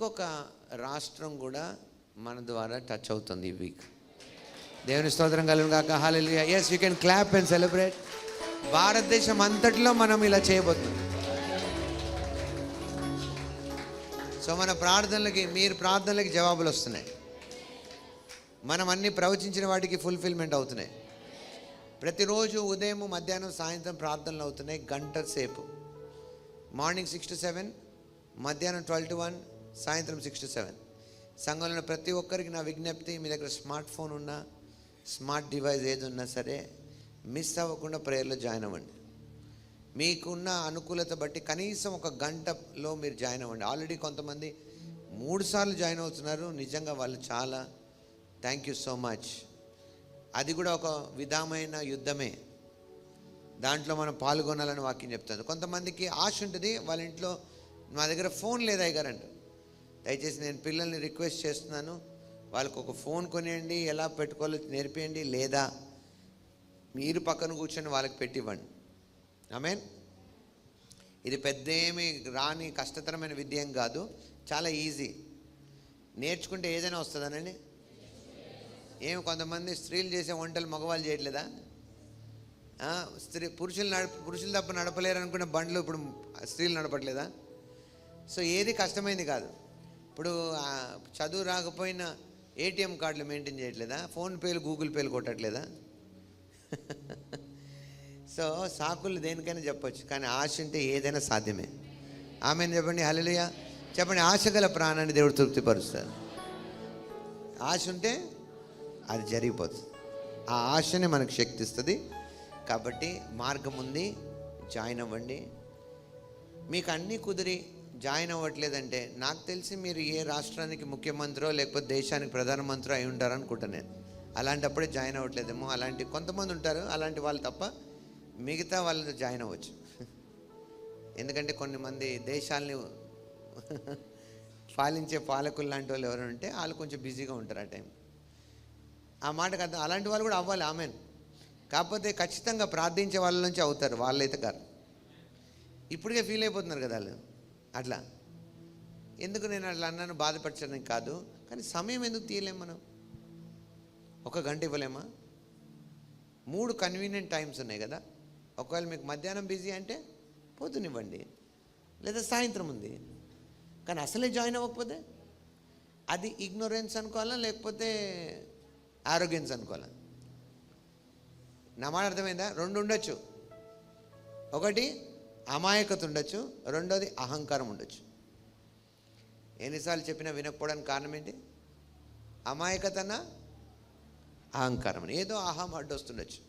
ఇంకొక రాష్ట్రం కూడా మన ద్వారా టచ్ అవుతుంది ఈ వీక్. దేవుని స్తోత్రం కలుగును గాక. హల్లెలూయా. yes, you can clap and celebrate. భారతదేశం అంతటిలో మనం ఇలా చేయబోతున్నాం. సో మన ప్రార్థనలకి, మీరు ప్రార్థనలకి జవాబులు వస్తున్నాయి. మనం అన్ని ప్రవచించిన వాటికి ఫుల్ఫిల్మెంట్ అవుతున్నాయి. ప్రతిరోజు ఉదయం, మధ్యాహ్నం, సాయంత్రం ప్రార్థనలు అవుతున్నాయి. గంట సేపు. మార్నింగ్ 6 to 7, మధ్యాహ్నం 12 to 1, సాయంత్రం 6 to 7. సంఘంలో ప్రతి ఒక్కరికి నా విజ్ఞప్తి, మీ దగ్గర స్మార్ట్ ఫోన్ ఉన్నా, స్మార్ట్ డివైస్ ఏది ఉన్నా సరే మిస్ అవ్వకుండా ప్రేయర్లో జాయిన్ అవ్వండి. మీకున్న అనుకూలత బట్టి కనీసం ఒక గంటలో మీరు జాయిన్ అవ్వండి. ఆల్రెడీ కొంతమంది 3 సార్లు జాయిన్ అవుతున్నారు. నిజంగా వాళ్ళు చాలా థ్యాంక్ యూ సో మచ్. అది కూడా ఒక విధమైన యుద్ధమే. దాంట్లో మనం పాల్గొనాలని వాక్యం చెప్తుంది. కొంతమందికి ఆశ ఉంటుంది, వాళ్ళ ఇంట్లో మా దగ్గర ఫోన్ లేదా అయ్యారంట. దయచేసి నేను పిల్లల్ని రిక్వెస్ట్ చేస్తున్నాను, వాళ్ళకు ఒక ఫోన్ కొనియండి, ఎలా పెట్టుకోవాలో నేర్పియండి, లేదా మీరు పక్కన కూర్చొని వాళ్ళకి పెట్టివ్వండి. ఆమేన్. ఇది పెద్ద ఏమి రాని కష్టతరమైన విద్య ఏం కాదు, చాలా ఈజీ. నేర్చుకుంటే ఏదైనా వస్తుందనండి. ఏమి కొంతమంది స్త్రీలు చేసే వంటలు మగవాళ్ళు చేయట్లేదా? పురుషులు తప్ప నడపలేరు అనుకున్న బండ్లు ఇప్పుడు స్త్రీలు నడపట్లేదా? సో ఏది కష్టమైంది కాదు. ఇప్పుడు చదువు రాకపోయినా ఏటీఎం కార్డులు మెయింటైన్ చేయట్లేదా? ఫోన్పేలు, గూగుల్ పేలు కొట్టట్లేదా? సో సాకులు దేనికైనా చెప్పొచ్చు, కానీ ఆశ ఉంటే ఏదైనా సాధ్యమే. ఆమెను చెప్పండి. హల్లెలూయా చెప్పండి. ఆశ గల ప్రాణాన్ని దేవుడు తృప్తిపరుస్తాడు. ఆశ ఉంటే అది జరిగిపోతుంది. ఆ ఆశనే మనకు శక్తి ఇస్తుంది. కాబట్టి మార్గం ఉంది, జాయిన్ అవ్వండి. మీకు అన్నీ కుదిరి జాయిన్ అవ్వట్లేదంటే నాకు తెలిసి మీరు ఏ రాష్ట్రానికి ముఖ్యమంత్రో లేకపోతే దేశానికి ప్రధానమంత్రి అయి ఉంటారనుకుంటా నేను. అలాంటప్పుడే జాయిన్ అవ్వట్లేదేమో. అలాంటి కొంతమంది ఉంటారు, అలాంటి వాళ్ళు తప్ప మిగతా వాళ్ళతో జాయిన్ అవ్వచ్చు. ఎందుకంటే కొన్ని మంది దేశాలని పాలించే పాలకులు లాంటి వాళ్ళు ఎవరైనా ఉంటే వాళ్ళు కొంచెం బిజీగా ఉంటారు ఆ టైం. ఆ మాటకు అర్థం అలాంటి వాళ్ళు కూడా అవ్వాలి. ఆమెన్. కాకపోతే ఖచ్చితంగా ప్రార్థించే వాళ్ళ నుంచి అవుతారు, వాళ్ళైతే కాదు. ఇప్పటికే ఫీల్ అయిపోతున్నారు కదా వాళ్ళు. అట్లా ఎందుకు నేను అట్లా అన్నాను, బాధపరచడానికి కాదు, కానీ సమయం ఎందుకు తీయలేము మనం? ఒక గంట ఇవ్వలేమా? 3 కన్వీనియంట్ టైమ్స్ ఉన్నాయి కదా. ఒకవేళ మీకు మధ్యాహ్నం బిజీ అంటే పొద్దునివ్వండి, లేదా సాయంత్రం ఉంది. కానీ అసలే జాయిన్ అవ్వకపోతే అది ఇగ్నోరెన్స్ అనుకోవాలా, లేకపోతే ఆరోగ్యన్స్ అనుకోవాలా? నా మాట అర్థమైందా? 2 ఉండొచ్చు. ఒకటి అమాయకత ఉండొచ్చు, రెండోది అహంకారం ఉండొచ్చు. ఎన్నిసార్లు చెప్పినా వినకపోవడానికి కారణం ఏంటి? అమాయకతనా అహంకారం. ఏదో అహం అడ్డొస్తుండొచ్చు.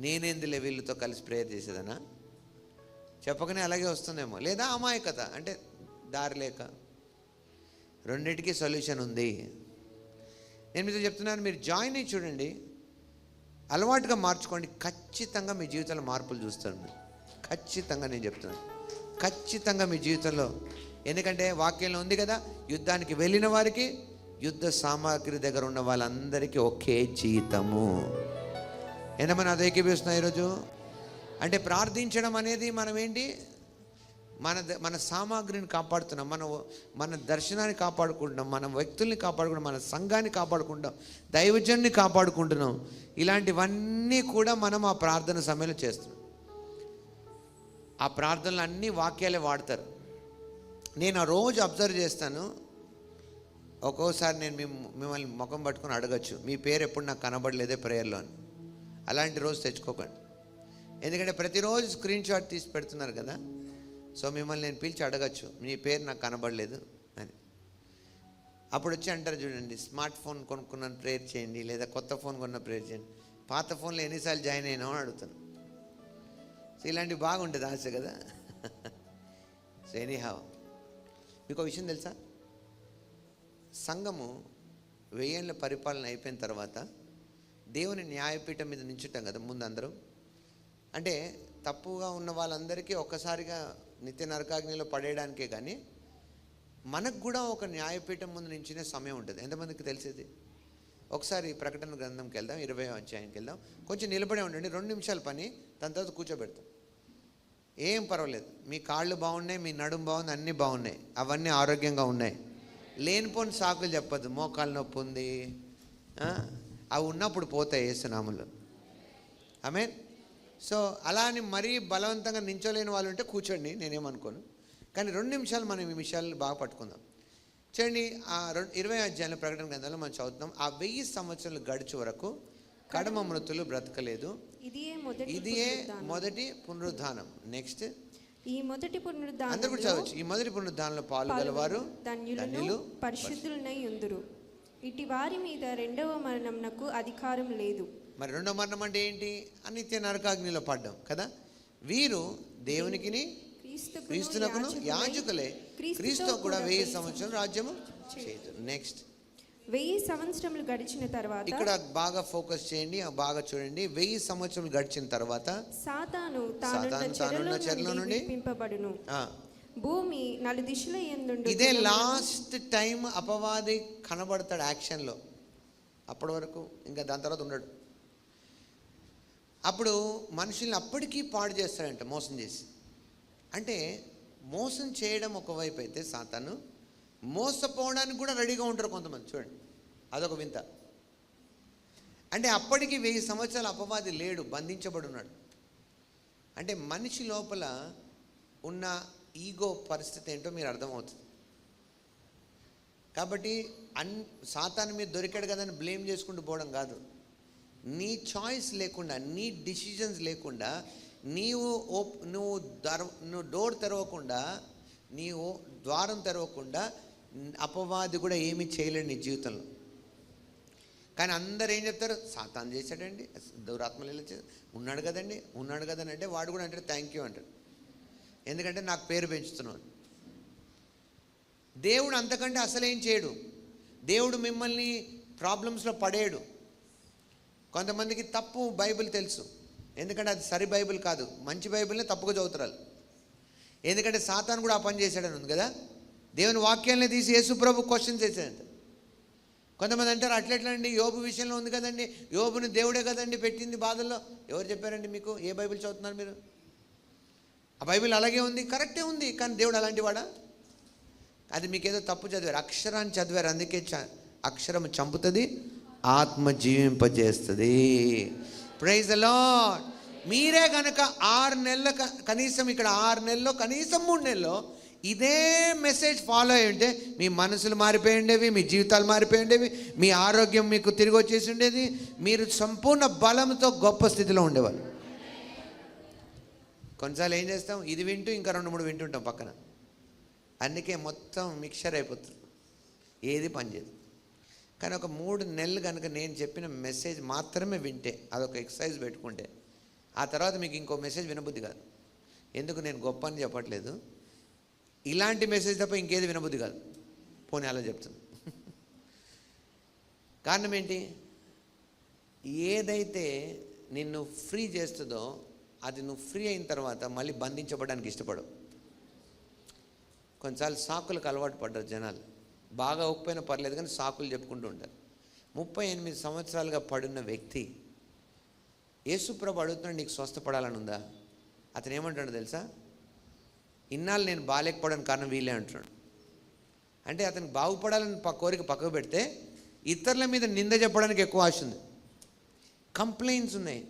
నేనేందులే వీళ్ళతో కలిసి ప్రేయర్ చేసేదనా చెప్పకనే అలాగే వస్తుందేమో. లేదా అమాయకత అంటే దారి లేక. రెండింటికి సొల్యూషన్ ఉంది. నేను మీతో చెప్తున్నాను, మీరు జాయిన్ అయ్యి చూడండి, అలవాటుగా మార్చుకోండి. ఖచ్చితంగా మీ జీవితంలో మార్పులు చూస్తారు. ఖచ్చితంగా నేను చెప్తున్నాను, ఖచ్చితంగా మీ జీవితంలో. ఎందుకంటే వాక్యంలో ఉంది కదా, యుద్ధానికి వెళ్ళిన వారికి, యుద్ధ సామాగ్రి దగ్గర ఉన్న వాళ్ళందరికీ ఒకే జీతము. ఎంతమంది అది ఏకీభవిస్తున్నాయి ఈరోజు? అంటే ప్రార్థించడం అనేది మనం ఏంటి, మన సామాగ్రిని కాపాడుతున్నాం, మన దర్శనాన్ని కాపాడుకుంటున్నాం, మన వ్యక్తుల్ని కాపాడుకుంటాం, మన సంఘాన్ని కాపాడుకుంటాం, దైవజన్ని కాపాడుకుంటున్నాం. ఇలాంటివన్నీ కూడా మనం ఆ ప్రార్థన సమయంలో చేస్తున్నాం. ఆ ప్రార్థనలు అన్నీ వాక్యాలే వాడతారు. నేను ఆ రోజు అబ్జర్వ్ చేస్తాను. ఒక్కోసారి నేను మిమ్మల్ని ముఖం పట్టుకొని అడగచ్చు, మీ పేరు ఎప్పుడు నాకు కనబడలేదే ప్రేయర్లో అని. అలాంటి రోజు తెచ్చుకోకండి. ఎందుకంటే ప్రతిరోజు స్క్రీన్ షాట్ తీసి పెడుతున్నారు కదా. సో మిమ్మల్ని నేను పిలిచి అడగచ్చు, మీ పేరు నాకు కనబడలేదు అని. అప్పుడు వచ్చి అంటారు చూడండి, స్మార్ట్ ఫోన్ కొనుక్కున్నాను ప్రేయర్ చేయండి, లేదా కొత్త ఫోన్ కొన్న ప్రేయర్ చేయండి. పాత ఫోన్లో ఎన్నిసార్లు జాయిన్ అయినావు అని అడుగుతాను. సో ఇలాంటివి బాగుంటుంది ఆశ కదా. సో ఎనీహౌ, మీకు ఒక విషయం తెలుసా? సంఘము 1000 ఏళ్ళ పరిపాలన అయిపోయిన తర్వాత దేవుని న్యాయపీఠం మీద నించుంటాం కదా ముందు అందరూ. అంటే తప్పుగా ఉన్న వాళ్ళందరికీ ఒక్కసారిగా నిత్య నరకాగ్నిలో పడేయడానికే, కానీ మనకు కూడా ఒక న్యాయపీఠం ముందు నించునే సమయం ఉంటుంది. ఎంతమందికి తెలిసేది? ఒకసారి ప్రకటన గ్రంథంకి వెళ్దాం, 20వ అధ్యాయానికి వెళ్దాం. కొంచెం నిలబడే ఉండండి, 2 నిమిషాల పని, దాని తర్వాత కూర్చోబెడతాం. ఏం పర్వాలేదు, మీ కాళ్ళు బాగున్నాయి, మీ నడుము బాగుంది, అన్నీ బాగున్నాయి, అవన్నీ ఆరోగ్యంగా ఉన్నాయి. లేనిపోని సాకులు చెప్పద్దు. మోకాలు నొప్పి ఉంది, అవి ఉన్నప్పుడు పోతాయి యేసునామములో. ఆమేన్. సో అలా అని మరీ బలవంతంగా నించోలేని వాళ్ళు ఉంటే కూర్చోండి, నేనేమనుకోను. కానీ 2 నిమిషాలు మనం ఈ విషయాలు బాగా పట్టుకుందాం. చూడండి, ఆ 20వ అధ్యాయంలో ప్రకటన గ్రంథంలో మనం చదువుతాం, ఆ 1000 సంవత్సరాలు గడిచే వరకు కడమ మృతులు బ్రతకలేదు. ఇదియే మొదటి పునరుద్ధానం. నెక్స్ట్, ఈ మొదటి పునరుద్ధానం అందరూ కూడా చదవచ్చు. ఈ మొదటి పునరుద్ధానంలో పాలుగలవారు ధన్యులు పరిశుద్ధులై ఉందురు. ఇటు వారి మీద రెండవ మరణంనకు అధికారం లేదు. మరి రెండవ మరణం అంటే ఏంటి? నిత్య నరకాగ్నిలో పడ్డం కదా. వీరు దేవునికిని క్రీస్తునకును యాజకులే, క్రీస్తు కూడా 1000 సంవత్సరాలు రాజ్యము చేయదు. నెక్స్ట్, 1000 సంవత్సరములు గడిచిన తర్వాత, ఇక్కడ బాగా ఫోకస్ చేయండి, బాగా చూడండి. 1000 సంవత్సరాలు గడిచిన తర్వాత సాతాను తానున్న చెరలో నుండి విడిపింపబడును. భూమి నలుదిశల యందుండు. ఇదే లాస్ట్ టైం అపవాది కనబడతాడు యాక్షన్లో. అప్పటి వరకు ఇంకా దాని తర్వాత ఉండడు. అప్పుడు మనుషుల్ని అప్పటికీ పాడు చేస్తాడంట, మోసం చేసి. అంటే మోసం చేయడం ఒకవైపు అయితే, సాతాను మోసపోవడానికి కూడా రెడీగా ఉంటారు కొంతమంది. చూడండి, అదొక వింత. అంటే అప్పటికి 1000 సంవత్సరాలు అపవాది లేడు, బంధించబడి ఉన్నాడు. అంటే మనిషి లోపల ఉన్న ఈగో పరిస్థితి ఏంటో మీరు అర్థమవుతుంది. కాబట్టి సాతాను మీద దొరికాడు కదా అని బ్లేమ్ చేసుకుంటూ పోవడం కాదు. నీ చాయిస్ లేకుండా, నీ డిసిజన్స్ లేకుండా, నువ్వు డోర్ తెరవకుండా, నీవు ద్వారం తెరవకుండా అపవాది కూడా ఏమీ చేయలేడు నీ జీవితంలో. కానీ అందరు ఏం చెప్తారు? సాతాను చేశాడండి, దురాత్మలు ఇలా ఉన్నాడు కదండి అంటే వాడు కూడా అంటాడు థ్యాంక్ యూ అంటాడు, ఎందుకంటే నాకు పేరు పెంచుతున్నాను. దేవుడు అంతకంటే అసలేం చేయడు. దేవుడు మిమ్మల్ని ప్రాబ్లమ్స్లో పడేయడు. కొంతమందికి తప్పు బైబిల్ తెలుసు, ఎందుకంటే అది సరి బైబిల్ కాదు, మంచి బైబిల్ని తప్పుగా చదువుతారు. ఎందుకంటే సాతాను కూడా ఆ పని చేశాడని ఉంది కదా. దేవుని వాక్యాన్ని తీసి యేసుప్రభు క్వశ్చన్స్ చేశాడంట. కొంతమంది అంటారు అట్లెట్లా అండి, యోబు విషయంలో ఉంది కదండి, యోబుని దేవుడే కదండి పెట్టింది బాధల్లో. ఎవరు చెప్పారండి మీకు? ఏ బైబిల్ చదువుతున్నారు మీరు? ఆ బైబిల్ అలాగే ఉంది, కరెక్టే ఉంది, కానీ దేవుడు అలాంటి వాడా? అది మీకేదో తప్పు చదివారు, అక్షరాన్ని చదివారు. అందుకే అక్షరం చంపుతుంది, ఆత్మ జీవింపజేస్తుంది. Praise the lord. మీరే కనుక 6 నెలల కనీసం, ఇక్కడ 6 నెలల్లో కనీసం 3 నెలల్లో ఇదే మెసేజ్ ఫాలో అయ్యి ఉంటే మీ మనసులు మారిపోయి ఉండేవి, మీ జీవితాలు మారిపోయి ఉండేవి, మీ ఆరోగ్యం మీకు తిరిగి వచ్చేసి ఉండేది, మీరు సంపూర్ణ బలంతో గొప్ప స్థితిలో ఉండేవాళ్ళు. కొన్నిసార్లు ఏం చేస్తాం, ఇది వింటూ ఇంకా 2-3 వింటుంటాం పక్కన. అందుకే మొత్తం మిక్చర్ అయిపోతుంది, ఏది పనిచేయదు. కానీ ఒక 3 నెలలు కనుక నేను చెప్పిన మెసేజ్ మాత్రమే వింటే, అదొక ఎక్సర్సైజ్ పెట్టుకుంటే, ఆ తర్వాత మీకు ఇంకో మెసేజ్ వినబుద్ధి కాదు. ఎందుకు నేను గొప్ప అని చెప్పట్లేదు, ఇలాంటి మెసేజ్ తప్ప ఇంకేది వినబుద్ధి కాదు. పోనీ అలా చెప్తుంది. కారణం ఏంటి? ఏదైతే నిన్ను ఫ్రీ చేస్తుందో అది నువ్వు ఫ్రీ అయిన తర్వాత మళ్ళీ బంధించబడడానికి ఇష్టపడవు. కొన్నిసార్లు సాకులకు అలవాటు పడ్డారు జనాలు. బాగా ఒప్పిపోయినా పర్లేదు కానీ సాకులు చెప్పుకుంటూ ఉంటారు. 38 సంవత్సరాలుగా పడున్న వ్యక్తి యేసుప్రభు అడుగుతున్నాడు, నీకు స్వస్థపడాలని ఉందా? అతను ఏమంటాడు తెలుసా? ఇన్నాళ్ళు నేను బాగాలేకపోవడానికి కారణం వీళ్ళే అంటున్నాడు. అంటే అతనికి బాగుపడాలని కోరిక పక్కకు పెడితే ఇతరుల మీద నింద చెప్పడానికి ఎక్కువ ఆశ ఉంది. కంప్లైంట్స్ ఉన్నాయి,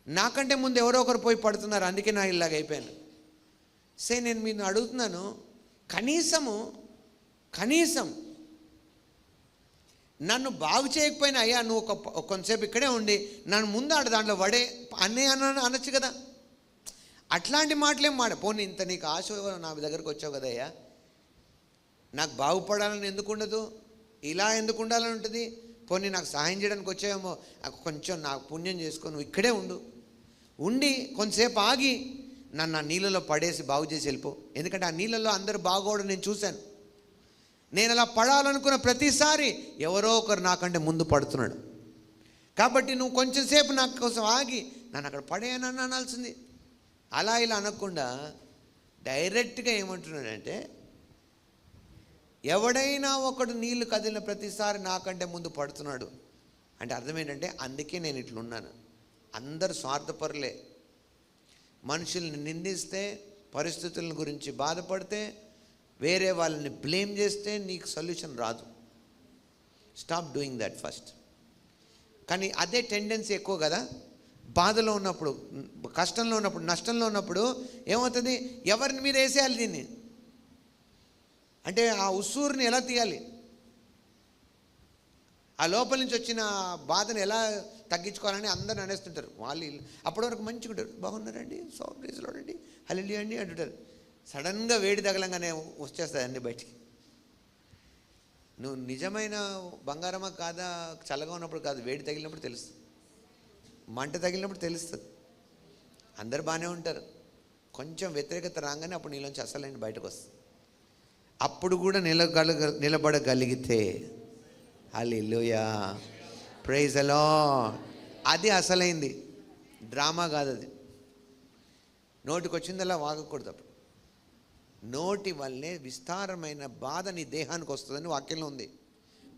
నాకంటే ముందు ఎవరో ఒకరు పోయి పడుతున్నారు, అందుకే నా ఇలాగ అయిపోయాను. నేను మీరు అడుగుతున్నాను, కనీసం నన్ను బాగు చేయకపోయినా అయ్యా నువ్వు కొంతసేపు ఇక్కడే ఉండి నన్ను ముందు దాంట్లో వడే అనొచ్చు కదా. అట్లాంటి మాటలేం పోనీ ఇంత నీకు ఆశ నా దగ్గరకు వచ్చావు కదయ్యా, నాకు బాగుపడాలని ఎందుకు ఉండదు, ఇలా ఎందుకు ఉండాలని ఉంటుంది? పోనీ నాకు సహాయం చేయడానికి వచ్చాయేమో, కొంచెం నాకు పుణ్యం చేసుకో, నువ్వు ఇక్కడే ఉండి కొంతసేపు ఆగి నన్ను ఆ నీళ్ళలో పడేసి బాగు చేసి వెళ్ళిపో. ఎందుకంటే ఆ నీళ్ళలో అందరూ బాగోవడం నేను చూశాను. నేను అలా పడాలనుకున్న ప్రతిసారి ఎవరో ఒకరు నాకంటే ముందు పడుతున్నాడు. కాబట్టి నువ్వు కొంచెం సేపు నాకు కోసం ఆగి నన్ను అక్కడ పడేయనని అనాల్సింది. అలా ఇలా అనకుండా డైరెక్ట్గా ఏమంటున్నాడంటే, ఎవడైనా ఒకడు నీళ్లు కదిలిన ప్రతిసారి నాకంటే ముందు పడుతున్నాడు అంటే అర్థం ఏంటంటే, అందుకే నేను ఇట్లున్నాను. అందరు స్వార్థపరులే. మనుషుల్ని నిందిస్తే, పరిస్థితుల గురించి బాధపడితే, వేరే వాళ్ళని బ్లేమ్ చేస్తే నీకు సొల్యూషన్ రాదు. Stop doing that first. కానీ అదే టెండెన్సీ ఎక్కువ కదా. బాధలో ఉన్నప్పుడు, కష్టంలో ఉన్నప్పుడు, నష్టంలో ఉన్నప్పుడు ఏమవుతుంది, ఎవరిని మీద వేసేయాలి దీన్ని. అంటే ఆ ఉస్సూరుని ఎలా తీయాలి, ఆ లోపల నుంచి వచ్చిన బాధను ఎలా తగ్గించుకోవాలని అందరిని అనేస్తుంటారు. వాళ్ళు అప్పటి వరకు మంచిగా ఉంటారు, బాగున్నారండి, ప్రైజ్లో అండి, హల్లెలూయా అండి అంటుంటారు. సడన్గా వేడి తగలంగానే వచ్చేస్తుంది అన్ని బయటికి. నువ్వు నిజమైన బంగారమా కాదా చల్లగా ఉన్నప్పుడు కాదు, వేడి తగిలినప్పుడు తెలుస్తుంది, మంట తగిలినప్పుడు తెలుస్తుంది. అందరు బాగానే ఉంటారు, కొంచెం వ్యతిరేకత రాగానే అప్పుడు నీలోంచి అసలైన బయటకు వస్తుంది. అప్పుడు కూడా నిలబడగలిగితే హల్లెలూయా, ప్రైజ్ ది లార్డ్. అది అసలైంది, డ్రామా కాదు అది. నోటికి వచ్చిందల్లా వాగకూడదు. అప్పుడు నోటి వల్లే విస్తారమైన బాధ నీ దేహానికి వస్తుందని వాక్యంలో ఉంది.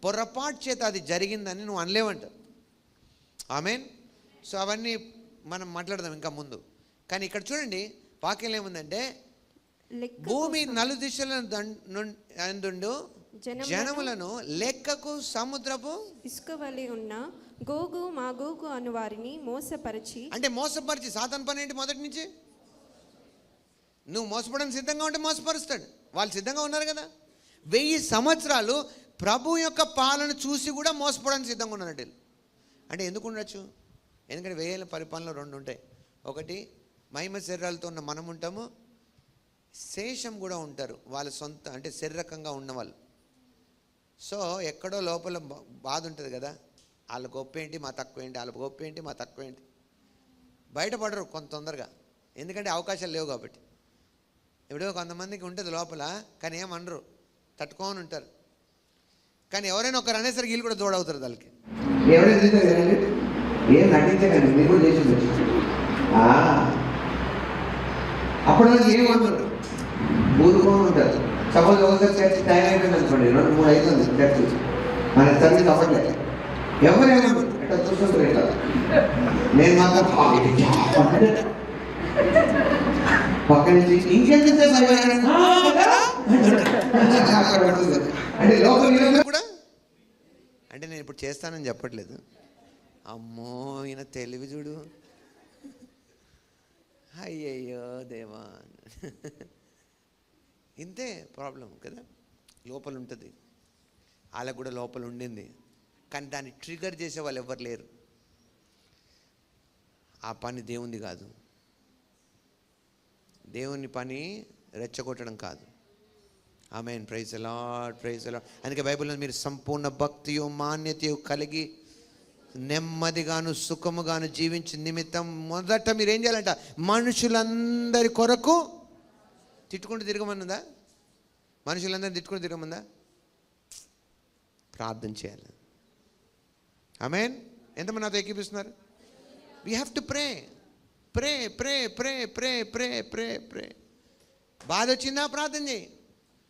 పొరపాటు చేత అది జరిగిందని నువ్వు అనలేవంట. ఆమేన్. సో అవన్నీ మనం మాట్లాడదాం ఇంకా ముందు. కానీ ఇక్కడ చూడండి వాక్యంలో ఏముందంటే, భూమి నలుదిశలందు జనములను లెక్కకు సముద్రపు ఇసుక వలె ఉన్న గోగు మాగోగు అను వారిని మోసపరిచి. అంటే మోసపరిచి సాతాను పని ఏంటి? మొదటి నుంచి నువ్వు మోసపడడానికి సిద్ధంగా ఉంటే మోసపరుస్తాడు. వాళ్ళు సిద్ధంగా ఉన్నారు కదా. 1000 సంవత్సరాలు ప్రభు యొక్క పాలన చూసి కూడా మోసపోవడానికి సిద్ధంగా ఉన్నారంటే అంటే ఎందుకు ఉండొచ్చు? ఎందుకంటే 1000 పరిపాలనలో 2 ఉంటాయి. ఒకటి మహిమ శరీరాలతో ఉన్న మనం ఉంటాము, శేషం కూడా ఉంటారు వాళ్ళ సొంత అంటే శరీరకంగా ఉన్నవాళ్ళు. సో ఎక్కడో లోపల బాధ ఉంటుంది కదా, వాళ్ళ గొప్ప ఏంటి మా తక్కువ ఏంటి, వాళ్ళ గొప్ప ఏంటి మా తక్కువ ఏంటి, బయటపడరు కొంత తొందరగా, ఎందుకంటే అవకాశాలు లేవు కాబట్టి. ఎప్పుడో కొంతమందికి ఉంటుంది లోపల, కానీ ఏమనరు, తట్టుకొని ఉంటారు. కానీ ఎవరైనా ఒకరు అనేసరికి వీళ్ళు కూడా తోడవుతారు దానికి. ఏం నటించకండి, మీరు కూడా చేసి అప్పుడు ఏమంటారు, ఊరుకొని ఉంటారు. సపోజ్ ఒకసారి చర్చ్ టైం అయిపోయింది అనుకోండి, 2-3 అవుతుంది చర్చ్, మన సర్వీస్ అవ్వట్లేదు, ఎవరేమో ఎట్లా చూస్తుంటారు. ఇట్లా నేను మాత్రం పక్క నుంచి ఇంకెంత అంటే లోపల కూడా అంటే నేను ఇప్పుడు చేస్తానని చెప్పట్లేదు. అమ్మో ఈయన తెలివి చూడు, అయ్యయ్యో దేవా, ఇంతే ప్రాబ్లం కదా. లోపల ఉంటుంది, వాళ్ళకు కూడా లోపల ఉండింది, కానీ దాన్ని ట్రిగర్ చేసే వాళ్ళు ఎవరు లేరు. ఆ పని దేవుంది కాదు, దేవుని పని రెచ్చగొట్టడం కాదు. Amen. Praise the Lord, praise the Lord. అందుకే బైబిల్లో మీరు సంపూర్ణ భక్తియు మాన్యతయు కలిగి నెమ్మదిగాను సుఖముగాను జీవించిన నిమిత్తం మొదట మీరు ఏం చేయాలంట, మనుషులందరి కొరకు తిట్టుకుంటూ తిరగమన్నదా? మనుషులందరినీ తిట్టుకుంటూ తిరగమందా? ప్రార్థన చేయాలి. ఆమేన్. ఎంతమంది నాతో ఏకీపిస్తున్నారు? వీ హ్యావ్ టు ప్రే ప్రే ప్రే ప్రే ప్రే ప్రే ప్రే ప్రే. బాధ వచ్చిందా ప్రార్థన చేయి.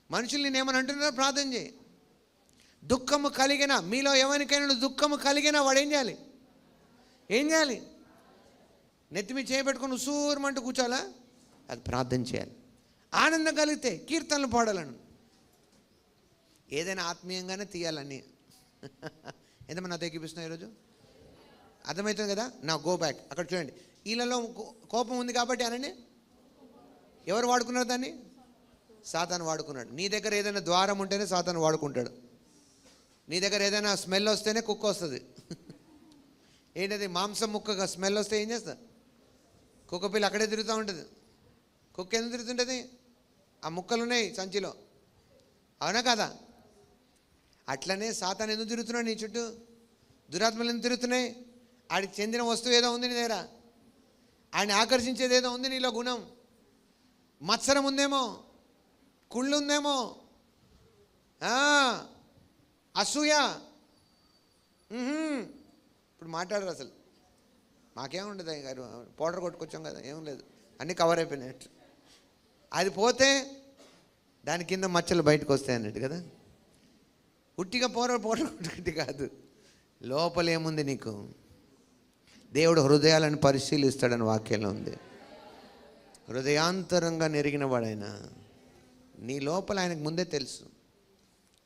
మనుషులు నేను ఏమని అంటున్నారో ప్రార్థన చేయి. దుఃఖము కలిగిన మీలో ఎవరికైనా దుఃఖము కలిగిన వాడు ఏం చేయాలి? నెత్తిమి చేయబెట్టుకుని ఉసూరమంటూ కూర్చోాలా? అది ప్రార్థన చేయాలి. ఆనందం కలిగితే కీర్తనలు పాడాలను, ఏదైనా ఆత్మీయంగానే తీయాలని. ఎంతమంది నాతో ఎక్కిపిస్తున్నాయి ఈరోజు? అర్థమవుతుంది కదా. నా గో బ్యాక్. అక్కడ చూడండి, వీళ్ళలో కోపం ఉంది కాబట్టి అనండి, ఎవరు వాడుకున్నారు దాన్ని? సాతాను వాడుకున్నాడు. నీ దగ్గర ఏదైనా ద్వారం ఉంటేనే సాతాను వాడుకుంటాడు. నీ దగ్గర ఏదైనా స్మెల్ వస్తేనే కుక్క వస్తుంది. ఏంటది? మాంసం ముక్కగా స్మెల్ వస్తే ఏం చేస్తా? కుక్క పిల్ల అక్కడే తిరుగుతూ ఉంటుంది. కుక్క ఎందుకు తిరుగుతుంటుంది? ఆ ముక్కలు ఉన్నాయి సంచిలో, అవునా కదా? అట్లనే సాతాను ఎందుకు తిరుగుతున్నాడు నీ చుట్టూ? దురాత్మలు ఎందుకు తిరుగుతున్నాయి? ఆడికి చెందిన వస్తువు ఏదో ఉంది నీ దగ్గర, ఆయన ఆకర్షించేది ఏదో ఉంది నీలో, గుణం, మత్సరం ఉందేమో, కుళ్ళు ఉందేమో, అసూయ. ఇప్పుడు మాట్లాడరు అసలు. మాకేముండదు గారు, పౌడర్ కొట్టుకొచ్చాం కదా, ఏం లేదు, అన్నీ కవర్ అయిపోయినట్టు. అది పోతే దాని కింద మచ్చలు బయటకు వస్తాయి అన్నట్టు కదా. ఉట్టిగా పౌడర్ కొట్టుకుంటే కాదు, లోపల ఏముంది నీకు? దేవుడు హృదయాలను పరిశీలిస్తాడని వాక్యంలో ఉంది. హృదయాంతరంగా నెరిగిన వాడైనా నీ లోపల ఆయనకు ముందే తెలుసు.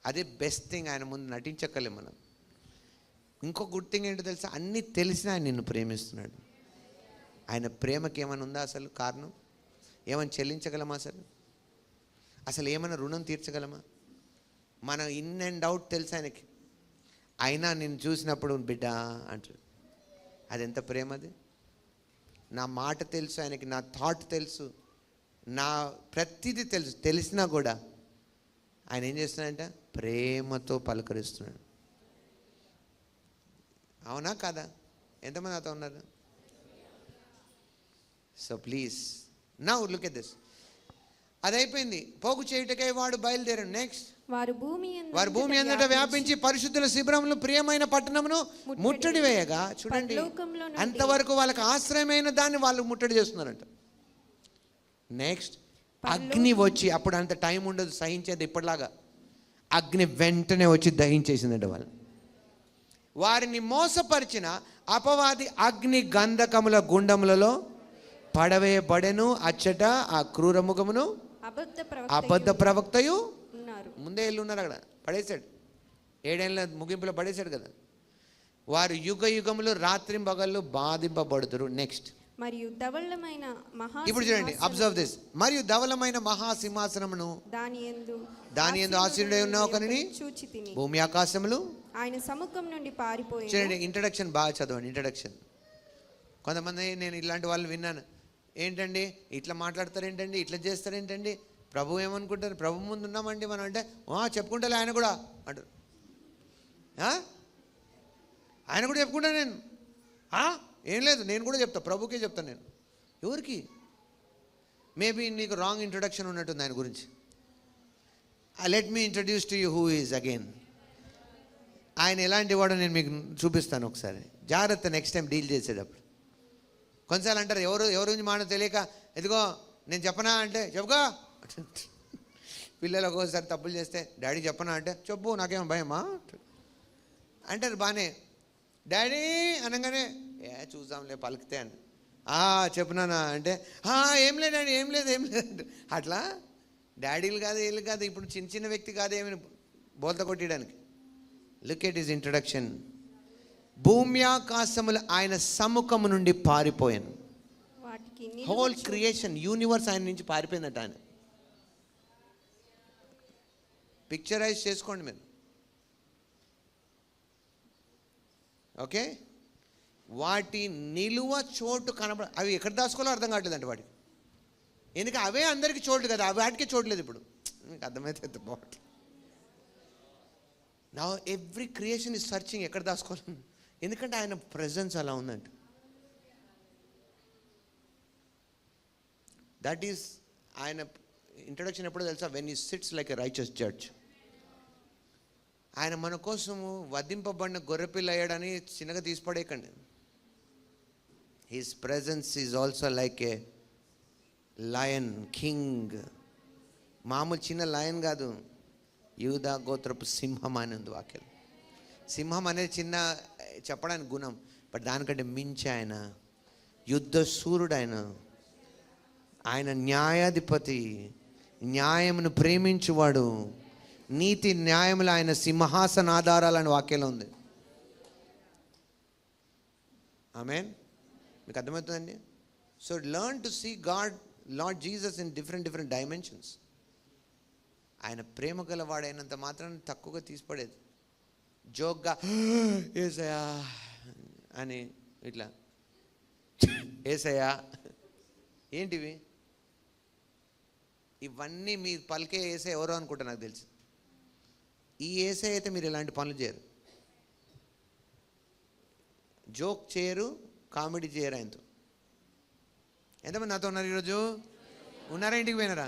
అదే బెస్ట్ థింగ్. ఆయన ముందు నటించక్కలే మనం. ఇంకో గుడ్ థింగ్ ఏంటో తెలుసా, అన్నీ తెలిసినా ఆయన నిన్ను ప్రేమిస్తున్నాడు. ఆయన ప్రేమకి ఏమైనా ఉందా అసలు కారణం? ఏమైనా చెల్లించగలమా అసలు ఏమైనా రుణం తీర్చగలమా? మన ఇన్ అండ్ అవుట్ తెలుసు ఆయనకి. అయినా నేను చూసినప్పుడు బిడ్డ అంటాడు. అది ఎంత ప్రేమ అది! నా మాట తెలుసు ఆయనకి, నా థాట్ తెలుసు, నా ప్రతిదీ తెలుసు. తెలిసినా కూడా ఆయన ఏం చేస్తున్నాడంట? ప్రేమతో పలకరిస్తున్నాడు. అవునా కాదా? ఎంతమంది నాతో ఉన్నారు? So please now look at this. అది అయిపోయింది. పోగు చేయుటకై వాడు బయలుదేరాడు. నెక్స్ట్, వారు భూమి అంతటా వ్యాపించి పరిశుద్ధుల శిబిరమును ప్రియమైన పట్టణమును ముట్టడి వేయగా, చూడండి, అంతవరకు వాళ్ళకి ఆశ్రయమైన దాన్ని వాళ్ళు ముట్టడి చేస్తున్నారంట. నెక్స్ట్, అగ్ని వచ్చి, అప్పుడు అంత టైం ఉండదు సహించేది ఇప్పటిలాగా. అగ్ని వెంటనే వచ్చి దహించేసిందంట వాళ్ళు. వారిని మోసపరిచిన అపవాది అగ్ని గంధకముల గుండములలో పడవేయబడెను. అచ్చట ఆ క్రూరముఖమును అబద్ధ ప్రవక్తయు ముందే వెళ్ళి ఉన్నారు అక్కడ. పడేశాడు. 7 ఏళ్ళ ముగింపులో పడేశాడు కదా. వారు యుగ యుగములు రాత్రింబగళ్ళు బాధింపబడుతురు. నెక్స్ట్, మరియు ధవళమైన మహా, ఇప్పుడు చూడండి, అబ్జర్వ్ దిస్. మరియు ధవళమైన మహాసింహాసనమును దాని యందు ఆసీనుడై ఉన్న ఒకనిని చూచితిని. భూమి ఆకాశములు ఆయన సముఖం నుండి పారిపోయి. చూడండి, ఇంట్రడక్షన్ బాగా చదవండి. ఇంట్రడక్షన్. కొంతమంది నేను ఇలాంటి వాళ్ళు విన్నాను. ఏంటండి ఇట్లా మాట్లాడతారేంటండి, ఇట్లా చేస్తారేంటండి, ప్రభు ఏమనుకుంటారు, ప్రభు ముందు ఉన్నామండి మనం అంటే, చెప్పుకుంటాలే ఆయన కూడా అంటారు. ఆయన కూడా చెప్పుకుంటా నేను. ఏం లేదు, నేను కూడా చెప్తా, ప్రభుకే చెప్తాను నేను. ఎవరికి? మేబీ నీకు రాంగ్ ఇంట్రొడక్షన్ ఉన్నట్టుంది ఆయన గురించి. Let me introduce to you who is again. ఆయన ఎలాంటి వాడో నేను మీకు చూపిస్తాను ఒకసారి. జాగ్రత్త నెక్స్ట్ టైం డీల్ చేసేటప్పుడు. కొన్నిసార్లు అంటారు, ఎవరు గురించి మాట తెలియక, ఇదిగో నేను చెప్పనా అంటే చెప్పుకో. పిల్లలు ఒక్కోసారి తప్పులు చేస్తే, డాడీ చెప్పనా అంటే చెప్పు, నాకేమో భయమా అంటారు. బాగానే డాడీ అనగానే చూద్దాంలే పలికితే అని. చెప్పునానా అంటే ఏం లేదు డాడీ, ఏం లేదు. అట్లా డాడీలు కాదు, వీళ్ళు కాదు, ఇప్పుడు చిన్న వ్యక్తి కాదు ఏమైనా బోల్త కొట్టడానికి. Look at his introduction. భూమి ఆకాశములు ఆయన సముఖము నుండి పారిపోయాను. హోల్ క్రియేషన్, యూనివర్స్ ఆయన నుంచి పారిపోయిందట. ఆయన పిక్చరైజ్ చేసుకోండి మీరు. ఓకే, వాటి నిలువ చోటు అవి ఎక్కడ దాచుకోవాలో అర్థం కావట్లేదంట వాడికి. ఎందుకంటే అవే అందరికీ చోటు కదా, వాటికే చోట్లేదు. ఇప్పుడు మీకు అర్థమైతే బాగుంటుంది. నా ఎవ్రీ క్రియేషన్ ఇస్ సర్చింగ్ ఎక్కడ దాచుకోవాలి. ఎందుకంటే ఆయన ప్రెజెన్స్ అలా ఉందంట. దట్ ఈస్ ఆయన ఇంట్రడక్షన్ ఎప్పుడో తెలుసా? When he sits like a righteous judge. ఆయన మన కోసము వధింపబడిన గొర్రెపిల్ల అయ్యాడని చిన్నగా తీసిపడేయకండి. His presence is also like a lion king. మామూలు చిన్న లయన్ కాదు, యూదా గోత్రపు సింహం అనేది వాక్యం. సింహం అనేది చిన్న చెప్పడానికి గుణం, బట్ దానికంటే మించి ఆయన యుద్ధ సూర్యుడు. ఆయన న్యాయాధిపతి, న్యాయమును ప్రేమించువాడు, నీతి న్యాయములు ఆయన సింహాసన ఆధారాలని వాక్యంలో ఉంది. ఆమేన్. మీకు అర్థమవుతుందండి? So learn to see God, Lord Jesus in different dimensions. ఆయన ప్రేమ గలవాడైనంత మాత్రం తక్కువగా తీసిపడేది. జోక్గా ఏసయ్యా అని ఇట్లా ఏసయ్యా ఏంటివి? ఇవన్నీ మీరు పలికే ఏసై ఎవరో అనుకుంటా నాకు తెలుసు. ఈ ఏసై అయితే మీరు ఇలాంటి పనులు చేయరు, జోక్ చేయరు, కామెడీ చేయరు ఆయనతో. ఎంతమంది నాతో ఉన్నారు ఈరోజు? ఉన్నారా? ఇంటికి పోయినారా?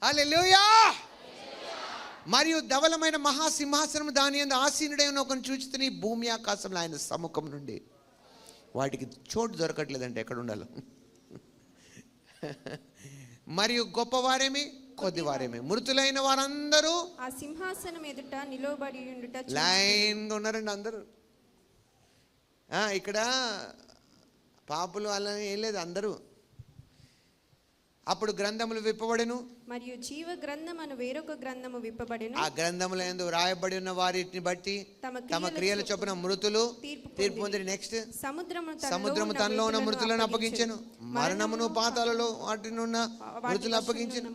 హల్లెలూయా. మరియు ధవలమైన మహాసింహాసనం దాని యందు ఆసీనుడై ఉన్న ఒకరిని చూచితిని. భూమి ఆకాశంలో ఆయన సముఖం నుండి వాటికి చోటు దొరకట్లేదంటే ఎక్కడ ఉండాలో. మరియు గొప్పవారేమి కొద్దివారేమి మృతులైన వారందరూ ఆ సింహాసనం ఎదుట నిలబడి ఉండుట లైన్గా ఉన్నారండి అందరూ. ఇక్కడ పాపులు వాళ్ళని ఏం లేదు, అందరూ అప్పుడు గ్రంథములు విప్పబడెను, మరియు జీవ గ్రంథమను వేరొక గ్రంథము విప్పబడెను. ఆ గ్రంథముల యందు రాయబడి ఉన్న వారిని బట్టి తమ క్రియల చొప్పున మృతులు తీర్పు పొందిరి. నెక్స్ట్, సముద్రము తనలో ఉన్న మృతులను అప్పగించెను, మరణమును పాతాళములో వాటినున్న మృతులు అప్పగించెను,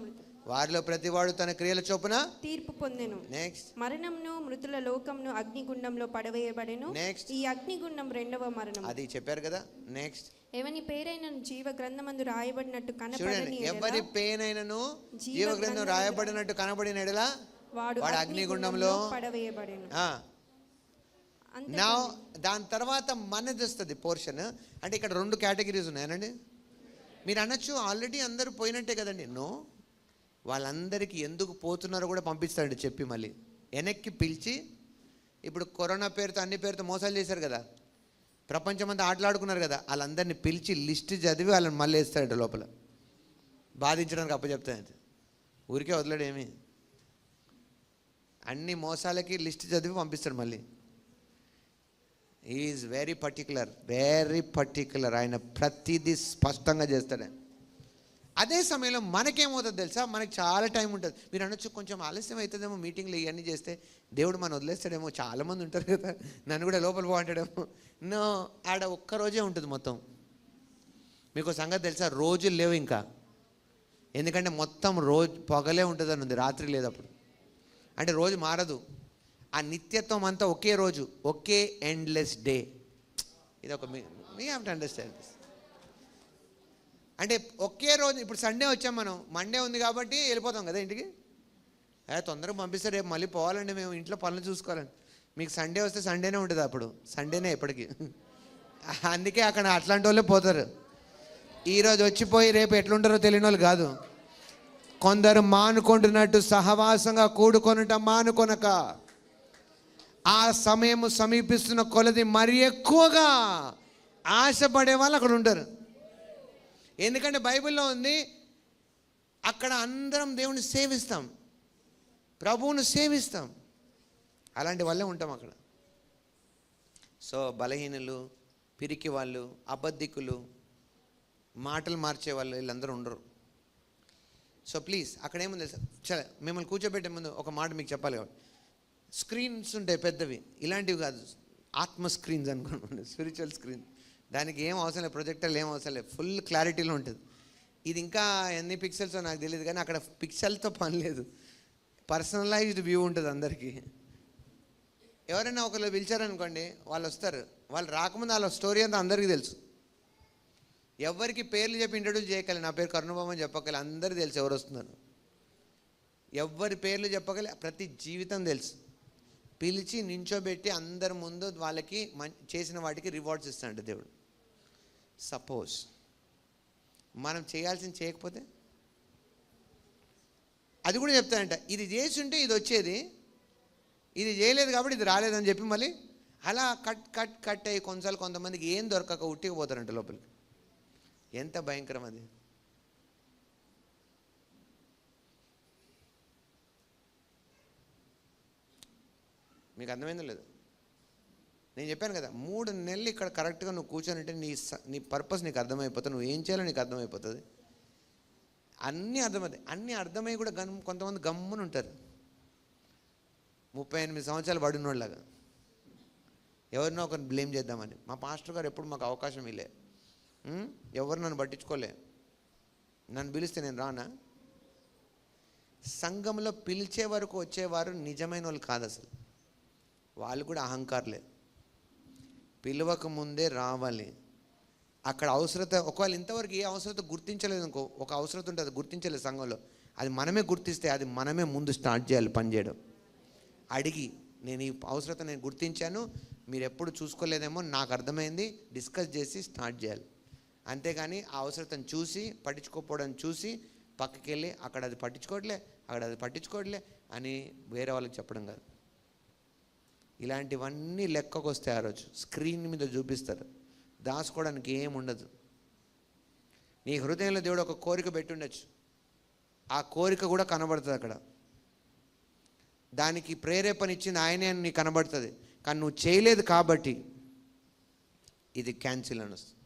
వారిలో ప్రతివాడు తన క్రియల చొప్పున తీర్పు పొందెను. నెక్స్ట్, మరణమును మృతుల లోకమును అగ్నిగుండంలో పడవేయబడెను. నెక్స్ట్, ఈ అగ్నిగుండం రెండవ మరణం. అది చెప్పారు కదా. నెక్స్ట్, ఎవని పేరైన జీవ గ్రంథమందు రాయబడినట్టు చూడండి, కనపడని ఎవరి పేనైనను జీవ గ్రంథం రాయబడినట్టు కనబడిన ఎడల వాడు అగ్నిగుండంలో పడవేయబడెను. నా దాని తర్వాత మనది వస్తుంది పోర్షన్. అంటే ఇక్కడ 2 కేటగిరీస్ ఉన్నాయనండి. మీరు అనొచ్చు, ఆల్రెడీ అందరూ పోయినట్టే కదండి. నో, వాళ్ళందరికీ ఎందుకు పోతున్నారో కూడా పంపిస్తాడు చెప్పి, మళ్ళీ వెనక్కి పిలిచి. ఇప్పుడు కరోనా పేరుతో అన్ని పేరుతో మోసాలు చేశారు కదా, ప్రపంచమంతా ఆటలాడుకున్నారు కదా, వాళ్ళందరినీ పిలిచి లిస్ట్ చదివి వాళ్ళని మళ్ళీ వేస్తాడు లోపల, బాధించడానికి అప్పచెప్తాడు. ఊరికే వదలడేమి, అన్ని మోసాలకి లిస్ట్ చదివి పంపిస్తాడు మళ్ళీ. Is very particular. ఆయన ప్రతిదీ స్పష్టంగా చేస్తాడు. అదే సమయంలో మనకేమవుతుంది తెలుసా, మనకి చాలా టైం ఉంటుంది. మీరు అనొచ్చు, కొంచెం ఆలస్యం అవుతుందేమో మీటింగ్లు ఇవన్నీ చేస్తే, దేవుడు మనం వదిలేస్తాడేమో, చాలామంది ఉంటారు కదా, నన్ను కూడా లోపల బాగుంటాడేమో. నో, ఆడ ఒక్కరోజే ఉంటుంది మొత్తం. మీకు సంగతి తెలుసా, రోజులు లేవు ఇంకా. ఎందుకంటే మొత్తం రోజు పొగలే ఉంటుంది అని ఉంది, రాత్రి లేదు అప్పుడు. అంటే రోజు మారదు, ఆ నిత్యత్వం అంతా ఒకే రోజు, ఒకే ఎండ్లెస్ డే. ఇది ఒక me have to understand this. అంటే ఒకే రోజు. ఇప్పుడు సండే వచ్చాం మనం, మండే ఉంది కాబట్టి వెళ్ళిపోతాం కదా ఇంటికి. తొందరగా పంపిస్తారు, రేపు మళ్ళీ పోవాలండి, మేము ఇంట్లో పనులు చూసుకోవాలండి. మీకు సండే వస్తే సండేనే ఉంటుంది, అప్పుడు సండేనే ఎప్పటికీ. అందుకే అక్కడ అట్లాంటి వాళ్ళే పోతారు. ఈరోజు వచ్చిపోయి రేపు ఎట్లుంటారో తెలియని వాళ్ళు కాదు. కొందరు మానుకుంటున్నట్టు సహవాసంగా కూడుకొనుట మానుకొనక, ఆ సమయం సమీపిస్తున్న కొలది మరి ఎక్కువగా ఆశపడే వాళ్ళు అక్కడ ఉంటారు. ఎందుకంటే బైబిల్లో ఉంది, అక్కడ అందరం దేవుని సేవిస్తాం, ప్రభువును సేవిస్తాం. అలాంటి వాళ్ళే ఉంటాం అక్కడ. సో బలహీనులు, పిరికి వాళ్ళు, అబద్ధికులు, మాటలు మార్చే వాళ్ళు వీళ్ళందరూ ఉండరు. సో ప్లీజ్, అక్కడ ఏముంది సరే, మిమ్మల్ని కూర్చోబెట్టే ముందు ఒక మాట మీకు చెప్పాలి కాబట్టి. స్క్రీన్స్ ఉంటాయి పెద్దవి, ఇలాంటివి కాదు, ఆత్మ స్క్రీన్స్ అనుకోండి, స్పిరిచువల్ స్క్రీన్. దానికి ఏం అవసరం లేదు, ప్రొజెక్టర్లు ఏం అవసరం లేదు, ఫుల్ క్లారిటీలో ఉంటుంది. ఇది ఇంకా ఎన్ని పిక్సెల్స్ నాకు తెలియదు, కానీ అక్కడ పిక్సెల్తో పని లేదు, పర్సనలైజ్డ్ వ్యూ ఉంటుంది అందరికీ. ఎవరైనా ఒకళ్ళు పిలిచారనుకోండి, వాళ్ళు వస్తారు, వాళ్ళు రాకముందు వాళ్ళ స్టోరీ అంతా అందరికీ తెలుసు. ఎవరికి పేర్లు చెప్పి ఇంట్రడ్యూస్ చేయగలి, నా పేరు కరుణబాబు అని చెప్పగలి, అందరూ తెలుసు ఎవరు వస్తున్నారు. ఎవరి పేర్లు చెప్పగలి, ప్రతి జీవితం తెలుసు. పిలిచి నించోబెట్టి అందరి ముందు వాళ్ళకి చేసిన వాటికి రివార్డ్స్ ఇస్తాడు దేవుడు. సపోజ్ మనం చేయాల్సింది చేయకపోతే, అది కూడా చెప్తాడంట, ఇది చేసి ఉంటే ఇది వచ్చేది, ఇది చేయలేదు కాబట్టి ఇది రాలేదని చెప్పి మళ్ళీ అలా కట్ అయ్యి కొన్నిసార్లు కొంతమందికి ఏం దొరకక ఉట్టిపోతారంట లోపలికి. ఎంత భయంకరం అది. మీకు అర్థమైందో లేదు? నేను చెప్పాను కదా, 3 నెలలు ఇక్కడ కరెక్ట్గా నువ్వు కూర్చొని నీ పర్పస్ నీకు అర్థమైపోతుంది, నువ్వు ఏం చేయాలో నీకు అర్థమైపోతుంది, అన్నీ అర్థమవుతాయి. అన్నీ అర్థమై కూడా కొంతమంది గమ్మున ఉంటారు, 38 సంవత్సరాలు పడినోళ్ళలాగా, ఎవరినో ఒకరిని బ్లేమ్ చేద్దామని. మా పాస్టర్ గారు ఎప్పుడు మాకు అవకాశం ఇలే, ఎవరు నన్ను పట్టించుకోలే, నన్ను పిలిస్తే నేను రానా? సంఘంలో పిలిచే వరకు వచ్చేవారు నిజమైన వాళ్ళు కాదు అసలు, వాళ్ళు కూడా అహంకారులే. పిలవక ముందే రావాలి. అక్కడ అవసరత, ఒకవేళ ఇంతవరకు ఏ అవసరత గుర్తించలేదు అనుకో, ఒక అవసరత ఉంటుంది గుర్తించలేదు సంఘంలో, అది మనమే గుర్తిస్తే అది మనమే ముందు స్టార్ట్ చేయాలి పనిచేయడం. అడిగి, నేను ఈ అవసరత నేను గుర్తించాను, మీరు ఎప్పుడు చూసుకోలేదేమో నాకు అర్థమైంది, డిస్కస్ చేసి స్టార్ట్ చేయాలి. అంతేగాని ఆ అవసరతను చూసి పట్టించుకోకపోవడం చూసి పక్కకి వెళ్ళి అక్కడ అది పట్టించుకోవట్లే అని వేరే వాళ్ళకి చెప్పడం కాదు. ఇలాంటివన్నీ లెక్కకు వస్తాయి. ఆ రోజు స్క్రీన్ మీద చూపిస్తారు, దాచుకోవడానికి ఏముండదు. నీ హృదయంలో దేవుడు ఒక కోరిక పెట్టి ఉండొచ్చు, ఆ కోరిక కూడా కనబడుతుంది అక్కడ, దానికి ప్రేరేపణ ఇచ్చింది ఆయనే అని నీకు కనబడుతుంది. కానీ నువ్వు చేయలేదు కాబట్టి ఇది క్యాన్సిల్ అని వస్తుంది.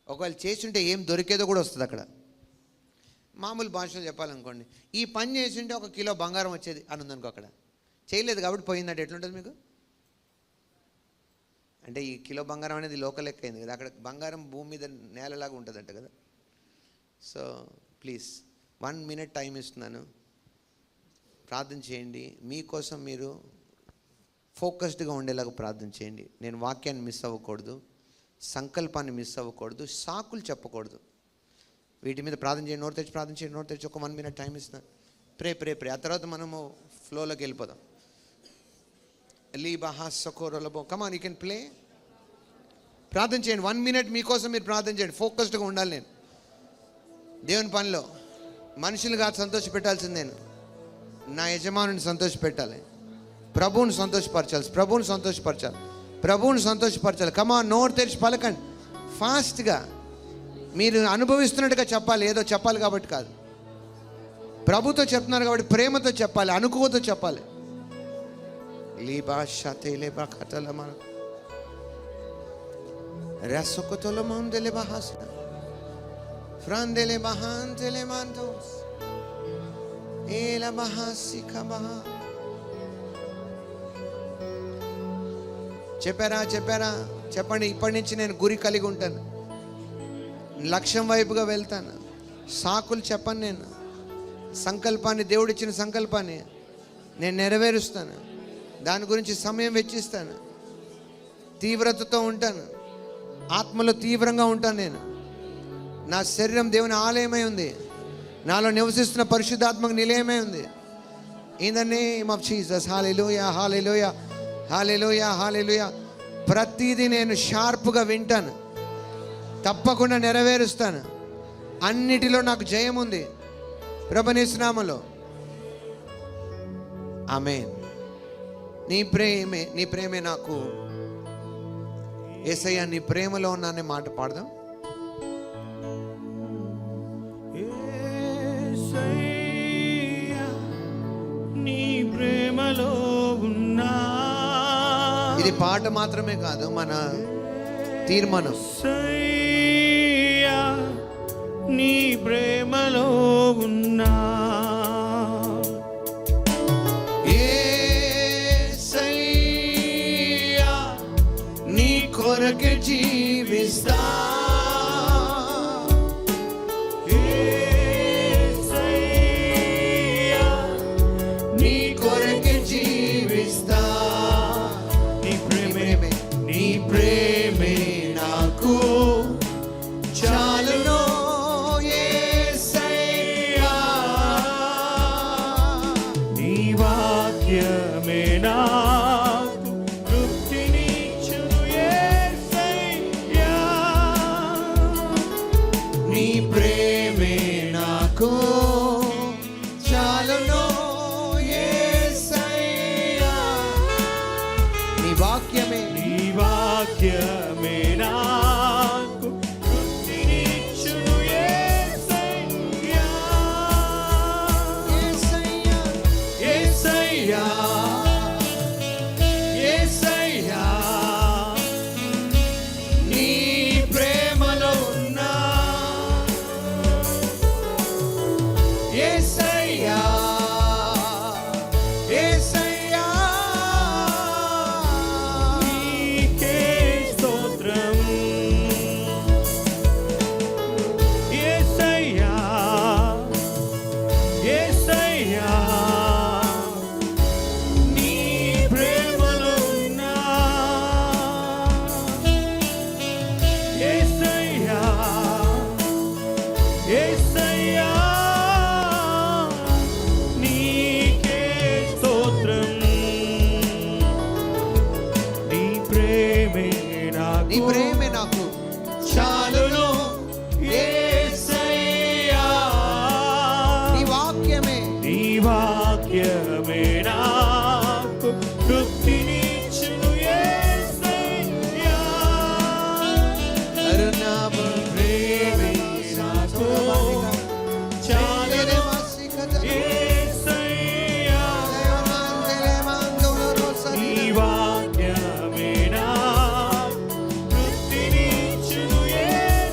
ఒకవేళ చేస్తుంటే ఏం దొరికేదో కూడా వస్తుంది అక్కడ. మామూలు భాషలో చెప్పాలనుకోండి, ఈ పని చేసి ఉంటే 1 కిలో బంగారం వచ్చేది అని ఉందనుకో, అక్కడ చేయలేదు కాబట్టి పోయిందంటే ఎట్లుంటుంది మీకు? అంటే ఈ కిలో బంగారం అనేది లోకల్ లెక్క అయింది కదా, అక్కడ బంగారం భూమి మీద నేలలాగా ఉంటుందంట కదా. సో ప్లీజ్ 1 మినిట్ టైం ఇస్తున్నాను, ప్రార్థన చేయండి. మీకోసం మీరు ఫోకస్డ్గా ఉండేలాగా ప్రార్థన చేయండి. నేను వాక్యాన్ని మిస్ అవ్వకూడదు, సంకల్పాన్ని మిస్ అవ్వకూడదు, సాకులు చెప్పకూడదు. వీటి మీద ప్రార్థన చేయండి, నోరు తెచ్చి ప్రార్థన చేయండి, నోరు తెచ్చి 1 మినిట్ టైం ఇస్తున్నాను. ప్రే. ఆ తర్వాత మనము ఫ్లోలోకి వెళ్ళిపోదాం. కమాన్, యూ కెన్ ప్లే. ప్రార్థన చేయండి 1 మినిట్ మీకోసం మీరు ప్రార్థన చేయండి. ఫోకస్డ్గా ఉండాలి. నేను దేవుని పనిలో మనుషులు కాదు సంతోష పెట్టాల్సింది, నేను నా యజమానుని సంతోష పెట్టాలి, ప్రభువుని సంతోషపరచాలి. కమాన్, నోరు తెరిచి పలకండి. ఫాస్ట్గా మీరు అనుభవిస్తున్నట్టుగా చెప్పాలి, ఏదో చెప్పాలి కాబట్టి కాదు. ప్రభుతో చెప్తున్నారు కాబట్టి ప్రేమతో చెప్పాలి, అనుకువతో చెప్పాలి. చెప్పారా? చెప్పండి. ఇప్పటి నుంచి నేను గురి కలిగి ఉంటాను, లక్ష్యం వైపుగా వెళ్తాను, సాకులు చెప్పను. నేను సంకల్పాన్ని, దేవుడిచ్చిన సంకల్పాన్ని నేను నెరవేరుస్తాను, దాని గురించి సమయం వెచ్చిస్తాను, తీవ్రతతో ఉంటాను, ఆత్మలో తీవ్రంగా ఉంటాను. నేను నా శరీరం దేవుని ఆలయమై ఉంది, నాలో నివసిస్తున్న పరిశుద్ధాత్మకు నిలయమై ఉంది. In the name of Jesus. Hallelujah. ప్రతిదీ నేను షార్ప్గా వింటాను, తప్పకుండా నెరవేరుస్తాను. అన్నిటిలో నాకు జయం ఉంది ప్రభుని నామములో. ఆమేన్. నీ ప్రేమే నాకు. యేసయ్యా నీ ప్రేమలో ఉన్నానే మాట పాడదాం. నీ ప్రేమలో ఉన్నా. ఇది పాట మాత్రమే కాదు, మన తీర్మానం. నీ ప్రేమలో ఉన్నా. యేసయ్యా నీ కొరకే జీవిస్తా. యేసయ్యా నీ కొరకే జీవిస్తా. నీ ప్రేమే నాకు చాలును. యేసయ్యా నీ వాక్యమే నాకు తృప్తినిచ్చును. యేసయ్యా నీ ప్రేమే నాకు చాలును. యేసయ్యా నీ వాక్యమే నాకు తృప్తినిచ్చును. యేసయ్యా యేసయ్యా నీ ప్రేమలో ఉన్నా. యేసయ్యా నీకే స్తోత్రం. యేసయ్యా నీ ప్రేమలో ఉన్నా. యేసయ్యా నీకే స్తోత్రం. నీ ప్రేమే నాకు చాలును. యేసయ్యా నీ వాక్యమే నాకు తృప్తినిచ్చును. యేసయ్యా ప్రేమే నాకు చాలును. యేసయ్యా నీ వాక్యమే నాకు తృప్తినిచ్చును. యేసయ్యా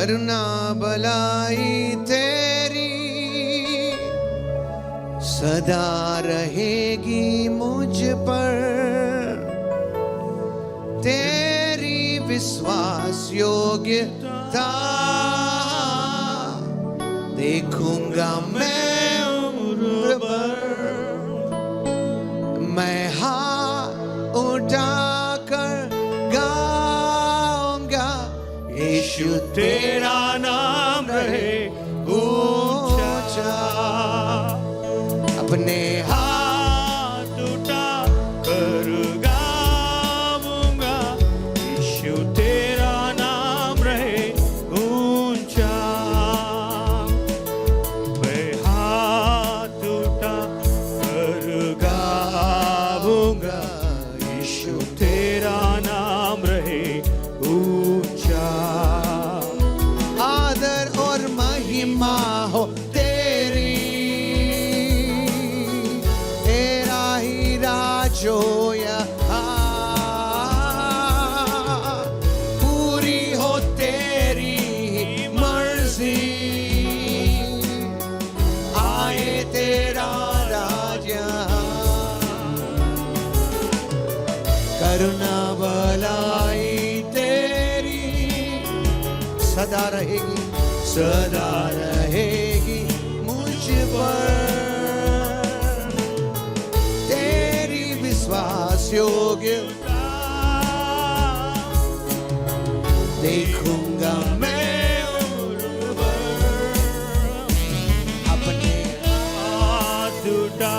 करुणा भलाई तेरी सदा रहेगी मुझ पर, तेरी विश्वास योग्यता देखूंगा मैं उम्र भर। मैं हाथ उठाकर गाऊंगा यीशु तेरा नाम रहे ऊंचा, अपने हाथ उठा कर गाऊंगा यीशु तेरा नाम रहे ऊंचा। मैं हाथ उठा कर गाऊंगा यीशु तेरा नाम रहे ऊंचा। आदर और महिमा हो तेरी, तेरा ही राज हो यहाँ, पूरी हो तेरी मर्जी, आए तेरा राज यहाँ। करुणा भलाई तेरी सदा रहेगी, सदा रहेगी मुझ पर, तेरी विश्वास योग्यता देखूंगा मैं उम्र भर। अपने हाथ उठा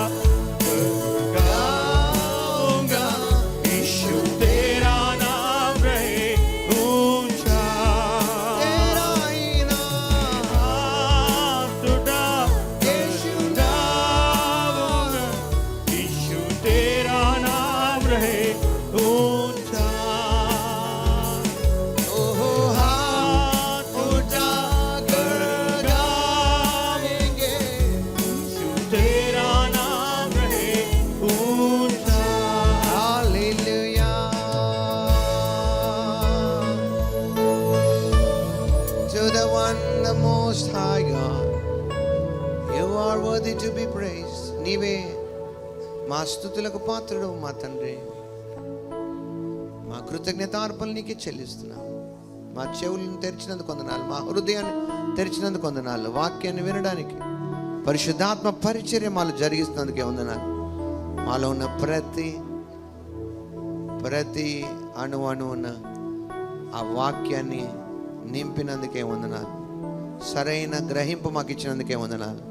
कर गाऊंगा यीशु तेरा नाम रहे ऊंचा। तेरा ही नाम हाथ उठा यीशु गाऊंगा यीशु तेरा नाम रहे ऊंचा। ओहो हाथ उठा कर गाएंगे यीशु तेरा नाम रहे ऊंचा। Hallelujah. To the one, the most high God, you are worthy to be praised. నీవే మా స్తుతులకు పాత్రుడు మా తండ్రి. మా కృతజ్ఞతార్పణలు నీకే చెల్లిస్తున్నాం. మా చెవులను తెరిచినందుకు వందనాలు, మా హృదయాన్ని తెరిచినందుకు వందనాలు, వాక్యాన్ని వినడానికి పరిశుద్ధాత్మ పరిచర్య మాలో జరిగిస్తున్నందుకే వందనాలు. మాలో ఉన్న ప్రతి అణువున ఆ వాక్యాన్ని నింపినందుకే వందనాలు. సరైన గ్రహింపు మాకు ఇచ్చినందుకే వందనాలు.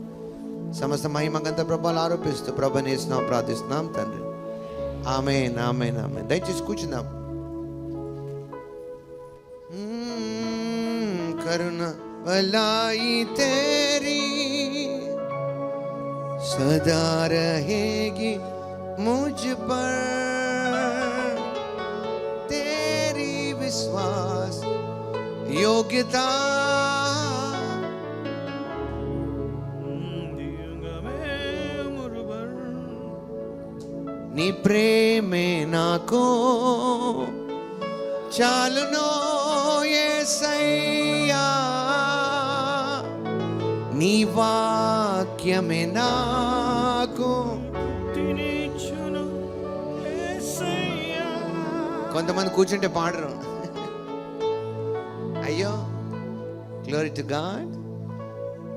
సమస్త మహిమగంత ప్రభావాలు ఆరోపిస్తూ ప్రభని యేసునామమున ప్రార్థిస్తున్నాం తండ్రి. ఆమేన్, ఆమేన్, ఆమేన్. దయచేసి కూర్చుందాం. కరుణ భलाई तेरी सदा रहेगी मुझ पर, तेरी विश्वास योग्यता నీ ప్రేమే నాకు చాలునో యేసయ్యా, నీ వాక్యమే నాకు. కొంతమంది కూర్చుంటే పాడరు. అయ్యో, గ్లోరీ టు గాడ్.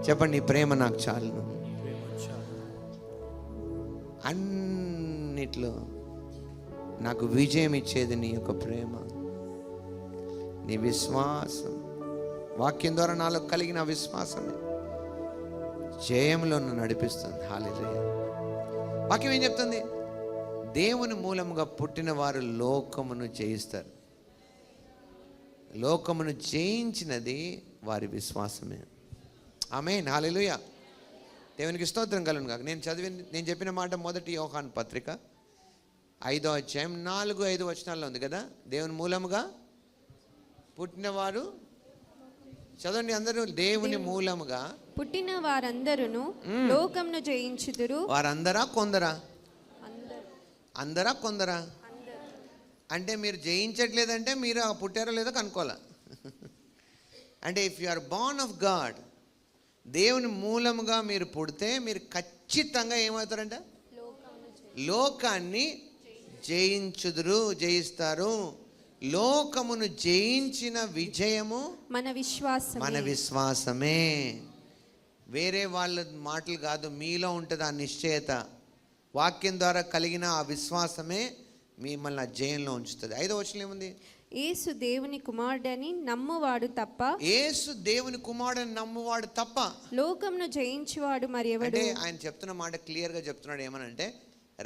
చెప్పండి, నీ ప్రేమ నాకు చాలును. అన్నిట్లో నాకు విజయం ఇచ్చేది నీ యొక్క ప్రేమ, నీ విశ్వాసం. వాక్యం ద్వారా నాలో కలిగిన విశ్వాసమే జయంలో నన్ను నడిపిస్తుంది. హల్లెలూయా. వాక్యం ఏం చెప్తుంది? దేవుని మూలముగా పుట్టిన వారు లోకమును జయిస్తారు. లోకమును జయించినది వారి విశ్వాసమే. ఆమేన్, హల్లెలూయా. దేవునికి స్తోత్రం కలుగును గాక. నేను చెప్పిన మాట మొదటి యోహాను పత్రిక 5వ అధ్యాయం 4-5 వచనాల్లో ఉంది కదా. దేవుని మూలముగా పుట్టినవారు, చదవండి అందరూ. దేవుని మూలముగా పుట్టిన వారందరూ లోకమును జయించుదురు. వారందరా కొందరా? అందరా కొందరా? అంటే మీరు జయించట్లేదంటే మీరు పుట్టారో లేదో కనుక్కోవాలా. అంటే if you are born of God, దేవుని మూలముగా మీరు పుడితే మీరు ఖచ్చితంగా ఏమవుతారంట? లోకాన్ని జయిస్తారు. లోకమును జయించిన విజయము మన విశ్వాసమే. వేరే వాళ్ళ మాటలు కాదు, మీలో ఉంటుంది ఆ నిశ్చయత. వాక్యం ద్వారా కలిగిన ఆ విశ్వాసమే మిమ్మల్ని ఆ జయంలో ఉంచుతుంది. 5వ వచనం ఏముంది? యేసు దేవుని కుమారుడని నమ్మువాడు తప్ప, యేసు దేవుని కుమారుడని నమ్మువాడు తప్ప లోకమును జయించువాడు మరి ఎవడు? అంటే ఆయన చెప్తున్న మాట క్లియర్గా చెప్తున్నాడు. ఏమనంటే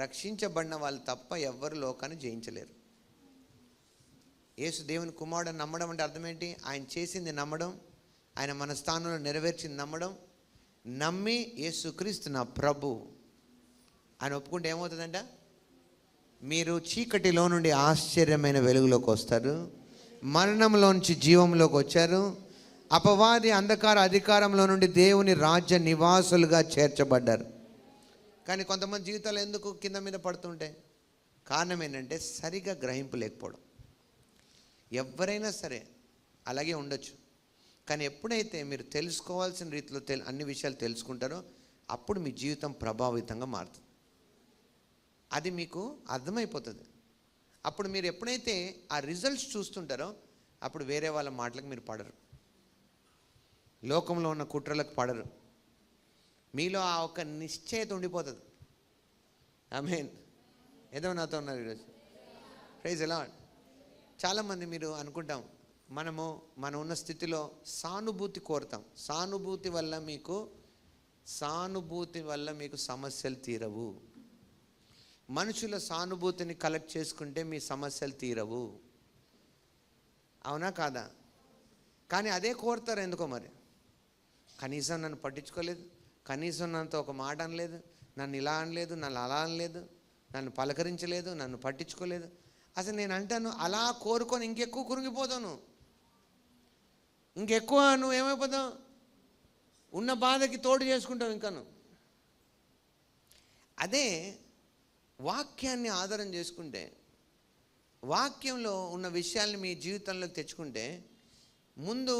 రక్షించబడిన వాళ్ళు తప్ప ఎవ్వరు లోకాన్ని జయించలేరు. యేసు దేవుని కుమారుడని నమ్మడం అంటే అర్థం ఏంటి? ఆయన చేసింది నమ్మడం, ఆయన మన స్థానంలో నెరవేర్చింది నమ్మడం. నమ్మి యేసుక్రీస్తు నా ప్రభు అని ఒప్పుకుంటే ఏమవుతుందంట? మీరు చీకటిలో నుండి ఆశ్చర్యమైన వెలుగులోకి వస్తారు. మరణంలోంచి జీవంలోకి వచ్చారు. అపవాది అంధకార అధికారంలో నుండి దేవుని రాజ్య నివాసులుగా చేర్చబడ్డారు. కానీ కొంతమంది జీవితాలు ఎందుకు కింద మీద పడుతుంటాయి? కారణం ఏంటంటే సరిగా గ్రహింపు లేకపోవడం. ఎవరైనా సరే అలాగే ఉండొచ్చు. కానీ ఎప్పుడైతే మీరు తెలుసుకోవాల్సిన రీతిలో అన్ని విషయాలు తెలుసుకుంటారో అప్పుడు మీ జీవితం ప్రభావితంగా మారుతుంది. అది మీకు అర్థమైపోతుంది. అప్పుడు మీరు ఎప్పుడైతే ఆ రిజల్ట్స్ చూస్తుంటారో అప్పుడు వేరే వాళ్ళ మాటలకు మీరు పడరు, లోకంలో ఉన్న కుట్రలకు పడరు. మీలో ఆ ఒక నిశ్చయత ఉండిపోతుంది. ఆమేన్. ఏదో నాతో ఉన్నారు ఈరోజు. Praise Lord. చాలామంది మీరు అనుకుంటాం మనం ఉన్న స్థితిలో సానుభూతి కోరుతాం. సానుభూతి వల్ల మీకు సమస్యలు తీరవు. మనుషుల సానుభూతిని కలెక్ట్ చేసుకుంటే మీ సమస్యలు తీరవు. అవునా కాదా? కానీ అదే కోరుతారు ఎందుకో మరి. కనీసం నన్ను పట్టించుకోలేదు, కనీసం నాతో ఒక మాట అనలేదు, నన్ను ఇలా అనలేదు, నన్ను అలా అనలేదు, నన్ను పలకరించలేదు, నన్ను పట్టించుకోలేదు. అసలు నేను అంటాను, అలా కోరుకొని ఇంకెక్కువ కురింగిపోతాను. ఇంకెక్కువ నువ్వు ఏమైపోతావు? ఉన్న బాధకి తోడు చేసుకుంటావు ఇంకాను. అదే వాక్యాన్ని ఆధారం చేసుకుంటే, వాక్యంలో ఉన్న విషయాల్ని మీ జీవితంలోకి తెచ్చుకుంటే ముందు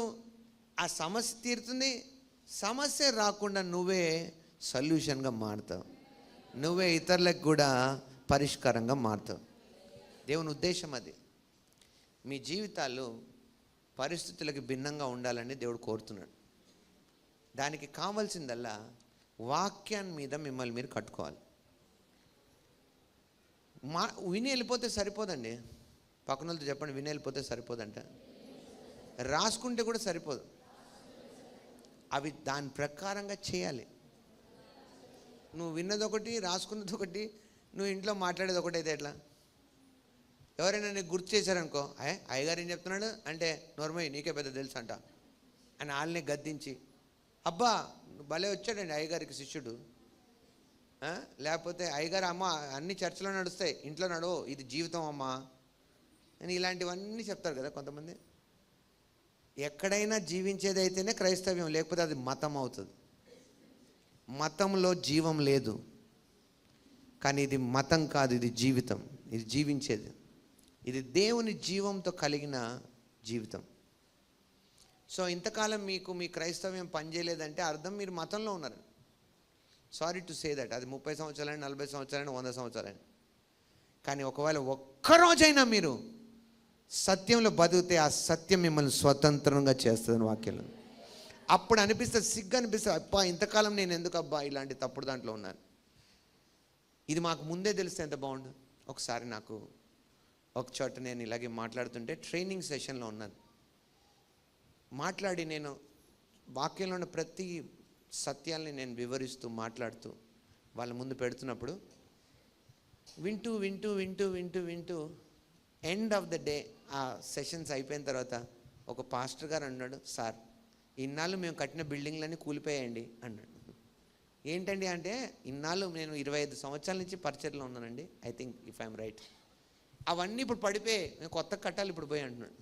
ఆ సమస్య తీరుతుంది. సమస్య రాకుండా నువ్వే సొల్యూషన్గా మారుతావు. నువ్వే ఇతరులకు కూడా పరిష్కారంగా మారుతావు. దేవుని ఉద్దేశం అది. మీ జీవితాలు పరిస్థితులకు భిన్నంగా ఉండాలని దేవుడు కోరుతున్నాడు. దానికి కావాల్సిందల్లా వాక్యాన్ని మీద మిమ్మల్ని మీరు కట్టుకోవాలి. విని వెళ్ళిపోతే సరిపోదండి. పక్కన వాళ్ళతో చెప్పండి, విని వెళ్ళిపోతే సరిపోదంట. రాసుకుంటే కూడా సరిపోదు. అవి దాని ప్రకారంగా చేయాలి. నువ్వు విన్నది ఒకటి, రాసుకున్నది ఒకటి, నువ్వు ఇంట్లో మాట్లాడేది ఒకటి అయితే ఎట్లా? ఎవరైనా నీకు గుర్తు చేశారనుకో, అయ్యగారు ఏం చెప్తున్నాడు అంటే, నోర్మయ్య నీకే పెద్ద తెలుసు అంట అని వాళ్ళని గద్దించి, అబ్బా భలే వచ్చాడండి అయ్యగారికి శిష్యుడు, లేకపోతే అయ్యగారు అమ్మ అన్ని చర్చలో నడుస్తాయి, ఇంట్లో నడవు, ఇది జీవితం అమ్మా అని ఇలాంటివన్నీ చెప్తారు కదా కొంతమంది. ఎక్కడైనా జీవించేది అయితేనే క్రైస్తవ్యం, లేకపోతే అది మతం అవుతుంది. మతంలో జీవం లేదు. కానీ ఇది మతం కాదు, ఇది జీవితం. ఇది జీవించేది, ఇది దేవుని జీవంతో కలిగిన జీవితం. సో ఇంతకాలం మీకు మీ క్రైస్తవ్యం పనిచేయలేదంటే అర్థం మీరు మతంలో ఉన్నారు. Sorry to say that. అది 30 సంవత్సరాలైనా 40 సంవత్సరాలైనా 100 సంవత్సరాలైనా. కానీ ఒకవేళ ఒక్కరోజైనా మీరు సత్యంలో బతికితే ఆ సత్యం మిమ్మల్ని స్వతంత్రంగా చేస్తుంది వాక్యంలో. అప్పుడు అనిపిస్తుంది, సిగ్గు అనిపిస్తుంది, అబ్బా ఇంతకాలం నేను ఎందుకు అబ్బా ఇలాంటి తప్పుడు దాంట్లో ఉన్నాను. ఇది మాకు ముందే తెలిస్తే ఎంత బాగుండు. ఒకసారి నాకు ఒక చోట నేను ఇలాగే మాట్లాడుతుంటే ట్రైనింగ్ సెషన్లో ఉన్నాను. మాట్లాడి నేను వాక్యంలో ఉన్న ప్రతి సత్యాల్ని నేను వివరిస్తూ మాట్లాడుతూ వాళ్ళ ముందు పెడుతున్నప్పుడు వింటూ వింటూ వింటూ వింటూ వింటూ ఎండ్ ఆఫ్ ద డే ఆ సెషన్స్ అయిపోయిన తర్వాత ఒక పాస్టర్ గారు అన్నాడు, సార్ ఇన్నాళ్ళు మేము కట్టిన బిల్డింగ్లన్నీ కూలిపోయాయండి అన్నాడు. ఏంటండి అంటే, ఇన్నాళ్ళు నేను 25 సంవత్సరాల నుంచి పరిచర్లో ఉన్నానండి, I think if I'm right, అవన్నీ ఇప్పుడు పడిపోయి మేము కొత్త కట్టాలి ఇప్పుడు పోయి అంటున్నాడు.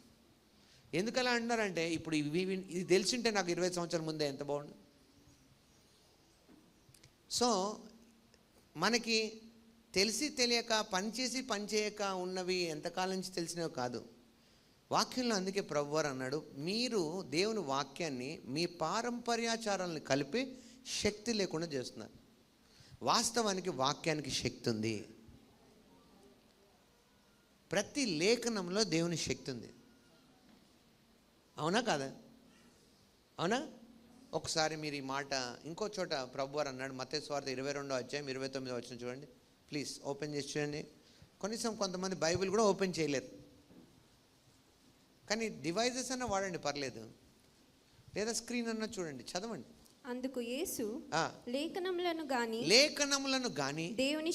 ఎందుకలా అంటున్నారంటే, ఇప్పుడు ఇది తెలిసింటే నాకు 25 సంవత్సరాల ముందే ఎంత బాగుండు. సో మనకి తెలిసి తెలియక పనిచేసి పనిచేయక ఉన్నవి ఎంతకాలం నుంచి తెలిసినవి కాదు. వాక్యంలో అందుకే ప్రభువారు అన్నాడు, మీరు దేవుని వాక్యాన్ని మీ పారంపర్యాచారాలను కలిపి శక్తి లేకుండా చేస్తున్నారు. వాస్తవానికి వాక్యానికి శక్తి ఉంది. ప్రతి లేఖనంలో దేవుని శక్తి ఉంది. అవునా కాదా? అవునా? ఒకసారి మీరు ఈ మాట ఇంకో చోట ప్రభువారు అన్నాడు, మత్తయి సువార్త 22వ అధ్యాయం 29వ వచనం చూడండి ప్లీజ్. ఓపెన్ చేసి చూడండి. కనీసం కొంతమంది బైబిల్ కూడా ఓపెన్ చేయలేరు, కానీ డివైజెస్ అన్న వాడండి, పర్లేదు. లేదా స్క్రీన్ అన్న చూడండి, చదవండి. అందుకు యేసు లేఖనములను గాని దేవుని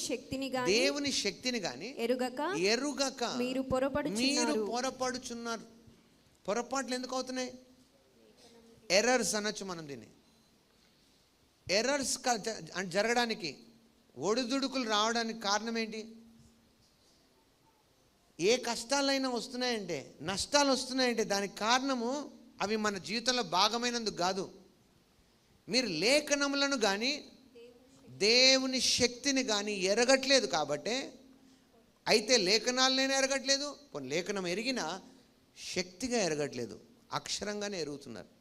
శక్తిని గాని ఎరుగక మీరు పొరపడుచున్నారు. పొరపాట్లు ఎందుకు అవుతున్నాయి? ఎర్రర్స్ అనొచ్చు మనం దీన్ని. ఎర్రర్స్ జరగడానికి, ఒడిదుడుకులు రావడానికి కారణం ఏంటి? ఏ కష్టాలైనా వస్తున్నాయంటే, నష్టాలు వస్తున్నాయంటే దానికి కారణము అవి మన జీవితంలో భాగమైనందుకు కాదు. మీరు లేఖనములను కానీ దేవుని శక్తిని కానీ ఎరగట్లేదు కాబట్టే. అయితే లేఖనాలనైనా ఎరగట్లేదు, కొన్ని లేఖనం ఎరిగినా శక్తిగా ఎరగట్లేదు, అక్షరంగానే ఎరుగుతున్నారు.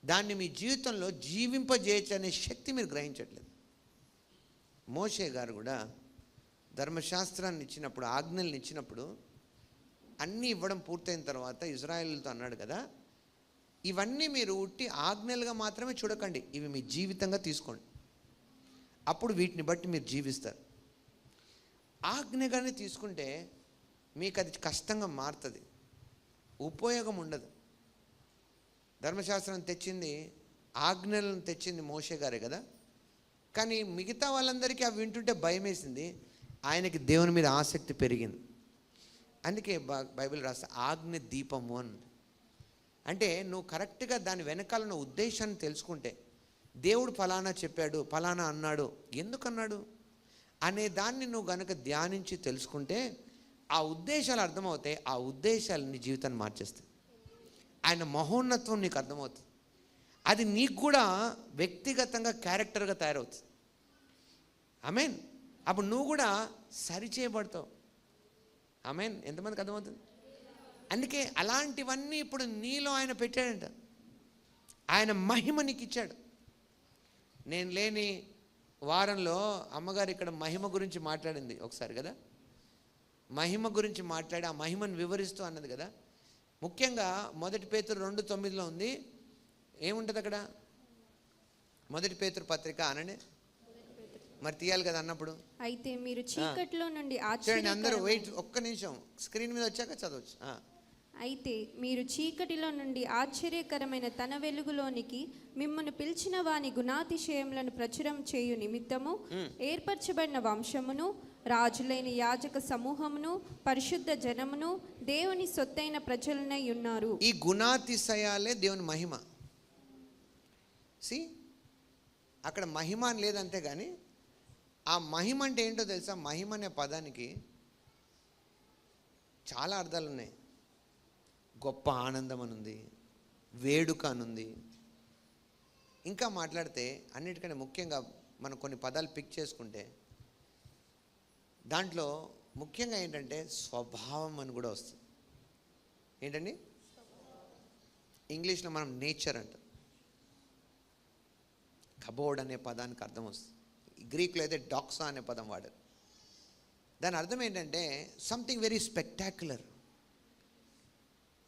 దాన్ని మీ జీవితంలో జీవింపజేయచ్చు అనే శక్తి మీరు గ్రహించట్లేదు. మోషే గారు కూడా ధర్మశాస్త్రాన్ని ఇచ్చినప్పుడు, ఆజ్ఞల్ని ఇచ్చినప్పుడు, అన్నీ ఇవ్వడం పూర్తయిన తర్వాత ఇజ్రాయేలుతో అన్నాడు కదా, ఇవన్నీ మీరు ఉట్టి ఆజ్ఞలుగా మాత్రమే చూడకండి, ఇవి మీ జీవితంగా తీసుకోండి, అప్పుడు వీటిని బట్టి మీరు జీవిస్తారు. ఆజ్ఞగానే తీసుకుంటే మీకు అది కష్టంగా మారుతుంది, ఉపయోగం ఉండదు. ధర్మశాస్త్రం తెచ్చింది, ఆజ్ఞలను తెచ్చింది మోషే గారే కదా, కానీ మిగతా వాళ్ళందరికీ అవి వింటుంటే భయం వేసింది, ఆయనకి దేవుని మీద ఆసక్తి పెరిగింది. అందుకే బైబిల్ రాస్తే ఆజ్ఞ దీపము అని. అంటే నువ్వు కరెక్ట్గా దాని వెనకాలన్న ఉద్దేశాన్ని తెలుసుకుంటే, దేవుడు ఫలానా చెప్పాడు, ఫలానా అన్నాడు, ఎందుకన్నాడు అనే దాన్ని నువ్వు గనక ధ్యానించి తెలుసుకుంటే ఆ ఉద్దేశాలు అర్థమవుతాయి. ఆ ఉద్దేశాలు నీ జీవితాన్ని మార్చేస్తాయి. ఆయన మహోన్నత్వం నీకు అర్థమవుతుంది. అది నీకు కూడా వ్యక్తిగతంగా క్యారెక్టర్గా తయారవుతుంది. ఆమేన్. అప్పుడు నువ్వు కూడా సరిచేయబడతావు. ఆమేన్. ఎంతమందికి అర్థమవుతుంది? అందుకే అలాంటివన్నీ ఇప్పుడు నీలో ఆయన పెట్టాడంట. ఆయన మహిమ నీకు ఇచ్చాడు. నేను లేని వారంలో అమ్మగారు ఇక్కడ మహిమ గురించి మాట్లాడింది ఒకసారి కదా, మహిమ గురించి మాట్లాడి ఆ మహిమను వివరిస్తూ అన్నది కదా. ముఖ్యంగా 1 పేతురు 2:9 ఉంది. ఏముంటుంది అక్కడ? 1 పేతురు పత్రిక అనండి, మరి తీయాలి కదా అన్నప్పుడు. అయితే మీరు చీకటిలో నుండి చూడండి అందరూ, వెయిట్ ఒక్క నిమిషం, స్క్రీన్ మీద వచ్చాక చదవచ్చు. అయితే మీరు చీకటిలో నుండి ఆశ్చర్యకరమైన తన వెలుగులోనికి మిమ్మల్ని పిలిచిన వాని గుణాతిశయములను ప్రచురం చేయు నిమిత్తము ఏర్పరచబడిన వంశమును, రాజులైన యాజక సమూహమును, పరిశుద్ధ జనమును, దేవుని సొత్తైన ప్రజలనై ఉన్నారు. ఈ గుణాతిశయాలే దేవుని మహిమ. సి అక్కడ మహిమ అని లేదంతే, కానీ ఆ మహిమ అంటే ఏంటో తెలుసా? మహిమ అనే పదానికి చాలా అర్థాలు ఉన్నాయి. గొప్ప ఆనందం అనుంది, వేడుక అనుంది. ఇంకా మాట్లాడితే అన్నిటికంటే ముఖ్యంగా మనం కొన్ని పదాలు పిక్ చేసుకుంటే దాంట్లో ముఖ్యంగా ఏంటంటే స్వభావం అని కూడా వస్తుంది. ఏంటండి? ఇంగ్లీష్లో మనం నేచర్ అంటాం. కబోర్డ్ అనే పదానికి అర్థం వస్తుంది. గ్రీక్లో అయితే డాక్సా అనే పదం వాడారు. దాని అర్థం ఏంటంటే సంథింగ్ వెరీ స్పెక్టాక్యులర్,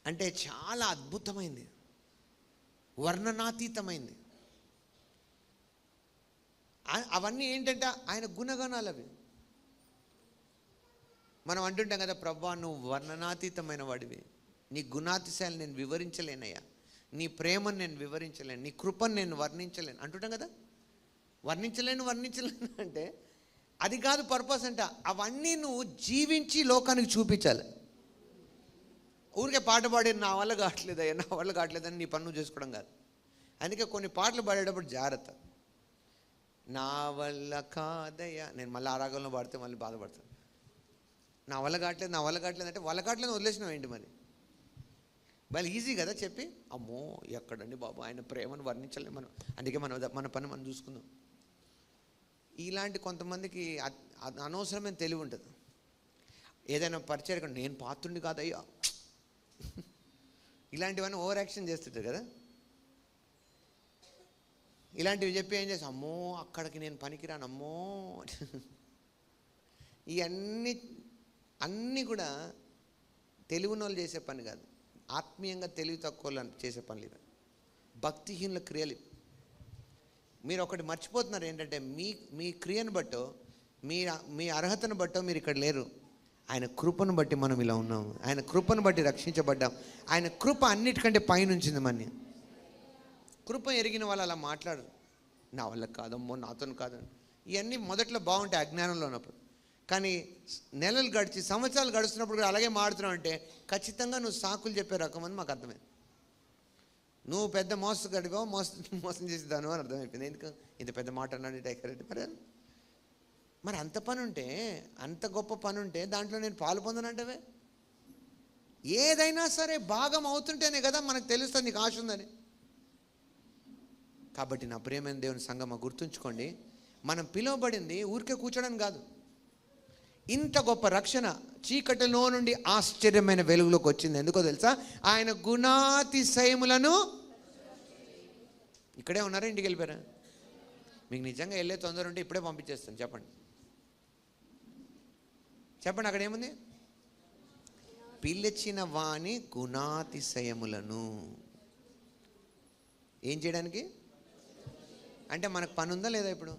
అంటే చాలా అద్భుతమైంది, వర్ణనాతీతమైంది. అవన్నీ ఏంటంటే ఆయన గుణగణాలు. అవి మనం అంటుంటాం కదా, ప్రభువా నువ్వు వర్ణనాతీతమైన వాడివి, నీ గుణాతిశయాలు నేను వివరించలేనయ్యా, నీ ప్రేమను నేను వివరించలేను, నీ కృపను నేను వర్ణించలేను అంటుంటాం కదా. వర్ణించలేను అంటే అది కాదు పర్పస్ అంట. అవన్నీ నువ్వు జీవించి లోకానికి చూపించాలి. ఊరికే పాట పాడి నా వల్ల కావట్లేదయ్యా, నా వల్ల కావట్లేదని నీ పన్ను చేసుకోవడం కాదు. అందుకే కొన్ని పాటలు పాడేటప్పుడు జాగ్రత్త. నా వల్ల కాదయ్యా, నేను మళ్ళీ ఆ రాగంలో పాడితే మళ్ళీ బాధపడతాను. నా వల్ల కావట్లేదు అంటే వల్ల కావట్లేదు వదిలేసినావు ఏంటి మరి? వాళ్ళు ఈజీ కదా చెప్పి, అమ్మో ఎక్కడండి బాబు ఆయన ప్రేమను వర్ణించలేము మనం, అందుకే మన పని మనం చూసుకుందాం. ఇలాంటి కొంతమందికి అనవసరమైన తెలివి ఉంటుంది. ఏదైనా పరిచయం, నేను పాత్రుడిని కాదయ్యా, ఇలాంటివన్నీ ఓవర్ యాక్షన్ చేస్తుంటారు కదా. ఇలాంటివి చెప్పి ఏం చేస్తాం, అమ్మో అక్కడికి నేను పనికిరాను అమ్మో. అన్నీ కూడా తెలివిన వాళ్ళు చేసే పని కాదు, ఆత్మీయంగా తెలివి తక్కువ వాళ్ళు చేసే పనులు ఇవి, భక్తిహీనుల క్రియలు. మీరు ఒకటి మర్చిపోతున్నారు ఏంటంటే, మీ క్రియను బట్టో మీ అర్హతను బట్టో మీరు ఇక్కడ లేరు. ఆయన కృపను బట్టి మనం ఇలా ఉన్నాము, ఆయన కృపను బట్టి రక్షించబడ్డాం. ఆయన కృప అన్నిటికంటే పైనుంచింది మన. కృప ఎరిగిన వాళ్ళు అలా మాట్లాడరు, నా వల్ల కాదమ్మో, నాతో కాదని. ఇవన్నీ మొదట్లో బాగుంటాయి అజ్ఞానంలో ఉన్నప్పుడు, కానీ నెలలు గడిచి సంవత్సరాలు గడుస్తున్నప్పుడు కూడా అలాగే మాడుతున్నావు అంటే ఖచ్చితంగా నువ్వు సాకులు చెప్పే రకం అని మాకు అర్థమైంది. నువ్వు పెద్ద మోసగాడివో మోసం చేసేదాను అని అర్థమైపోయింది. ఎందుకు ఇంత పెద్ద మాట అన్నాడు టైకరెడ్డి. మరి అంత పని ఉంటే, అంత గొప్ప పని ఉంటే దాంట్లో నేను పాలు పొందనంటవే. ఏదైనా సరే భాగం అవుతుంటేనే కదా మనకు తెలుస్తుంది నీకు ఆశ ఉందని. కాబట్టి నా ప్రియమైన దేవుని సంగమా, గుర్తుంచుకోండి, మనం పిలువబడింది ఊరికే కూర్చోడానికి కాదు. ఇంత గొప్ప రక్షణ చీకటిలో నుండి ఆశ్చర్యమైన వెలుగులోకి వచ్చింది. ఎందుకో తెలుసా? ఆయన గుణాతిశయములను. ఇక్కడే ఉన్నారా, ఇంటికి వెళ్ళిపోయారా? మీకు నిజంగా వెళ్ళే తొందర ఉంటే ఇప్పుడే పంపించేస్తాను. చెప్పండి అక్కడ ఏముంది? పిలిచిన వాని గుణాతిశయములను. ఏం చేయడానికి? అంటే మనకు పని ఉందా లేదా? ఇప్పుడు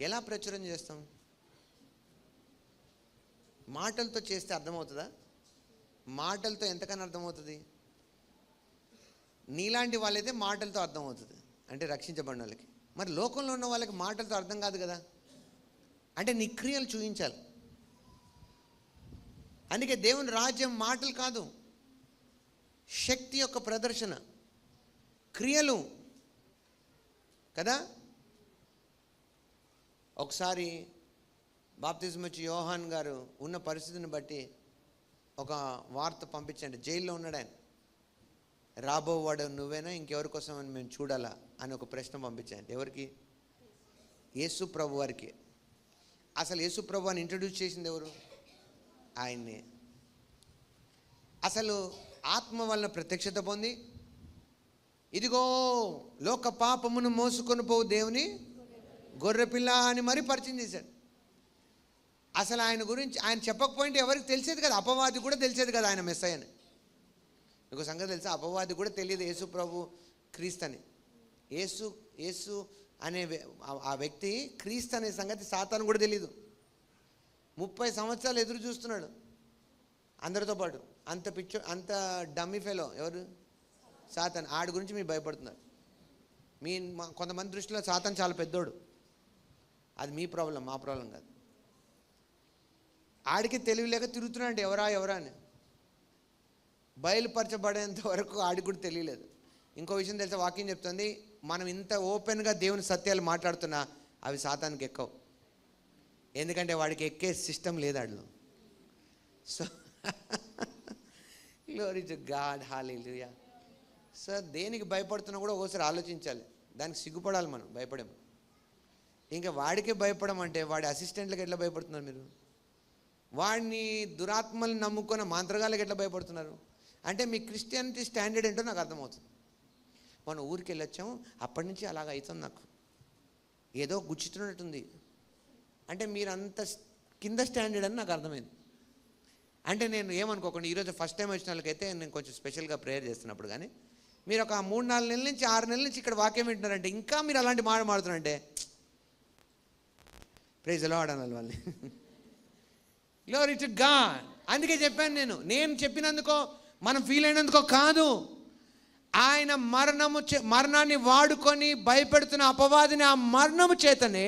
ఎలా ప్రచురం చేస్తాం? మాటలతో చేస్తే అర్థమవుతుందా? మాటలతో ఎంతకన్నా అర్థమవుతుంది? నీలాంటి వాళ్ళైతే మాటలతో అర్థమవుతుంది, అంటే రక్షించబడిన వాళ్ళకి. మరి లోకంలో ఉన్న వాళ్ళకి మాటలతో అర్థం కాదు కదా. అంటే నీ క్రియలు చూపించాలి. అందుకే దేవుని రాజ్యం మాటలు కాదు, శక్తి యొక్క ప్రదర్శన, క్రియలు కదా. ఒకసారి బాప్తిజం వచ్చి యోహాన్ గారు ఉన్న పరిస్థితిని బట్టి ఒక వార్త పంపించండి. జైల్లో ఉన్నాడు ఆయన. రాబోవాడు నువ్వేనా, ఇంకెవరి కోసం అని మేము చూడాలా అని ఒక ప్రశ్న పంపించండి. ఎవరికి? యేసు ప్రభు వారికి. అసలు యేసు ప్రభు అని ఇంట్రడ్యూస్ చేసింది ఎవరు? ఆయన్నే. అసలు ఆత్మ వలన ప్రత్యక్షత పొంది, ఇదిగో లోక పాపమును మోసుకొని పోవు దేవుని గొర్రెపిల్ల అని మరీ పరిచయం చేశాడు. అసలు ఆయన గురించి ఆయన చెప్పకపోయింటే ఎవరికి తెలిసేది కదా, అపవాది కూడా తెలిసేది కదా ఆయన మెస్సయ్య అని. మీకు సంగతి తెలుసా? అపవాది కూడా తెలియదు యేసు ప్రభు క్రీస్తు అని. యేసు అనే ఆ వ్యక్తి క్రీస్తు అనే సంగతి సాతాను కూడా తెలియదు. 30 సంవత్సరాలు ఎదురు చూస్తున్నాడు అందరితో పాటు. అంత డమ్మీ ఫెలో ఎవరు? సాతాను. ఆడి గురించి మీరు భయపడుతున్నారు. కొంతమంది దృష్టిలో సాతాను చాలా పెద్దోడు. అది మీ ప్రాబ్లం, మా ప్రాబ్లం కాదు. ఆడికి తెలియలేక తిరుగుతున్నాడు ఎవరా అని. బయలుపరచబడేంత వరకు ఆడికి కూడా తెలియలేదు. ఇంకో విషయం తెలుసా? వాక్యం చెప్తుంది, మనం ఇంత ఓపెన్గా దేవుని సత్యాలు మాట్లాడుతున్నా అవి సాతానికి ఎక్కవు. ఎందుకంటే వాడికి ఎక్కే సిస్టమ్ లేదు ఆడిలో. So glory to God, hallelujah. So దేనికి భయపడుతున్నా కూడా ఒకసారి ఆలోచించాలి. దానికి సిగ్గుపడాలి మనం, భయపడేము. ఇంకా వాడికే భయపడం అంటే వాడి అసిస్టెంట్లకు ఎట్లా భయపడుతున్నారు మీరు? వాడిని దురాత్మల్ని నమ్ముకున్న మంత్రగాళ్ళకి ఎట్లా భయపడుతున్నారు? అంటే మీ క్రిస్టియానిటీ స్టాండర్డ్ ఏంటో నాకు అర్థమవుతుంది. మనం ఊరికి వెళ్ళొచ్చాము, అప్పటి నుంచి అలాగ అవుతుంది, నాకు ఏదో గుచ్చుతున్నట్టుంది. అంటే మీరు అంత కింద స్టాండర్డ్ అని నాకు అర్థమైంది. అంటే నేను ఏమనుకోకుండా ఈరోజు ఫస్ట్ టైం వచ్చిన వాళ్ళకైతే నేను కొంచెం స్పెషల్గా ప్రేయర్ చేస్తున్నప్పుడు, కానీ మీరు ఒక 3-4 నెలల నుంచి 6 నెలల నుంచి ఇక్కడ వాక్యం వింటున్నారంటే ఇంకా మీరు అలాంటి మాడుతున్నారంటే ప్రైజ్ ది లార్డ్ అనాలి వాళ్ళని. Glory to God. అందుకే చెప్పాను నేను చెప్పినందుకో మనం ఫీల్ అయినందుకో కాదు. ఆయన మరణాన్ని వాడుకొని భయపెడుతున్న అపవాదిని ఆ మరణము చేతనే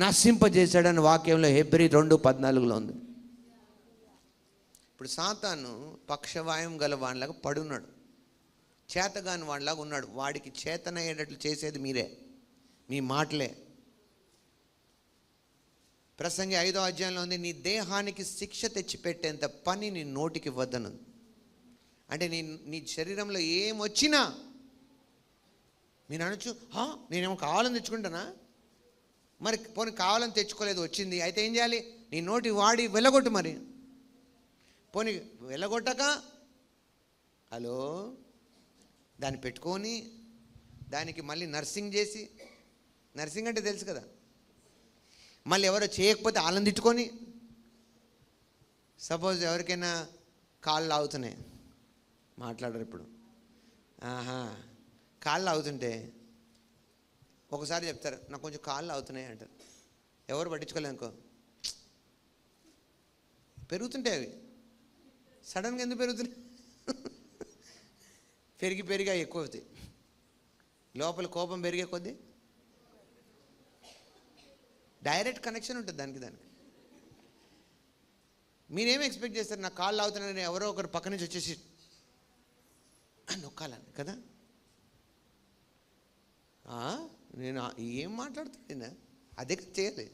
నశింపజేశాడని వాక్యంలో హెబ్రీ 2:14 ఉంది. ఇప్పుడు సాతాను పక్షవాయం గల వాడిలాగా పడున్నాడు, చేతగాని వాడిలాగా ఉన్నాడు. వాడికి చేతనయ్యేటట్లు చేసేది మీరే, మీ మాటలే. ప్రసంగి 5వ అధ్యాయంలో ఉంది, నీ దేహానికి శిక్ష తెచ్చిపెట్టేంత పని నీ నోటికి వద్దను. అంటే నీ శరీరంలో ఏమొచ్చినా మీరు అనొచ్చు, నేనేమో కావాలని తెచ్చుకుంటానా? మరి పోనీ కావాలని తెచ్చుకోలేదు, వచ్చింది, అయితే ఏం చేయాలి? నీ నోటి వాడి వెళ్ళగొట్టు. మరి పోనీ వెళ్ళగొట్టక హలో, దాన్ని పెట్టుకొని దానికి మళ్ళీ నర్సింగ్ చేసి, నర్సింగ్ అంటే తెలుసు కదా, మళ్ళీ ఎవరో చేయకపోతే వాళ్ళని తిట్టుకొని. సపోజ్ ఎవరికైనా కాళ్ళు ఆగుతున్నాయి, మాట్లాడరు ఇప్పుడు, కాళ్ళు ఆగుతుంటే ఒకసారి చెప్తారు నాకు కొంచెం కాళ్ళు అవుతున్నాయి అంటారు. ఎవరు పట్టించుకోలేదు అనుకో, పెరుగుతుంటాయి అవి. సడన్గా ఎందుకు పెరుగుతున్నాయి? పెరిగి ఎక్కువ అవుతాయి. లోపల కోపం పెరిగే కొద్దీ డైరెక్ట్ కనెక్షన్ ఉంటుంది దానికి. మీరేమి ఎక్స్పెక్ట్ చేస్తారు? నా కాళ్ళు అవుతున్నారని ఎవరో ఒకరు పక్క నుంచి వచ్చేసి నొక్కాలని కదా. నేను ఏం మాట్లాడుతున్నా, అదే చేయాలి.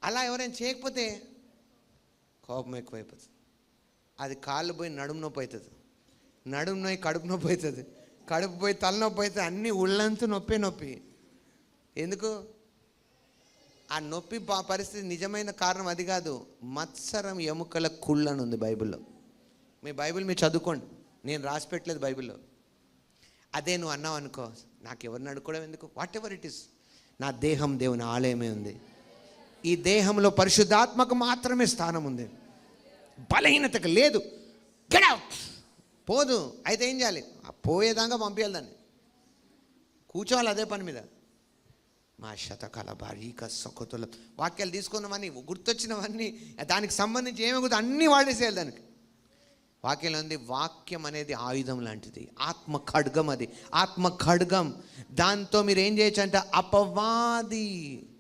అలా ఎవరైనా చేయకపోతే కోపం ఎక్కువైపోతుంది. అది కాళ్ళు పోయి నడుము నొప్పి అవుతుంది, నడుము నొప్పి కడుపు నొప్పి అవుతుంది, కడుపు పోయి తలనొప్పి అవుతుంది, అన్నీ ఉళ్ళంతా నొప్పి. ఎందుకు? ఆ నొప్పి పరిస్థితి నిజమైన కారణం అది కాదు, మత్సరం ఎముకల కుళ్ళు అని ఉంది బైబిల్లో. మీ బైబిల్ మీరు చదువుకోండి, నేను రాసి పెట్టలేదు బైబిల్లో. అదే నువ్వు అన్నావు అనుకో, నాకు ఎవరిని అడుక్కోవడం ఎందుకు, వాట్ ఎవర్ ఇట్ ఈస్. నా దేహం దేవుని ఆలయమే ఉంది. ఈ దేహంలో పరిశుద్ధాత్మకు మాత్రమే స్థానం ఉంది, బలహీనతకు లేదు. Get out. పోదు. అయితే ఏం చేయాలి? పోయేదాకా పంపించాలి దాన్ని, కూర్చోవాలి అదే పని మీద. మా శతకాల బారీక సొక్కతుల వాక్యాలు తీసుకున్నవన్నీ, గుర్తొచ్చినవన్నీ, దానికి సంబంధించి ఏమి గుర్తు అన్నీ వాడేసేయాలి దానికి. వాక్యంలో ఉంది, వాక్యం అనేది ఆయుధం లాంటిది, ఆత్మ ఖడ్గం. అది ఆత్మ ఖడ్గం. దాంతో మీరు ఏం చేయొచ్చు అంటే అపవాదిని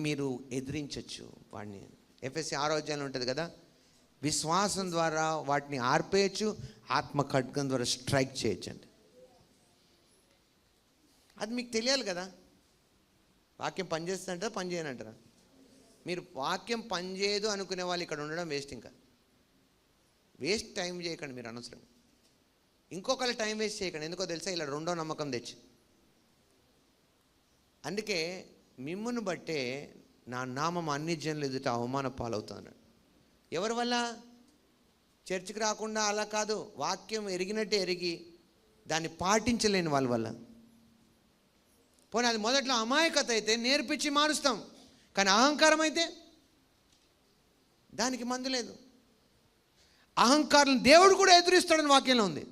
మీరు ఎదిరించవచ్చు వాడిని. ఎఫెసీ 6వ అధ్యాయంలో ఉంటుంది కదా, విశ్వాసం ద్వారా వాటిని ఆర్పేయచ్చు, ఆత్మ ఖడ్గం ద్వారా స్ట్రైక్ చేయొచ్చు అండి. అది మీకు తెలియాలి కదా. వాక్యం పనిచేస్తుందంటారా పని చేయనంటారా? మీరు వాక్యం పనిచేయదు అనుకునే వాళ్ళు ఇక్కడ ఉండడం వేస్ట్. ఇంకా వేస్ట్ టైం చేయకండి మీరు అనవసరం. ఇంకొకళ్ళ టైం వేస్ట్ చేయకండి. ఎందుకో తెలుసా? ఇలా రెండో నమ్మకం తెచ్చి. అందుకే మిమ్మును బట్టే నా నామం అన్ని జనులు ఎదుట అవమాన పాలవుతాను. ఎవరి వల్ల? చర్చికి రాకుండా అలా కాదు, వాక్యం ఎరిగినట్టే ఎరిగి దాన్ని పాటించలేని వాళ్ళ వల్ల. పోనీ అది మొదట్లో అమాయకత అయితే నేర్పించి మారుస్తాం, కానీ అహంకారం అయితే దానికి మందు లేదు. అహంకారం దేవుడు కూడా ఎదురిస్తాడని వాక్యంలో ఉంది.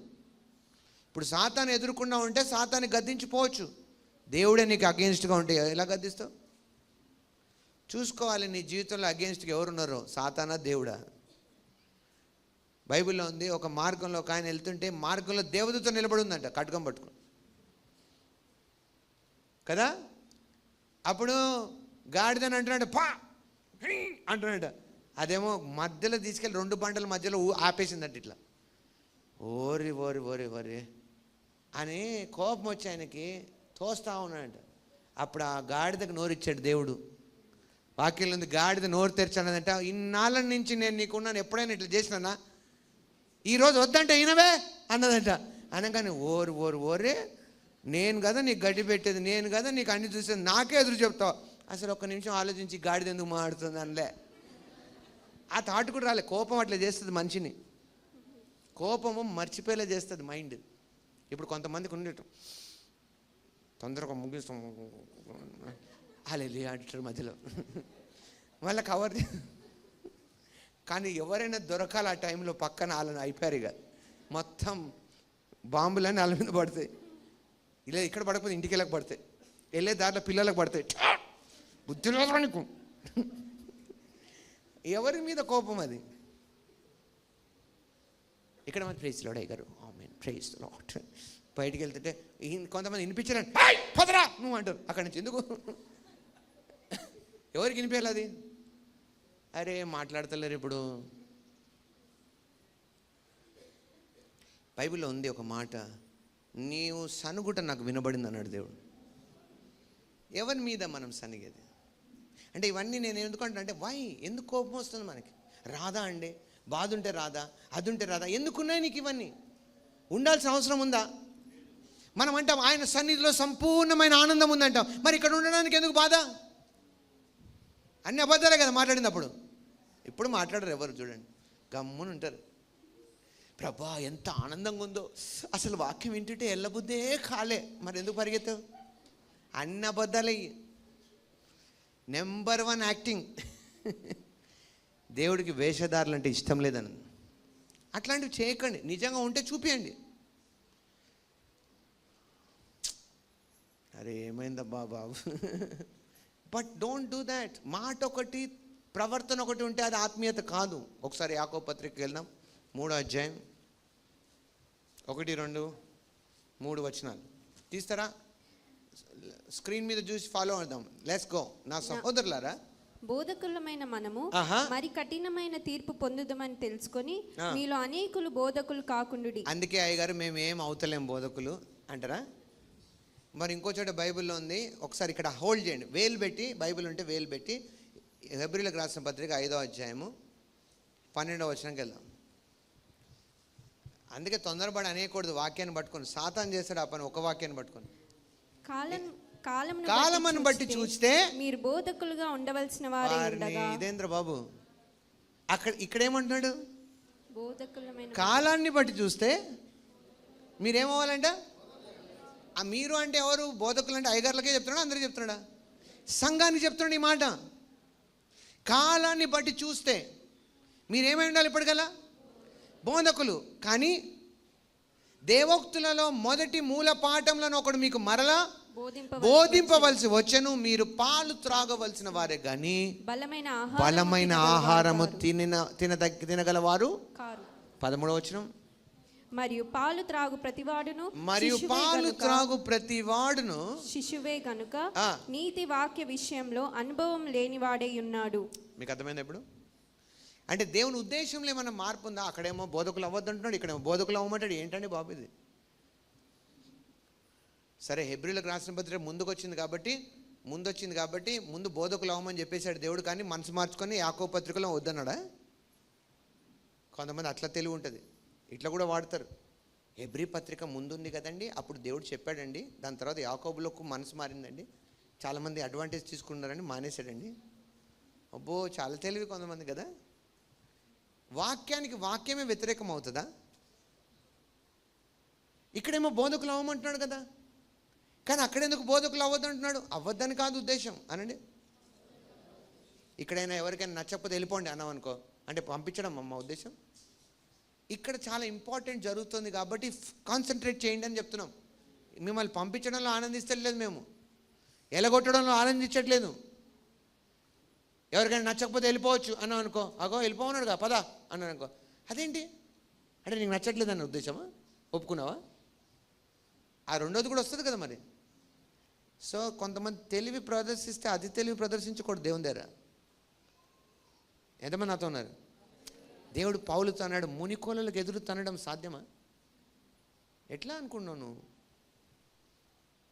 ఇప్పుడు సాతాను ఎదుర్కొన్నా ఉంటే సాతాన్ని గద్దించిపోవచ్చు, దేవుడే నీకు అగెన్స్ట్గా ఉంటే ఎలా గద్దిస్తావు? చూసుకోవాలి నీ జీవితంలో అగెన్స్ట్గా ఎవరున్నారో, సాతానా దేవుడా. బైబిల్లో ఉంది, ఒక మార్గంలో ఒక ఆయన వెళ్తుంటే మార్గంలో దేవదూత నిలబడి ఉందంట ఖడ్గం పట్టుకుని కదా. అప్పుడు గాడిదని అంటున్నాడు, పా అంటున్నాడు. అదేమో మధ్యలో తీసుకెళ్ళి 2 బండల మధ్యలో ఆపేసిందంట ఇట్లా. ఓరి ఓరి ఓరి ఓరి అని కోపం వచ్చి ఆయనకి తోస్తా ఉన్నాడంట. అప్పుడు ఆ గాడిదకు నోరిచ్చాడు దేవుడు. వాక్యంలో ఉంది, గాడిద నోరు తెరిచానంట, ఇన్నాళ్ళ నుంచి నేను నీకున్నాను, ఎప్పుడైనా ఇట్లా చేసినానా, ఈరోజు వద్దంటే ఈయనవే అన్నదంట. అనగానే ఓరి ఓరి ఓరే, నేను కదా నీకు గడ్డి పెట్టేది, నేను కదా నీకు అన్ని చూసేది, నాకే ఎదురు చెప్తావు. అసలు ఒక్క నిమిషం ఆలోచించి గాడిద ఎందుకు మాడుతుంది అనలే. ఆ థాట్ కూడా రాలే. కోపం అట్లా చేస్తుంది మనిషిని, కోపము మర్చిపోయేలా చేస్తుంది మైండ్. ఇప్పుడు కొంతమందికి ఉండేటం తొందరగా ముగిస్తాం అలా అంటారు మధ్యలో మళ్ళీ కవర్. కానీ ఎవరైనా దొరకాలి ఆ టైంలో పక్కన వాళ్ళని అయిపోయారు. ఇక మొత్తం బాంబులన్నీ వాళ్ళ మీద పడతాయి. ఇలా ఇక్కడ పడకపోతే ఇంటికి వెళ్ళక పడతాయి, వెళ్ళే దారిలో పిల్లలకు పడతాయి. బుద్ధిలో నీకు ఎవరి మీద కోపం అది? ఇక్కడ మన ప్రైజ్ లార్డ్ అయ్యారు, ఆమేన్, ప్రైజ్ లార్డ్. బయటికి వెళ్తుంటే కొంతమంది వినిపించారని పదరా నువ్వు అంటారు అక్కడి నుంచి. ఎందుకు? ఎవరికి వినిపించాలి అది? అరే మాట్లాడతలేరు ఇప్పుడు. బైబిల్లో ఉంది ఒక మాట, నీవు సనుగుట నాకు వినబడింది అన్నాడు దేవుడు. ఎవరి మీద మనం సనిగేది? అంటే ఇవన్నీ నేను ఎందుకంటే అంటే వై, ఎందుకు కోపం వస్తుంది మనకి? రాదా అండి, బాధ ఉంటే రాదా, అది ఉంటే రాదా, ఎందుకున్నాయి నీకు ఇవన్నీ? ఉండాల్సిన అవసరం ఉందా? మనం అంటాం ఆయన సన్నిధిలో సంపూర్ణమైన ఆనందం ఉందంటాం, మరి ఇక్కడ ఉండడానికి ఎందుకు బాధ? అన్ని అబద్ధాలే కదా మాట్లాడినప్పుడు. ఇప్పుడు మాట్లాడరు ఎవరు, చూడండి గమ్మున ఉంటారు. ప్రభా ఎంత ఆనందంగా ఉందో, అసలు వాక్యం వింటుంటే ఎల్లబుద్దే కాలే, మరి ఎందుకు పరిగెత్తావు? అన్ని అబద్ధాలయ్యి. Number 1 acting. దేవుడికి వేషధారులు అంటే ఇష్టం లేదని. అట్లాంటివి చేయకండి. నిజంగా ఉంటే చూపియండి. అరే ఏమైందబ్బా బాబు. But don't do that. మాట ఒకటి, ప్రవర్తన ఒకటి ఉంటే అది ఆత్మీయత కాదు. ఒకసారి యాకోబు పత్రికకి వెళ్దాం, 3వ అధ్యాయం 1, 2, 3 వచనాలు తీస్తారా? స్క్రీన్ మీద చూసి ఫాలో అవుదాం. Let's go. నా సహోదరులారా, బోధకులమైన మనము ఆహా. మరి కఠినమైన తీర్పు పొందుదామని తెలుసుకొని మీలో అనేకులు బోధకులు కాకుండుడి. అందుకే అయ్యగారు మేము ఏం అవుతలేం బోధకులు అంటారా? మరి ఇంకో చోట బైబిల్లో ఉంది, ఒకసారి ఇక్కడ హోల్డ్ చేయండి, వేలు పెట్టి, బైబిల్ ఉంటే వేలు పెట్టి హెబ్రీయులకు రాసిన పత్రిక 5వ అధ్యాయము 12వ వచనంకి వెళ్దాం. అందుకే తొందరపడి అనేకూడదు వాక్యాన్ని పట్టుకొని. సాతాను చేస్తాడు ఆ పని, ఒక వాక్యాన్ని పట్టుకొని. కాలమును బట్టి చూస్తే మీరు బోధకులుగా ఉండవలసిన వారే ఉండగా. ఇదేంద్ర బాబు, ఇక్కడేమంటున్నాడు? బోధకులమైన కాలాన్ని బట్టి చూస్తే మీరేమవ్వాలంట? మీరు అంటే ఎవరు? బోధకులు అంటే అయ్యగారులకే చెప్తున్నాడా, అందరికీ చెప్తున్నాడా? సంఘానికి చెప్తున్నాడు ఈ మాట. కాలాన్ని బట్టి చూస్తే మీరేమై ఉండాలి ఇప్పటికల్లా? బోధకులు. కానీ దేవోక్తులలో మొదటి మూల పాఠంలో ఒకడు మీకు మరలా బోధింపవలసి వచ్చెను. మీరు పాలు త్రాగవలసిన వారే గాని బలమైన ఆహారము తినగలవారు కారు. 13వ వచనం. మరియు పాలు త్రాగు ప్రతివాడును శిశువే గనుక నీతి వాక్య విషయంలో అనుభవం లేనివాడై ఉన్నాడు. మీకు అర్థమైంది ఎప్పుడు? అంటే దేవుని ఉద్దేశంలో ఏమైనా మార్పు ఉందా? అక్కడేమో బోధకులు అవ్వద్దంటున్నాడు, ఇక్కడేమో బోధకులు అవ్వమంటాడు. ఏంటండి బాబు ఇది? సరే, హెబ్రీయులకు రాసిన పత్రిక ముందు వచ్చింది కాబట్టి ముందు బోధకులు అవ్వమని చెప్పేశాడు దేవుడు. కానీ మనసు మార్చుకొని యాకోబు పత్రికలో వద్దన్నాడా? కొంతమంది అట్లా తెలివి ఉంటుంది, ఇట్లా కూడా వాడతారు. హెబ్రీ పత్రిక ముందుంది కదండి, అప్పుడు దేవుడు చెప్పాడండి, దాని తర్వాత యాకోబులకు మనసు మారిందండి, చాలామంది అడ్వాంటేజ్ తీసుకున్నారని మానేశాడండి. అబ్బో, చాలా తెలివి కొంతమంది కదా. వాక్యానికి వాక్యమే వ్యతిరేకం అవుతుందా? ఇక్కడేమో బోధకులు అవ్వమంటున్నాడు కదా, కానీ అక్కడెందుకు బోధకులు అవ్వద్దు అంటున్నాడు? అవ్వద్దని కాదు ఉద్దేశం అనండి. ఇక్కడైనా ఎవరికైనా నచ్చకపోతే వెళ్ళిపోండి అన్నాం అనుకో, అంటే పంపించడం అమ్మ ఉద్దేశం. ఇక్కడ చాలా ఇంపార్టెంట్ జరుగుతుంది కాబట్టి కాన్సన్ట్రేట్ చేయండి అని చెప్తున్నాం. మిమ్మల్ని పంపించడంలో ఆనందిస్తలేదు, మేము ఎలగొట్టడంలో ఆనందించట్లేదు. ఎవరికైనా నచ్చకపోతే వెళ్ళిపోవచ్చు అన్నాం అనుకో, అగో వెళ్ళిపోన్నాడు కదా పదా అన్నాను అనుకో, అదేంటి అంటే నీకు నచ్చట్లేదు అన్న ఉద్దేశమా? ఒప్పుకున్నావా? ఆ రెండోది కూడా వస్తుంది కదా మరి. సో కొంతమంది తెలివి ప్రదర్శిస్తే అది తెలివి ప్రదర్శించకూడదు దేవుని దగ్గర. ఎంతమంది నాతో ఉన్నారు? దేవుడు పౌలుతో అన్నాడు, మునికోళ్ళకి ఎదురు తనడం సాధ్యమా? ఎట్లా అనుకున్నావు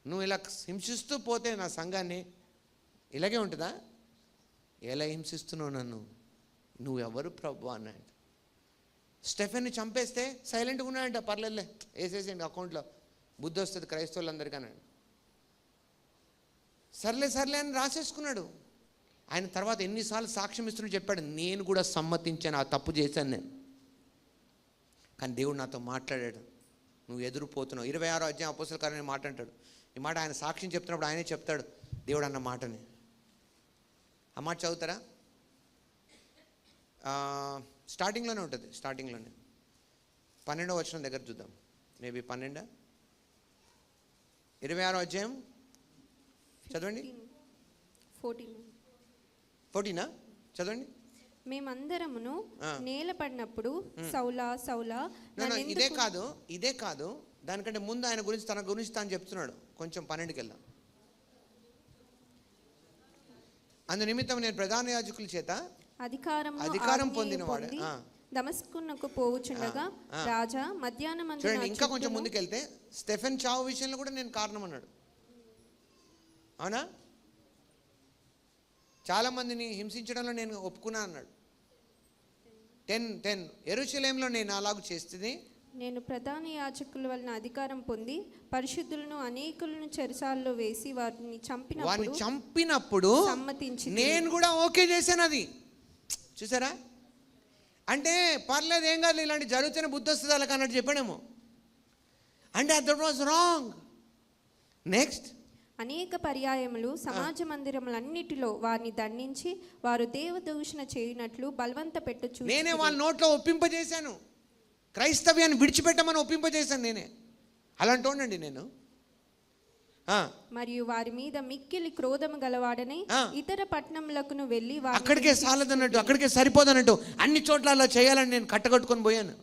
నువ్వు ఇలా హింసిస్తూ పోతే నా సంఘాన్ని ఇలాగే ఉంటుందా? ఎలా హింసిస్తున్నావు నన్ను, నువ్వెవరు ప్రభు అన్నాడు. స్టెఫెన్ని చంపేస్తే సైలెంట్గా ఉన్నాడంట, పర్లేదులే వేసేసేయండి అకౌంట్లో, బుద్ధి వస్తుంది క్రైస్తవులందరికీ అన్నాడు. సర్లే అని రాసేసుకున్నాడు. ఆయన తర్వాత ఎన్నిసార్లు సాక్ష్యం ఇస్తున్నట్టు చెప్పాడు, నేను కూడా సమ్మతించాను, ఆ తప్పు చేశాను నేను, కానీ దేవుడు నాతో మాట్లాడాడు, నువ్వు ఎదురుపోతున్నావు. 26వ అధ్యాయం అపోస్తలుల కార్యాలు మాట అంటాడు. ఈ మాట ఆయన సాక్ష్యం చెప్తున్నప్పుడు ఆయనే చెప్తాడు దేవుడు అన్న మాటని. ఆ మాట చదువుతారా? స్టార్టింగ్లోనే ఉంటుంది, స్టార్టింగ్లోనే 12వ వచనం దగ్గర చూద్దాం. మేబీ 12, 26వ అధ్యాయం చదవండి. 14 చదవండి. మేమందరమును నేల పడినప్పుడు సౌలా ఇదే కాదు దానికంటే ముందు ఆయన గురించి తన గురించి తాను చెప్తున్నాడు. కొంచెం 12కి వెళ్దాం. అందు నిమిత్తం నేను ప్రధాన యాజకుల చేత అధికారం పొందినవాడు దమస్కునకు పోవుచుండగా రాజా మధ్యాహ్నం చూడండి. ఇంకా కొంచెం ముందుకెళ్తే స్టెఫెన్ చావు విషయంలో కూడా నేను కారణం అన్నాడు. అవునా? చాలా మందిని హింసించడంలో నేను ఒప్పుకున్నా అన్నాడు. 10 యెరూషలేములో నేను అలాగూ చేస్తుంది. నేను ప్రధాన యాజకుల వలన అధికారం పొంది పరిశుద్ధులను అనేకులను చెరసాల్లో వేసి వారిని చంపినప్పుడు సమ్మతించి నేను కూడా ఓకే చేశాను. అది చూసారా? అంటే పర్లేదు, ఏం కాదు, ఇలాంటి జరుగుతున్న బుద్ధి వస్తుంది వాళ్ళకి అన్నట్టు చెప్పాడేమో. అంటే దట్ వాజ్ రాంగ్. నెక్స్ట్, అనేక పర్యాయములు సమాజ మందిరములన్నిటిలో వారిని దండించి వారు దేవదూషణ చేయనట్లు బలవంత పెట్టుచు నేనే వాళ్ళ నోట్లో ఒప్పింపజేశాను, క్రైస్తవ్యాన్ని విడిచిపెట్టమని ఒప్పింపజేశాను నేనే. అలాంటి వాడినండి నేను. మరియు వారి మీద మిక్కిలి క్రోధము గలవాడని ఇతర పట్టణములకును వెళ్ళి అక్కడికే సాలదన్నట్టు, అక్కడికే సరిపోదన్నట్టు అన్ని చోట్ల అలా చేయాలని నేను కట్టగట్టుకొని పోయాను.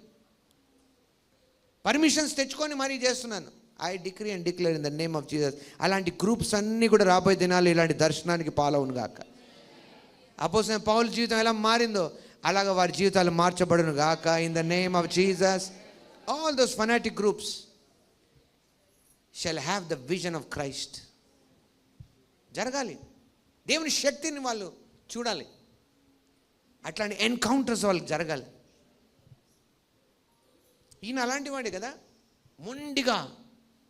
పర్మిషన్స్ తెచ్చుకొని మరీ చేస్తున్నాను. I decree and declare in the name of Jesus. అలాంటి గ్రూప్స్ అన్నీ కూడా రాబోయే దినాలు ఇలాంటి దర్శనానికి పాలవును గాక. అపోస్తలుడైన పౌలు జీవితం ఎలా మారిందో అలాగ వారి జీవితాలు మార్చబడును గాక in the name of Jesus. All those fanatic groups shall have the vision of Christ. జరగాలి, దేవుని శక్తిని వాళ్ళు చూడాలి, అట్లాంటి ఎన్కౌంటర్స్ వాళ్ళకి జరగాలి. ఈయన అలాంటి వాడే కదా, మొండిగా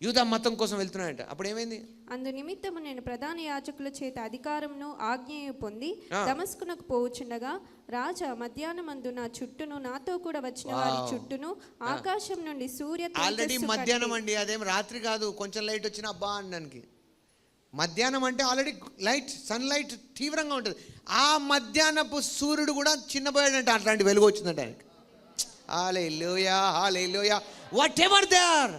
యూదా మతం కోసం వెళ్తున్నాడట. అప్పుడు ఏమైంది? అందు నిమిత్తము నేను ప్రధాన యాజకుల చేత అధికారమును ఆజ్ఞయు పొంది దమస్కునకు పోవుచుండగా రాజా మధ్యాహ్నమందు నా చుట్టూను నాతో కూడా వచ్చిన వారి చుట్టూను ఆకాశం నుండి సూర్య ఆల్రెడీ మధ్యాహ్నం అండి, అదేం రాత్రి కాదు. కొంచెం లైట్ వచ్చిన అబ్బా అనడానికి. మధ్యాహ్నం అంటే ఆల్రెడీ లైట్, సన్లైట్ తీవ్రంగా ఉంటుంది. ఆ మధ్యాహ్నపు సూర్యుడు కూడా చిన్నపోయాడంటే అట్లాంటి వెలుగు వచ్చిందంట ఆయనకి. హల్లెలూయా, హల్లెలూయా. Whatever there,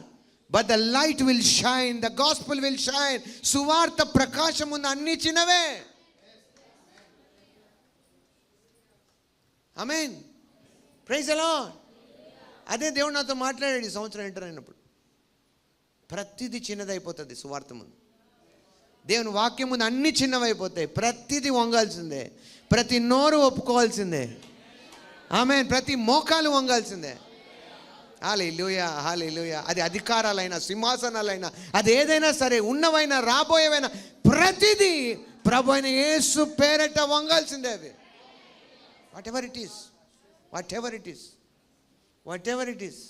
but the light will shine, the gospel will shine. సువార్త ప్రకాశం ఉంది, అన్ని చిన్నవే. ఆమేన్, ప్రైజ్ ది లార్డ్. అదే దేవుడు నాతో మాట్లాడాడు ఈ సంవత్సరం ఎంటర్ అయినప్పుడు. ప్రతిదీ చిన్నదైపోతుంది సువార్త ముందు. దేవుని వాక్యం ముందు అన్ని చిన్నవైపోతాయి. ప్రతిదీ వంగాల్సిందే, ప్రతి నోరు ఒప్పుకోవాల్సిందే. ఆమేన్, ప్రతి మోకాలు వంగాల్సిందే. హల్లెలూయా, హల్లెలూయా. అది అధికారాలైనా సింహాసనాలైనా అది ఏదైనా సరే, ఉన్నవైనా రాబోయేవైనా ప్రతిదీ ప్రభు అయిన యేసు పేరట వంగాల్సిందే. అవి what ever it is, what ever it is, what ever it is,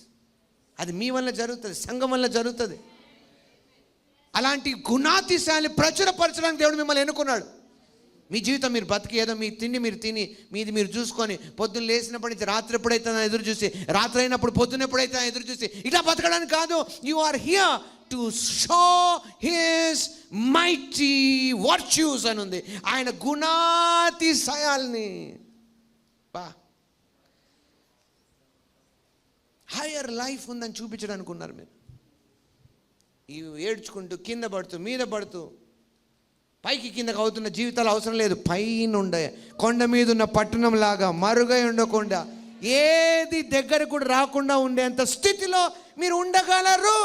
అది మీ వల్ల జరుగుతుంది, సంఘం వల్ల జరుగుతుంది. అలాంటి గుణాతిశాన్ని ప్రచురపరచడానికి దేవుడు మిమ్మల్ని ఎన్నుకున్నాడు. మీ జీవితం మీరు బతికి, ఏదో మీ తిండి మీరు తిని, మీది మీరు చూసుకొని, పొద్దున్న లేచినప్పటి నుంచి రాత్రి ఎప్పుడైతే ఎదురు చూసి, రాత్రి అయినప్పుడు పొద్దున్న ఎప్పుడైతే ఎదురు చూసి ఇట్లా బతకడానికి కాదు. You are here to show his mighty virtues అని ఉంది. ఆయన గుణాతిశయాల్ని హయ్యర్ లైఫ్ ఉందని చూపించడానికి ఉన్నారు మీరు. ఇవి ఏడ్చుకుంటూ కింద పడుతూ మీద పడుతూ పైకి కిందకు అవుతున్న జీవితాలు అవసరం లేదు. పైన ఉండే కొండ మీద ఉన్న పట్టణం లాగా మరుగై ఉండకుండా, ఏది దగ్గర కూడా రాకుండా ఉండేంత స్థితిలో మీరు ఉండగలరు.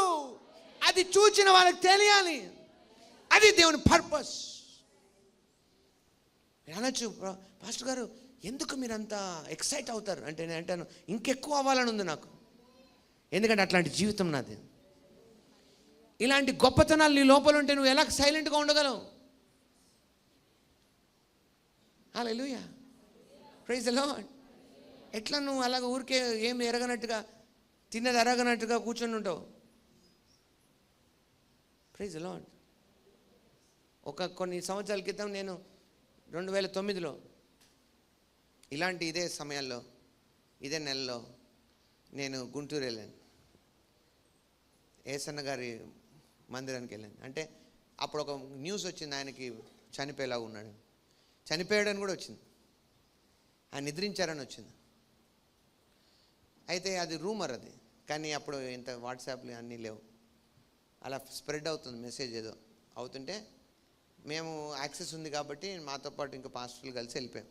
అది చూచిన వాళ్ళకి తెలియాలి. అది దేవుని పర్పస్. అనొచ్చు, పాస్టర్ గారు ఎందుకు మీరు అంత ఎక్సైట్ అవుతారు అంటే, నేను అంటాను ఇంకెక్కువ అవ్వాలని ఉంది నాకు. ఎందుకంటే అట్లాంటి జీవితం నాది. ఇలాంటి గొప్పతనాలు నీ లోపల ఉంటే నువ్వు ఎలా సైలెంట్గా ఉండగలవు? హల్లెలూయా, ప్రైజ్ ది లార్డ్. ఎట్లా నువ్వు అలాగ ఊరికే ఏం ఎరగనట్టుగా, తిన్నది ఎరగనట్టుగా కూర్చొని ఉంటావు? Praise the Lord. కొన్ని సంవత్సరాల క్రితం నేను 2009లో ఇలాంటి ఇదే సమయాల్లో, ఇదే నెలలో నేను గుంటూరు వెళ్ళాను. ఏసన్న గారి మందిరానికి వెళ్ళాను. అంటే అప్పుడు ఒక న్యూస్ వచ్చింది, ఆయనకి చనిపోయేలాగా ఉన్నాడు. చనిపోయాడని కూడా వచ్చింది, ఆయన నిద్రించారని వచ్చింది. అయితే అది రూమర్ అది, కానీ అప్పుడు ఇంత వాట్సాప్లు అన్నీ లేవు. అలా స్ప్రెడ్ అవుతుంది మెసేజ్, ఏదో అవుతుంటే మేము యాక్సెస్ ఉంది కాబట్టి మాతో పాటు ఇంకా పాస్టర్లు కలిసి వెళ్ళిపోయాం.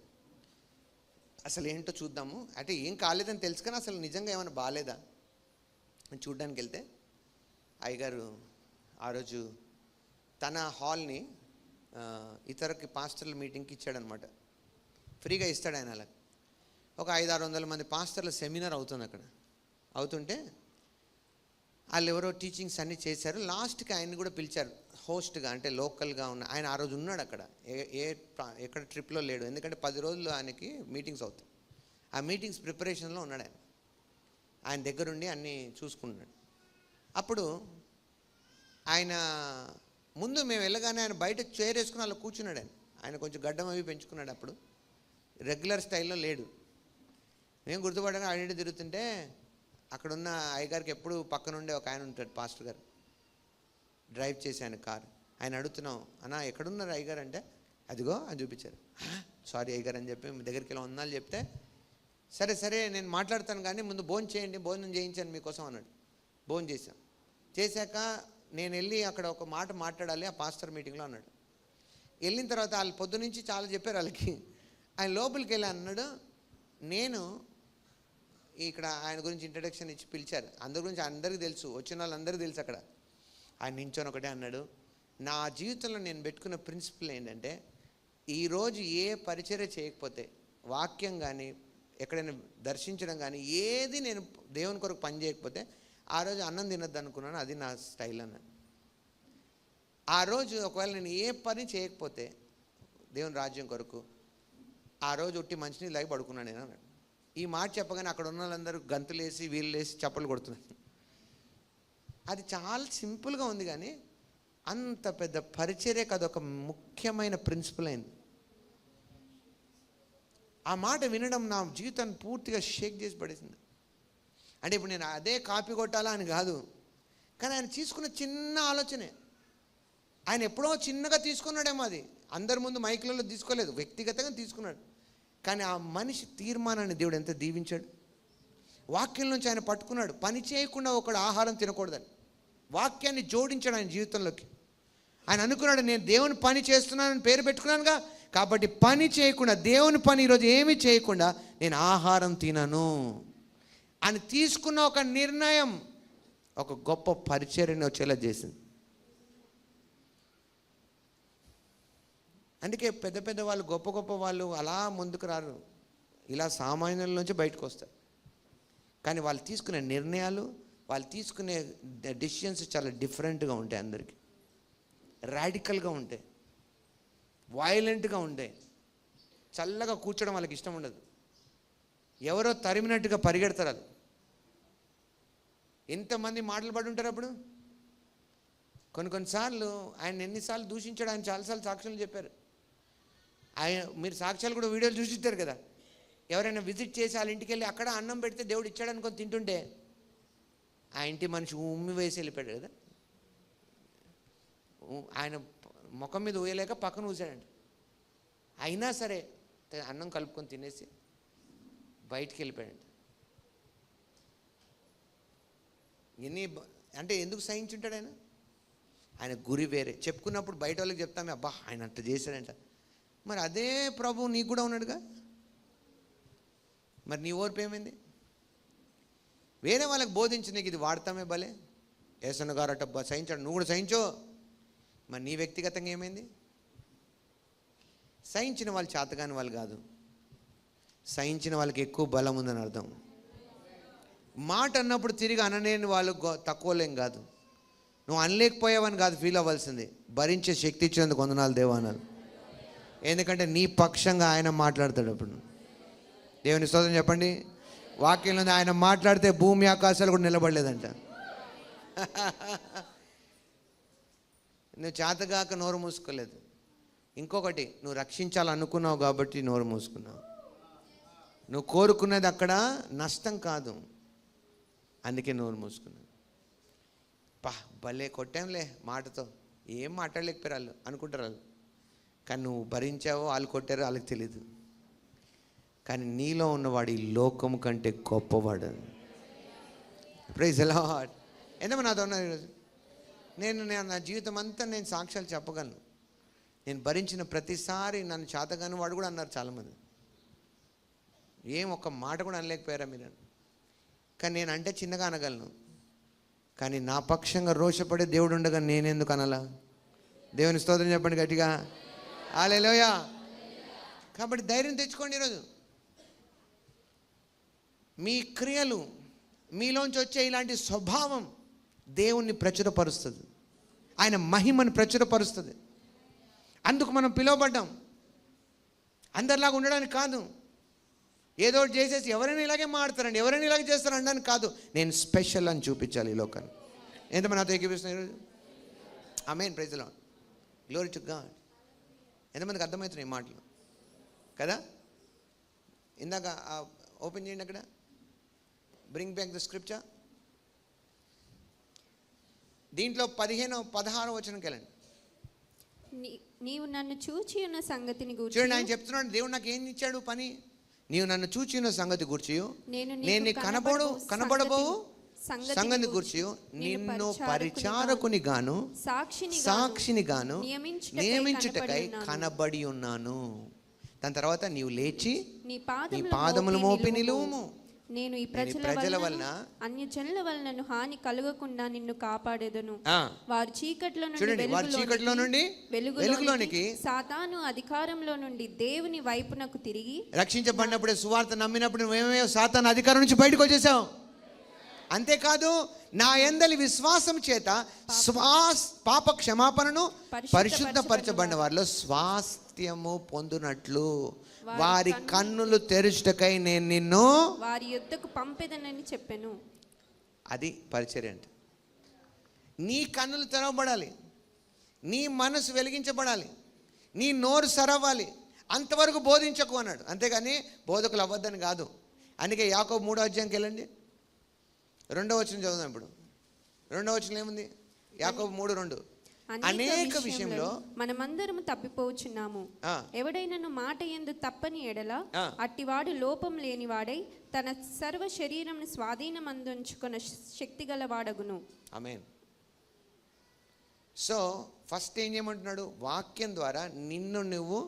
అసలు ఏంటో చూద్దాము అంటే, ఏం కాలేదని తెలుసు కానీ అసలు నిజంగా ఏమైనా బాగాలేదా అని చూడ్డానికి వెళ్తే, అయ్యగారు ఆ రోజు తన హాల్ని ఇతరకి పాస్టర్ల మీటింగ్కి ఇచ్చాడనమాట. ఫ్రీగా ఇస్తాడు ఆయన. అలా ఒక 500-600 మంది పాస్టర్ల సెమినార్ అవుతుంది అక్కడ. అవుతుంటే వాళ్ళు ఎవరో టీచింగ్స్ అన్నీ చేశారు. లాస్ట్కి ఆయన్ని కూడా పిలిచారు హోస్ట్గా, అంటే లోకల్గా ఉన్న ఆయన. ఆ రోజు ఉన్నాడు అక్కడ, ఎక్కడ ట్రిప్లో లేడు. ఎందుకంటే 10 రోజులు ఆయనకి మీటింగ్స్ అవుతాయి. ఆ మీటింగ్స్ ప్రిపరేషన్లో ఉన్నాడు ఆయన. ఆయన దగ్గరుండి అన్నీ చూసుకుంటున్నాడు. అప్పుడు ఆయన ముందు మేము వెళ్ళగానే ఆయన బయట చైర్ వేసుకుని అలా కూర్చున్నాడు. ఆయన కొంచెం గడ్డం అవి పెంచుకున్నాడు. అప్పుడు రెగ్యులర్ స్టైల్లో లేడు. మేము గుర్తుపడగా అడిగి తిరుగుతుంటే అక్కడున్న అయ్యగారికి ఎప్పుడు పక్కనుండే ఒక ఆయన ఉంటాడు, పాస్టర్ గారు డ్రైవ్ చేసి ఆయన కారు. ఆయన అడుగుతున్నాం, అన్నా ఎక్కడున్నారు అయ్యగారు అంటే, అదిగో అని చూపించారు. సారీ అయ్యగారు అని చెప్పి దగ్గరికి వెళ్ళి వందనాలు చెప్తే, సరే నేను మాట్లాడతాను కానీ ముందు భోజనం చేయండి, భోజనం చేయించాను మీకోసం అన్నాడు. భోజనం చేశాం. చేశాక నేను వెళ్ళి అక్కడ ఒక మాట మాట్లాడాలి ఆ పాస్టర్ మీటింగ్లో అన్నాడు. వెళ్ళిన తర్వాత వాళ్ళు పొద్దు నుంచి చాలా చెప్పారు వాళ్ళకి. ఆయన లోపలికి వెళ్ళి అన్నాడు, నేను ఇక్కడ ఆయన గురించి ఇంట్రడక్షన్ ఇచ్చి పిలిచారు. అందరి గురించి అందరికీ తెలుసు, వచ్చిన వాళ్ళందరికీ తెలుసు. అక్కడ ఆయన నించొని ఒకటే అన్నాడు, నా జీవితంలో నేను పెట్టుకున్న ప్రిన్సిపల్ ఏంటంటే, ఈరోజు ఏ పరిచర్య చేయకపోతే, వాక్యం కానీ ఎక్కడైనా దర్శించడం కానీ ఏది నేను దేవుని కొరకు పని చేయకపోతే ఆ రోజు అన్నం తినద్దు అనుకున్నాను. అది నా స్టైల్ అన్నాడు. ఆ రోజు ఒకవేళ నేను ఏ పని చేయకపోతే దేవుని రాజ్యం కొరకు, ఆ రోజు ఒట్టి మంచినీళ్ళు తాగి పడుకున్నాను నేను అన్నాడు. ఈ మాట చెప్పగానే అక్కడ ఉన్న వాళ్ళందరూ గంతులేసి వీళ్ళేసి చప్పట్లు కొడుతున్నారు. అది చాలా సింపుల్గా ఉంది కానీ అంత పెద్ద పరిచర్యకు అదొక ముఖ్యమైన ప్రిన్సిపల్ అయింది. ఆ మాట వినడం నా జీవితాన్ని పూర్తిగా షేక్ చేసి పడేసింది. అంటే ఇప్పుడు నేను అదే కాపీ కొట్టాలా అని కాదు, కానీ ఆయన తీసుకున్న చిన్న ఆలోచనే. ఆయన ఎప్పుడో చిన్నగా తీసుకున్నాడేమో, అది అందరి ముందు మైకులలో తీసుకోలేదు, వ్యక్తిగతంగా తీసుకున్నాడు. కానీ ఆ మనిషి తీర్మానాన్ని దేవుడు ఎంత దీవించాడు. వాక్యం నుంచి ఆయన పట్టుకున్నాడు. పని చేయకుండా ఒకడు ఆహారం తినకూడదని వాక్యాన్ని జోడించాడు ఆయన జీవితంలోకి. ఆయన అనుకున్నాడు, నేను దేవుని పని చేస్తున్నానని పేరు పెట్టుకున్నానుగా, కాబట్టి పని చేయకుండా, దేవుని పని ఈరోజు ఏమీ చేయకుండా నేను ఆహారం తినను అని తీసుకున్న ఒక నిర్ణయం ఒక గొప్ప పరిచర్యని వచ్చేలా చేసింది. అందుకే పెద్ద పెద్ద వాళ్ళు, గొప్ప గొప్ప వాళ్ళు అలా ముందుకు రారు, ఇలా సామాన్యుల నుంచి బయటకు వస్తారు. కానీ వాళ్ళు తీసుకునే నిర్ణయాలు, వాళ్ళు తీసుకునే డెసిషన్స్ చాలా డిఫరెంట్గా ఉంటాయి. అందరికీ రాడికల్గా ఉంటాయి, వైలెంట్గా ఉంటాయి. చల్లగా కూర్చోడం వాళ్ళకి ఇష్టం ఉండదు. ఎవరో తరిమినట్టుగా పరిగెడతారు. అది ఎంతమంది మాటలు పడి ఉంటారు. అప్పుడు కొన్నిసార్లు ఆయన ఎన్నిసార్లు దూషించాడు, ఆయన చాలాసార్లు సాక్ష్యాలు చెప్పారు. ఆయన మీరు సాక్ష్యాలు కూడా వీడియోలు చూసిస్తారు కదా. ఎవరైనా విజిట్ చేసి వాళ్ళ ఇంటికి వెళ్ళి అక్కడ అన్నం పెడితే దేవుడు ఇచ్చాడు అనుకొని తింటుంటే ఆ ఇంటి మనిషి ఉమ్మి వేసి వెళ్ళిపోయాడు కదా. ఆయన ముఖం మీద ఊయలేక పక్కన ఊసాడంట. అయినా సరే అన్నం కలుపుకొని తినేసి బయటికి వెళ్ళిపోయాడంట. ఎన్ని అంటే ఎందుకు సహించుంటాడు ఆయన? ఆయన గురి వేరే. చెప్పుకున్నప్పుడు బయట వాళ్ళకి చెప్తామే, అబ్బా ఆయన అంత చేశాడంట. మరి అదే ప్రభు నీకు కూడా ఉన్నాడుగా, మరి నీ ఓర్పు ఏమైంది? వేరే వాళ్ళకి బోధించి నీకు ఇది వాడతామే భలే, ఏసన్న గారు అట్ట సహించాడు, నువ్వు కూడా సహించో. మరి నీ వ్యక్తిగతంగా ఏమైంది? సహించిన వాళ్ళు చేతగాని వాళ్ళు కాదు, సహించిన వాళ్ళకి ఎక్కువ బలం ఉందని అర్థం. మాట అన్నప్పుడు తిరిగి అనలేని వాళ్ళు తక్కువలేం కాదు. నువ్వు అనలేకపోయావని కాదు ఫీల్ అవ్వాల్సింది, భరించే శక్తి ఇచ్చినందుకు వందనాలు దేవా అనాలి. ఎందుకంటే నీ పక్షంగా ఆయన మాట్లాడతాడు. అప్పుడు దేవుని స్తోత్రం చెప్పండి. వాక్యంలో ఆయన మాట్లాడితే భూమి ఆకాశాలు కూడా నిలబడలేదంట. నువ్వు చేతగాక నోరు మూసుకోలేదు. ఇంకొకటి, నువ్వు రక్షించాలనుకున్నావు కాబట్టి నోరు మూసుకున్నావు. నువ్వు కోరుకున్నది అక్కడ నష్టం కాదు, అందుకే నోరు మూసుకున్నావు. భలే కొట్టాంలే మాటతో, ఏం మాట్లాడలేకపోయారు వాళ్ళు అనుకుంటారు వాళ్ళు. కానీ నువ్వు భరించావో, వాళ్ళు కొట్టారో వాళ్ళకి తెలీదు. కానీ నీలో ఉన్నవాడు ఈ లోకము కంటే గొప్పవాడు. Praise the Lord. ఎంతమంది నాతో ఉన్నారు ఈరోజు? నేను నా జీవితం అంతా నేను సాక్ష్యాలు చెప్పగలను. నేను భరించిన ప్రతిసారి నన్ను చేతగాని వాడు కూడా అన్నారు చాలామంది. ఏం ఒక్క మాట కూడా అనలేకపోయారా మీరు? కానీ నేను అంటే చిన్నగా అనగలను, కానీ నా పక్షంగా రోషపడే దేవుడు ఉండగా నేనెందుకు అనాలా? దేవుని స్తోత్రం చెప్పండి గట్టిగా, హల్లెలూయా. కాబట్టి ధైర్యం తెచ్చుకోండి. ఈరోజు మీ క్రియలు, మీలోంచి వచ్చే ఇలాంటి స్వభావం దేవుణ్ణి ప్రచురపరుస్తుంది, ఆయన మహిమను ప్రచురపరుస్తుంది. అందుకు మనం పిలువబడ్డాం. అందరిలాగా ఉండడానికి కాదు, ఏదో ఒకటి చేసేసి ఎవరైనా ఇలాగే మాడతారండి, ఎవరైనా ఇలాగే చేస్తారు అనడానికి కాదు. నేను స్పెషల్ అని చూపించాలి ఈ లోకాన్ని. ఎంతమంది నాతో ఏకీపిస్తున్నారు ఈరోజు? Amen. Praise the Lord. Glory to God. ఎంతమందికి అర్థమవుతున్నాయి ఈ మాటలు కదా? ఇందాక ఓపెన్ చేయండి అక్కడ. Bring back the scripture. దీంట్లో 15-16 వచనంకి వెళ్ళండి. నీవు నన్ను చూచి ఉన్న సంగతిని గూర్చి. చూడండి, ఆయన చెప్తున్నాడు దేవుడు నాకు ఏం ఇచ్చాడు పని. నీవు నన్ను చూచి ఉన్న సంగతి గూర్చి నేను కనబడబోవు సంగతి గూర్చి నిన్ను పరిచారకుని గాను సాక్షిని గాను నియమించుటకై కనబడి ఉన్నాను. దాని తర్వాత నీవు లేచి నీ పాదములు మోపి నిలువుము. నేను ఈ ప్రజల వలన అన్యజనుల వలన హాని కలుగకుండా నిన్ను కాపాడేదను. వారు చీకట్లో నుండి వెలుగులోనికి, సాతాను అధికారంలో నుండి దేవుని వైపునకు తిరిగి. రక్షించబడినప్పుడే, సువార్త నమ్మినప్పుడు నువ్వేమో సాతాను అధికారం నుంచి బయటకు వచ్చేసావు. అంతేకాదు, నా యందలి విశ్వాసం చేత పాప క్షమాపణను పరిశుద్ధపరచబడిన వారిలో స్వాస్థ్యము పొందునట్లు వారి కన్నులు తెరుచుటకై నేను నిన్ను వారి యొద్దకు పంపెదనని చెప్పాను. అది పరిచర్య అంటే. నీ కన్నులు తెరవబడాలి, నీ మనసు వెలిగించబడాలి, నీ నోరు సరవ్వాలి. అంతవరకు బోధించకు అన్నాడు. అంతేగాని బోధకులు అవ్వద్దని కాదు. అందుకే యాకోబు 3వ అధ్యాయంకి వెళ్ళండి. 2వ వచనం చదువుదాం. ఇప్పుడు 2వ వచనం ఏముంది? యాకోబు 3:2. అనేక విషయంలో మనమందరము తప్పిపోవచ్చున్నాము. ఎవడైనను మాట యందు తప్పని ఎడల అట్టివాడు లోపం లేనివాడై తన సర్వ శరీరమును స్వాధీనమందుంచుకొన శక్తి గలవాడగును. ఆమేన్. సో ఫస్ట్ ఏం చేయమంటున్నాడు? వాక్యం ద్వారా నిన్ను నువ్వు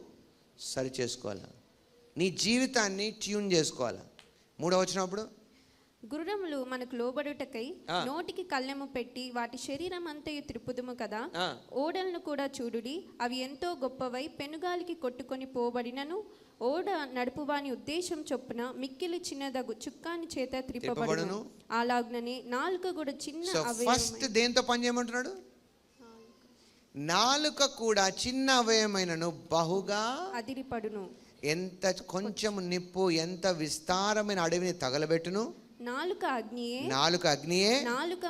సరి చేసుకోవాలా, నీ జీవితాన్ని ట్యూన్ చేసుకోవాలా. 3వ వచనప్పుడు గుర్రములు మనకు లోబడుటకై నోటికి కళ్ళెము పెట్టి వాటి శరీరం అంతయు త్రిప్పుదుము కదా. ఓడలను కూడా చూడుడి, అవి ఎంతో గొప్పవై పెనుగాలికి కొట్టుకొని పోబడినను ఓడ నడుపువాని ఉద్దేశం చొప్పున మిక్కిలి చిన్నదగు చుక్కాని చేత త్రిప్పబడును. అలాగుననే నాలుక కూడా చిన్న అవయవమే. ఫస్ట్ దేంతో పని చేయమంటున్నాడు? నాలుక కూడా చిన్న అవయవమైనను బహుగా అదిరిపడును. ఎంత కొంచెం నిప్పు ఎంత విస్తారమైన అడవిని తగలబెట్టును. నాలుక అగ్నియే నాలుక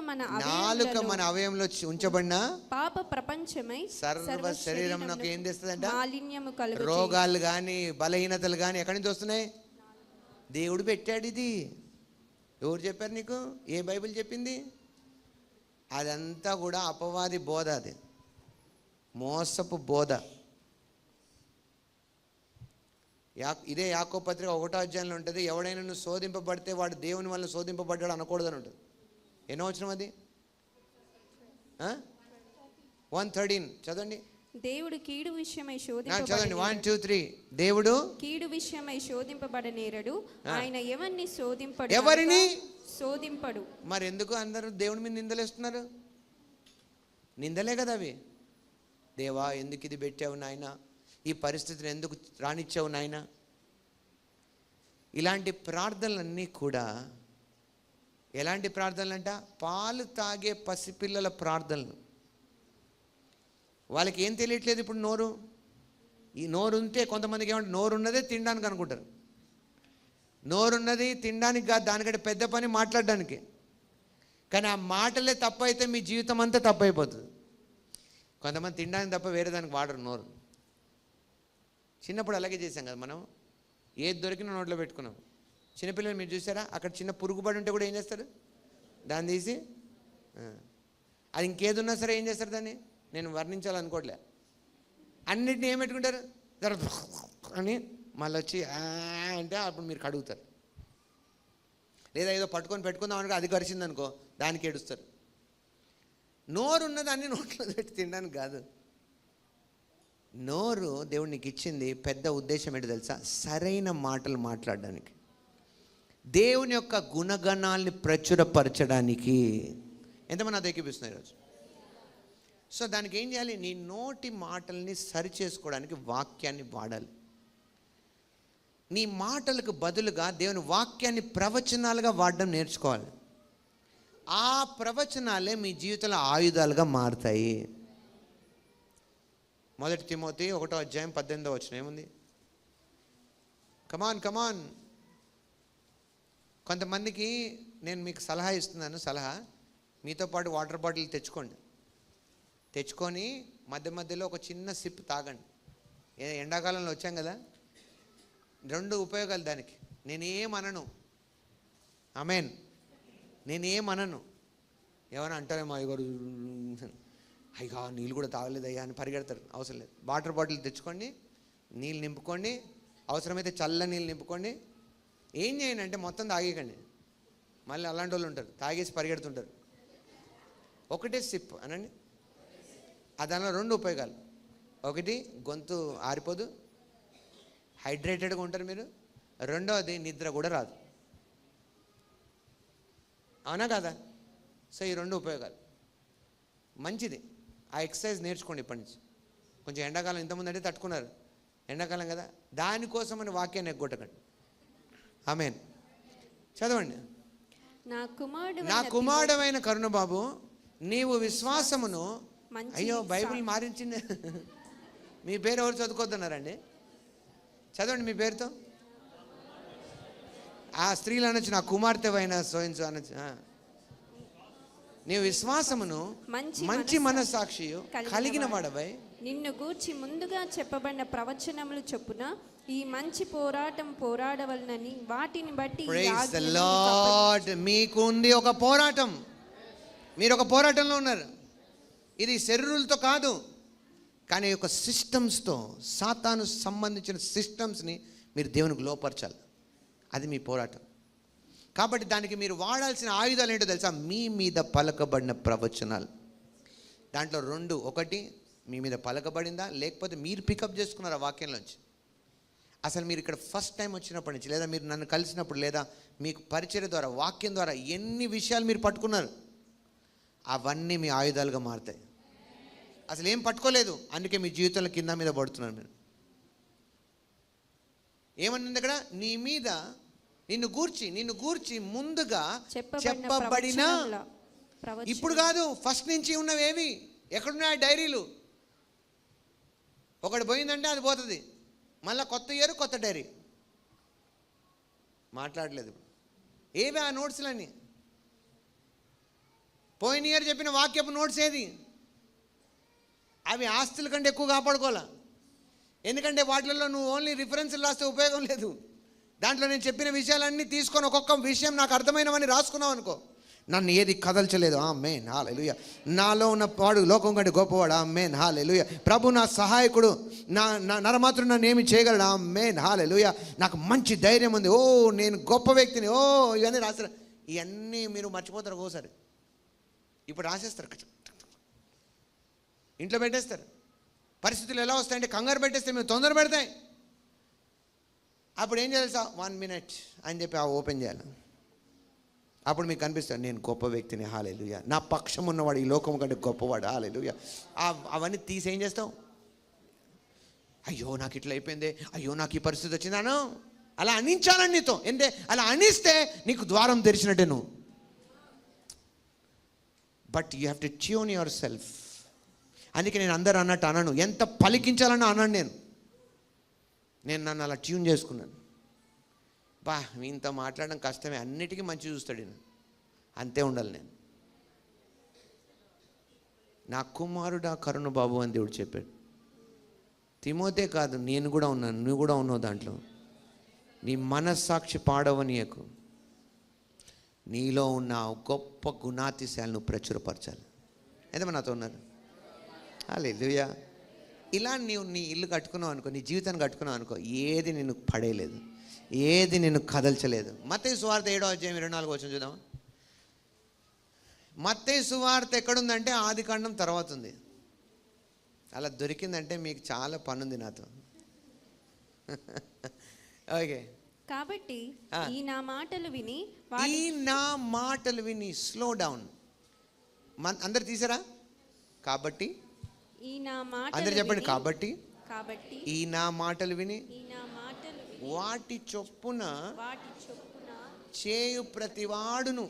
మన అవయంలో ఉంచబడిన పాప ప్రపంచమై సర్వ శరీరం నాకు ఏం తెస్తుందంట? మాలిన్యము కలుగు. రోగాలు కానీ బలహీనతలు కానీ ఎక్కడి నుంచి వస్తున్నాయి? దేవుడు పెట్టాడు. ఇది ఎవరు చెప్పారు నీకు? ఏ బైబిల్ చెప్పింది? అదంతా కూడా అపవాది బోధ, అది మోసపు బోధ. ఇదే యాకోబు పత్రిక 1వ అధ్యాయంలో ఉంటుంది. ఎవడైనా నువ్వు శోధింపబడితే వాడు దేవుని వల్ల శోధింపబడ్డాడు అనకూడదని ఉంటుంది. ఎన్నో వచనం అది? 1:13 చదవండి. దేవుడు కీడు విషయమై చదవండి. 1, 2, 3. దేవుడు కీడు విషయమై శోధింపబడనేరడు, ఆయన ఎవరిని శోధింపడు. మరి ఎందుకు అందరూ దేవుడి మీద నిందలేస్తున్నారు? నిందలే కదా అవి. దేవా ఎందుకు ఇది పెట్టావు నాయనా, ఈ పరిస్థితిని ఎందుకు రానిచ్చావు నాయనా. ఇలాంటి ప్రార్థనలన్నీ కూడా ఎలాంటి ప్రార్థనలు అంట? పాలు తాగే పసిపిల్లల ప్రార్థనలు. వాళ్ళకి ఏం తెలియట్లేదు ఇప్పుడు. ఈ నోరు ఉంటే కొంతమందికి ఏమంటే నోరు ఉన్నదే తినడానికి అనుకుంటారు. నోరున్నది తినడానికి కాదు, దానికంటే పెద్ద పని మాట్లాడడానికి. కానీ ఆ మాటలే తప్పు అయితే మీ జీవితం అంతా తప్పు అయిపోతుంది. కొంతమంది తినడానికి తప్ప వేరే దానికి వాడరు నోరు. చిన్నప్పుడు అలాగే చేసాం కదా మనం. ఏది దొరికినా నోట్లో పెట్టుకున్నాం. చిన్నపిల్లలు మీరు చూసారా? అక్కడ చిన్న పురుగుబడి ఉంటే కూడా ఏం చేస్తారు? దాన్ని తీసి అది ఇంకేది ఉన్నా సరే ఏం చేస్తారు దాన్ని? నేను వర్ణించాలనుకోవట్లే. అన్నిటిని ఏం పెట్టుకుంటారు అని మళ్ళీ వచ్చి అంటే అప్పుడు మీరు కడుగుతారు. లేదా ఏదో పెట్టుకుందాం అనుకో, అది కరిచింది అనుకో దానికి ఏడుస్తారు. నోరు ఉన్నదాన్ని నోట్లో పెట్టి తినడానికి కాదు. నోరు దేవుడు నీకు ఇచ్చింది పెద్ద ఉద్దేశం ఏంటో తెలుసా? సరైన మాటలు మాట్లాడడానికి, దేవుని యొక్క గుణగణాల్ని ప్రచురపరచడానికి. ఎంతమంది అది ఎక్కిపిస్తున్నారు ఈరోజు? సో దానికి ఏం చేయాలి? నీ నోటి మాటల్ని సరి చేసుకోవడానికి వాక్యాన్ని వాడాలి. నీ మాటలకు బదులుగా దేవుని వాక్యాన్ని ప్రవచనాలుగా వాడడం నేర్చుకోవాలి. ఆ ప్రవచనాలే మీ జీవితంలో ఆయుధాలుగా మారుతాయి. 1 తిమోతి 1వ అధ్యాయం 18వ వచనం ఏముంది? కమాన్. కొంతమందికి నేను మీకు సలహా ఇస్తున్నాను. సలహా, మీతో పాటు వాటర్ బాటిల్ తెచ్చుకొని మధ్య మధ్యలో ఒక చిన్న సిప్ తాగండి. ఎండాకాలంలో వచ్చాం కదా, 2 ఉపయోగాలు దానికి. నేనేమనను. ఆమేన్. నేనేమనను. ఏమైనా అంటారేమో అయ్యగారు, అయ్యగా నీళ్ళు కూడా తాగలేదయ్యా అని పరిగెడతారు. అవసరం లేదు. వాటర్ బాటిల్ తెచ్చుకోండి, నీళ్ళు నింపుకోండి, అవసరమైతే చల్ల నీళ్ళు నింపుకోండి. ఏం చేయండి అంటే మొత్తం తాగేయకండి. మళ్ళీ అలాంటి వాళ్ళు ఉంటారు, తాగేసి పరిగెడుతుంటారు. ఒకటే సిప్ అనండి. దానిలో 2 ఉపయోగాలు. ఒకటి, గొంతు ఆరిపోదు, హైడ్రేటెడ్గా ఉంటారు మీరు. రెండోది, నిద్ర కూడా రాదు. అవునా కదా? సో ఈ 2 ఉపయోగాలు మంచిది. ఆ ఎక్సర్సైజ్ నేర్చుకోండి ఇప్పటి నుంచి. కొంచెం ఎండాకాలం ఇంతకుముందు అంటే తట్టుకున్నారు, ఎండాకాలం కదా, దానికోసమని వాక్యాన్ని ఎగ్గొట్టకండి. ఆమేన్. చదవండి. నా కుమారుడైన కరుణబాబు, నీవు విశ్వాసమును. అయ్యో బైబిల్ మారించింది. మీ పేరు ఎవరు చదువుకోద్దన్నారండి? చదవండి మీ పేరుతో. ఆ స్త్రీలు అనొచ్చు, నా కుమార్తెవైన సోయించు అనొచ్చు. నీవు విశ్వాసమును మంచి మనస్సాక్షియు కలిగిన వాడవై నిన్ను గూర్చి ముందుగా చెప్పబడిన ప్రవచనములు చొప్పున ఈ మంచి పోరాటం పోరాడవలనని వాటిని బట్టి ప్రైజ్ ది లార్డ్. మీకు ఉంది ఒక పోరాటం. మీరు ఒక పోరాటంలో ఉన్నారు. ఇది శరీరులతో కాదు, కానీ ఒక సిస్టమ్స్తో, సాతాను సంబంధించిన సిస్టమ్స్ని మీరు దేవునికి లోపరచాలి. అది మీ పోరాటం. కాబట్టి దానికి మీరు వాడాల్సిన ఆయుధాలు ఏంటో తెలుసా? మీ మీద పలకబడిన ప్రవచనాలు. దాంట్లో 2, ఒకటి మీ మీద పలకబడిందా, లేకపోతే మీరు పికప్ చేసుకున్నారు ఆ వాక్యంలోంచి. అసలు మీరు ఇక్కడ ఫస్ట్ టైం వచ్చినప్పటి నుంచి, లేదా మీరు నన్ను కలిసినప్పుడు, లేదా మీకు పరిచర్య ద్వారా, వాక్యం ద్వారా ఎన్ని విషయాలు మీరు పట్టుకున్నారు, అవన్నీ మీ ఆయుధాలుగా మారుతాయి. అసలు ఏం పట్టుకోలేదు, అందుకే మీ జీవితంలో కింద మీద పడుతున్నారు మీరు. ఏమన్నది ఇక్కడ? నీ మీద, నిన్ను గూర్చి ముందుగా చెప్పబడిన. ఇప్పుడు కాదు, ఫస్ట్ నుంచి ఉన్నవేవి ఎక్కడున్నాయి? డైరీలు. ఒకటి పోయిందంటే అది పోతుంది, మళ్ళీ కొత్త ఇయర్ కొత్త డైరీ. మాట్లాడలేదు. ఏవి ఆ నోట్స్లన్నీ? పోయిన ఇయర్ చెప్పిన వాక్యపు నోట్స్ ఏది? అవి ఆస్తుల కంటే ఎక్కువ కాపాడుకోవాలా. ఎందుకంటే వాటిల్లో నువ్వు ఓన్లీ రిఫరెన్స్లు రాస్తే ఉపయోగం లేదు. దాంట్లో నేను చెప్పిన విషయాలన్నీ తీసుకొని ఒక్కొక్క విషయం నాకు అర్థమైనవని రాసుకున్నావు అనుకో, నన్ను ఏది కదల్చలేదు. ఆమేన్, హల్లెలూయా. నాలో ఉన్న వాడు లోకం కంటే గొప్పవాడు. ఆమేన్, హల్లెలూయా. ప్రభు నా సహాయకుడు, నా నరమాత్రుడు నన్ను ఏమి చేయగలడు. ఆమేన్, హల్లెలూయా. నాకు మంచి ధైర్యం ఉంది. ఓ నేను గొప్ప వ్యక్తిని. ఓ ఇవన్నీ రాస్తారు. ఇవన్నీ మీరు మర్చిపోతారు ఒకసారి. ఇప్పుడు రాసేస్తారు, ఇంట్లో పెట్టేస్తారు. పరిస్థితులు ఎలా వస్తాయంటే కంగారు పెట్టేస్తే మేము తొందర పెడతాయి. అప్పుడు ఏం చేయాలి? 1 minute అని చెప్పి ఓపెన్ చేయాలి. అప్పుడు మీకు కనిపిస్తుంది, నేను గొప్ప వ్యక్తిని. హల్లెలూయా. నా పక్షం ఉన్నవాడు ఈ లోకం కంటే గొప్పవాడు. హల్లెలూయా. అవన్నీ తీసి ఏం చేస్తావు? అయ్యో నాకు ఇట్లా అయిపోయింది, అయ్యో నాకు ఈ పరిస్థితి వచ్చిందాను. అలా అనించాలని నీతో. అంటే అలా అనిస్తే నీకు ద్వారం తెరిచినట్టే నువ్వు. But you have to tune your self. అందుకే నేను అందరూ అన్నట్టు అనను, ఎంత పలికించాలన్నా అన్నాను. నేను నన్ను అలా ట్యూన్ చేసుకున్నాను. ఇంత మాట్లాడడం కష్టమే, అన్నిటికీ మంచి చూస్తాడు నేను, అంతే ఉండాలి నేను. నా కుమారుడా కరుణ బాబు అని దేవుడు చెప్పాడు. తిమోతే కాదు, నేను కూడా ఉన్నాను, నువ్వు కూడా ఉన్నావు దాంట్లో. నీ మనస్సాక్షి పాడవనీయకు. నీలో ఉన్న గొప్ప గుణాతిశయాలను ప్రచురపరచాలి. ఎంతమంది నాతో ఉన్నారు? హల్లెలూయా. ఇలా నీవు నీ ఇల్లు కట్టుకున్నావు అనుకో, నీ జీవితాన్ని కట్టుకున్నావు అనుకో, ఏది నిన్ను పడేయలేదు, ఏది నిన్ను కదల్చలేదు. మత్తయి సువార్త 7వ అధ్యాయం 24వ వచనం చూద్దాం. మత్తయి సువార్త ఎక్కడుందంటే ఆదికాండం తర్వాత ఉంది. అలా దొరికిందంటే మీకు చాలా పనుంది నాతో. ఓకే. కాబట్టి ఈ నా మాటలు విని స్లో డౌన్. అందరు తీసారా? కాబట్టి అందరు చెప్పండి. కాబట్టి ఈ నా మాటలు విని వాటి చొప్పున చేయు ప్రతివాడును.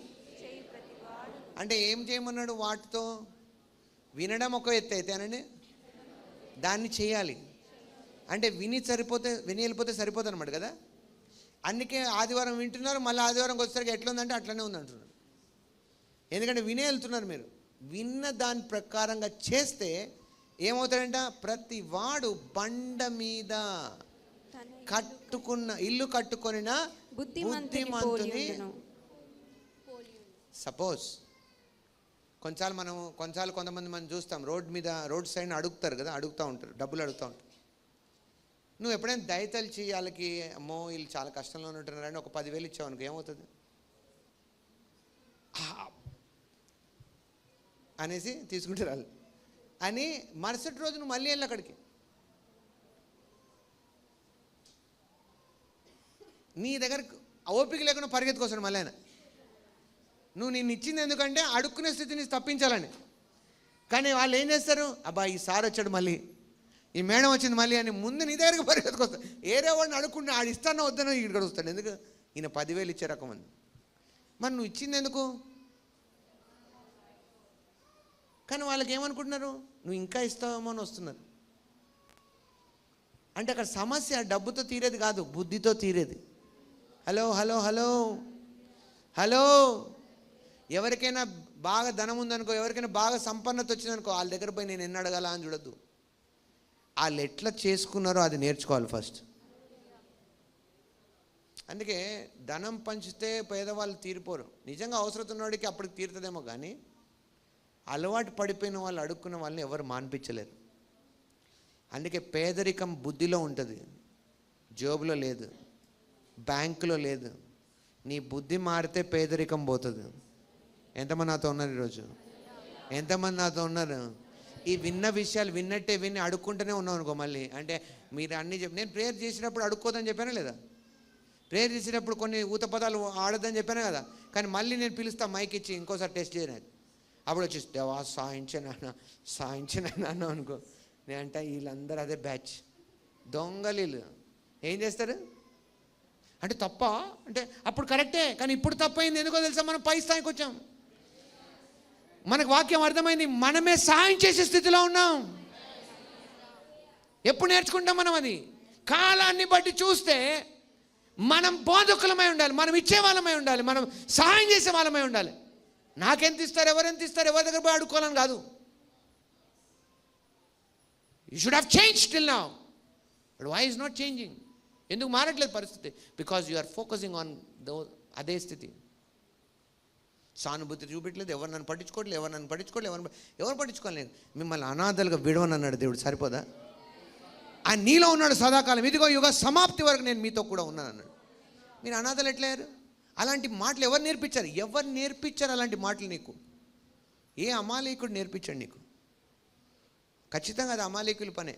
అంటే ఏం చేయమన్నాడు? వాటితో వినడం ఒక ఎత్తు అయితేనండి, దాన్ని చేయాలి. అంటే విని వెళ్ళిపోతే సరిపోతుంది అన్నమాట కదా. అందుకే ఆదివారం వింటున్నారు, మళ్ళీ ఆదివారంకి వచ్చేసరికి ఎట్లుందంటే అట్లనే ఉంది అంటున్నారు. ఎందుకంటే వినే వెళ్తున్నారు. మీరు విన్న దాని ప్రకారంగా చేస్తే ఏమవుతాడంట? ప్రతి వాడు బండ మీద ఇల్లు కట్టుకొనిన బుద్ధిమంతుని. సపోజ్ కొన్నిసార్లు కొంతమంది మనం చూస్తాం, రోడ్ సైడ్ అడుగుతారు కదా, అడుగుతూ ఉంటారు, డబ్బులు అడుగుతూ ఉంటారు. నువ్వు ఎప్పుడైనా దయతలిచి వాళ్ళకి అమ్మో వీళ్ళు చాలా కష్టంలో ఉంటున్నారని ఒక 10,000 ఇచ్చావు అనుకో, ఏమవుతుంది అనేసి తీసుకుంటారు వాళ్ళు అని. మరుసటి రోజు నువ్వు మళ్ళీ వెళ్ళి అక్కడికి, నీ దగ్గర ఓపిక లేకుండా పరిగెత్తుకొస్తాడు మళ్ళీ ఆయన. నువ్వు నేను ఇచ్చింది ఎందుకంటే అడుక్కునే స్థితిని తప్పించాలని. కానీ వాళ్ళు ఏం చేస్తారు, అబ్బా ఈ సార్ వచ్చాడు మళ్ళీ, ఈ మేడం వచ్చింది మళ్ళీ అని ముందు నీ దగ్గరకు పరిగెత్తుకొస్తాడు. ఏరే వాడిని అడుక్కుంటే ఆడు ఇస్తానో వద్దనో ఇక్కడ వస్తాడు. ఎందుకు? ఈయన 10,000 ఇచ్చే రకం అని. మరి నువ్వు ఇచ్చింది ఎందుకు? కానీ వాళ్ళకి ఏమనుకుంటున్నారు, నువ్వు ఇంకా ఇస్తావేమో అని వస్తున్నారు. అంటే అక్కడ సమస్య డబ్బుతో తీరేది కాదు, బుద్ధితో తీరేది. హలో హలో హలో హలో ఎవరికైనా బాగా ధనం ఉందనుకో, ఎవరికైనా బాగా సంపన్నత వచ్చిందనుకో, వాళ్ళ దగ్గర పోయి నేను ఎన్ని అడగాల అని చూడద్దు. వాళ్ళు ఎట్లా చేసుకున్నారో అది నేర్చుకోవాలి ఫస్ట్. అందుకే ధనం పంచితే పేదవాళ్ళు తీరిపోరు. నిజంగా అవసరం ఉన్నవాడికి అప్పటికి తీరుతుందేమో, కానీ అలవాటు పడిపోయిన వాళ్ళు, అడుక్కున్న వాళ్ళని ఎవరు మాన్పించలేరు. అందుకే పేదరికం బుద్ధిలో ఉంటుంది, జోబులో లేదు, బ్యాంకులో లేదు. నీ బుద్ధి మారితే పేదరికం పోతుంది. ఎంతమంది నాతో ఉన్నారు ఈరోజు? ఎంతమంది నాతో ఉన్నారు? ఈ విన్న విషయాలు విన్నట్టే విని అడుక్కుంటూనే ఉన్నాం అనుకో, మళ్ళీ అంటే మీరు అన్నీ నేను ప్రేయర్ చేసినప్పుడు అడుక్కోదని చెప్పానా లేదా? ప్రేయర్ చేసేటప్పుడు కొన్ని ఊత పదాలు ఆడొద్దని చెప్పాను కదా. కానీ మళ్ళీ నేను పిలుస్తా మైక్ ఇచ్చి, ఇంకోసారి టెస్ట్ చేయలేదు. అప్పుడు వచ్చేసి దేవా సాయించనా అనుకో. నేనంట వీళ్ళందరూ అదే బ్యాచ్ దొంగలీలు. ఏం చేస్తారు అంటే తప్ప అంటే అప్పుడు కరెక్టే, కానీ ఇప్పుడు తప్పైంది. ఎందుకో తెలుసా? మనం పై స్థాయికి వచ్చాం. మనకు వాక్యం అర్థమైంది, మనమే సాయం చేసే స్థితిలో ఉన్నాం. ఎప్పుడు నేర్చుకుంటాం మనం అది? కాలాన్ని బట్టి చూస్తే మనం బోధకులమై ఉండాలి, మనం ఇచ్చే వాళ్ళమై ఉండాలి, మనం సహాయం చేసే వాళ్ళమై ఉండాలి. నాకెంత ఇస్తారు, ఎవరెంత ఇస్తారు, ఎవరి దగ్గర పోయి అడుక్కోవాలని కాదు. You should have change till now, but why is not changing? ఎందుకు మారట్లేదు పరిస్థితి? Because you are focusing on అదే స్థితి. సానుభూతి చూపెట్టలేదు, ఎవరు నన్ను పట్టించుకోవట్లేదు, ఎవరు పట్టించుకోలేదు. మిమ్మల్ని అనాథలుగా విడవని అన్నాడు దేవుడు. సరిపోదా? ఆయన నీలో ఉన్నాడు సదాకాలం, ఇదిగో యుగ సమాప్తి వరకు నేను మీతో కూడా ఉన్నాను అన్నాడు. మీరు అనాథలు ఎట్లయ్యారు? అలాంటి మాటలు ఎవరు నేర్పించారు అలాంటి మాటలు నీకు? ఏ అమాలేకుడు నేర్పించాడు నీకు? ఖచ్చితంగా అది అమాలేకుల పనే.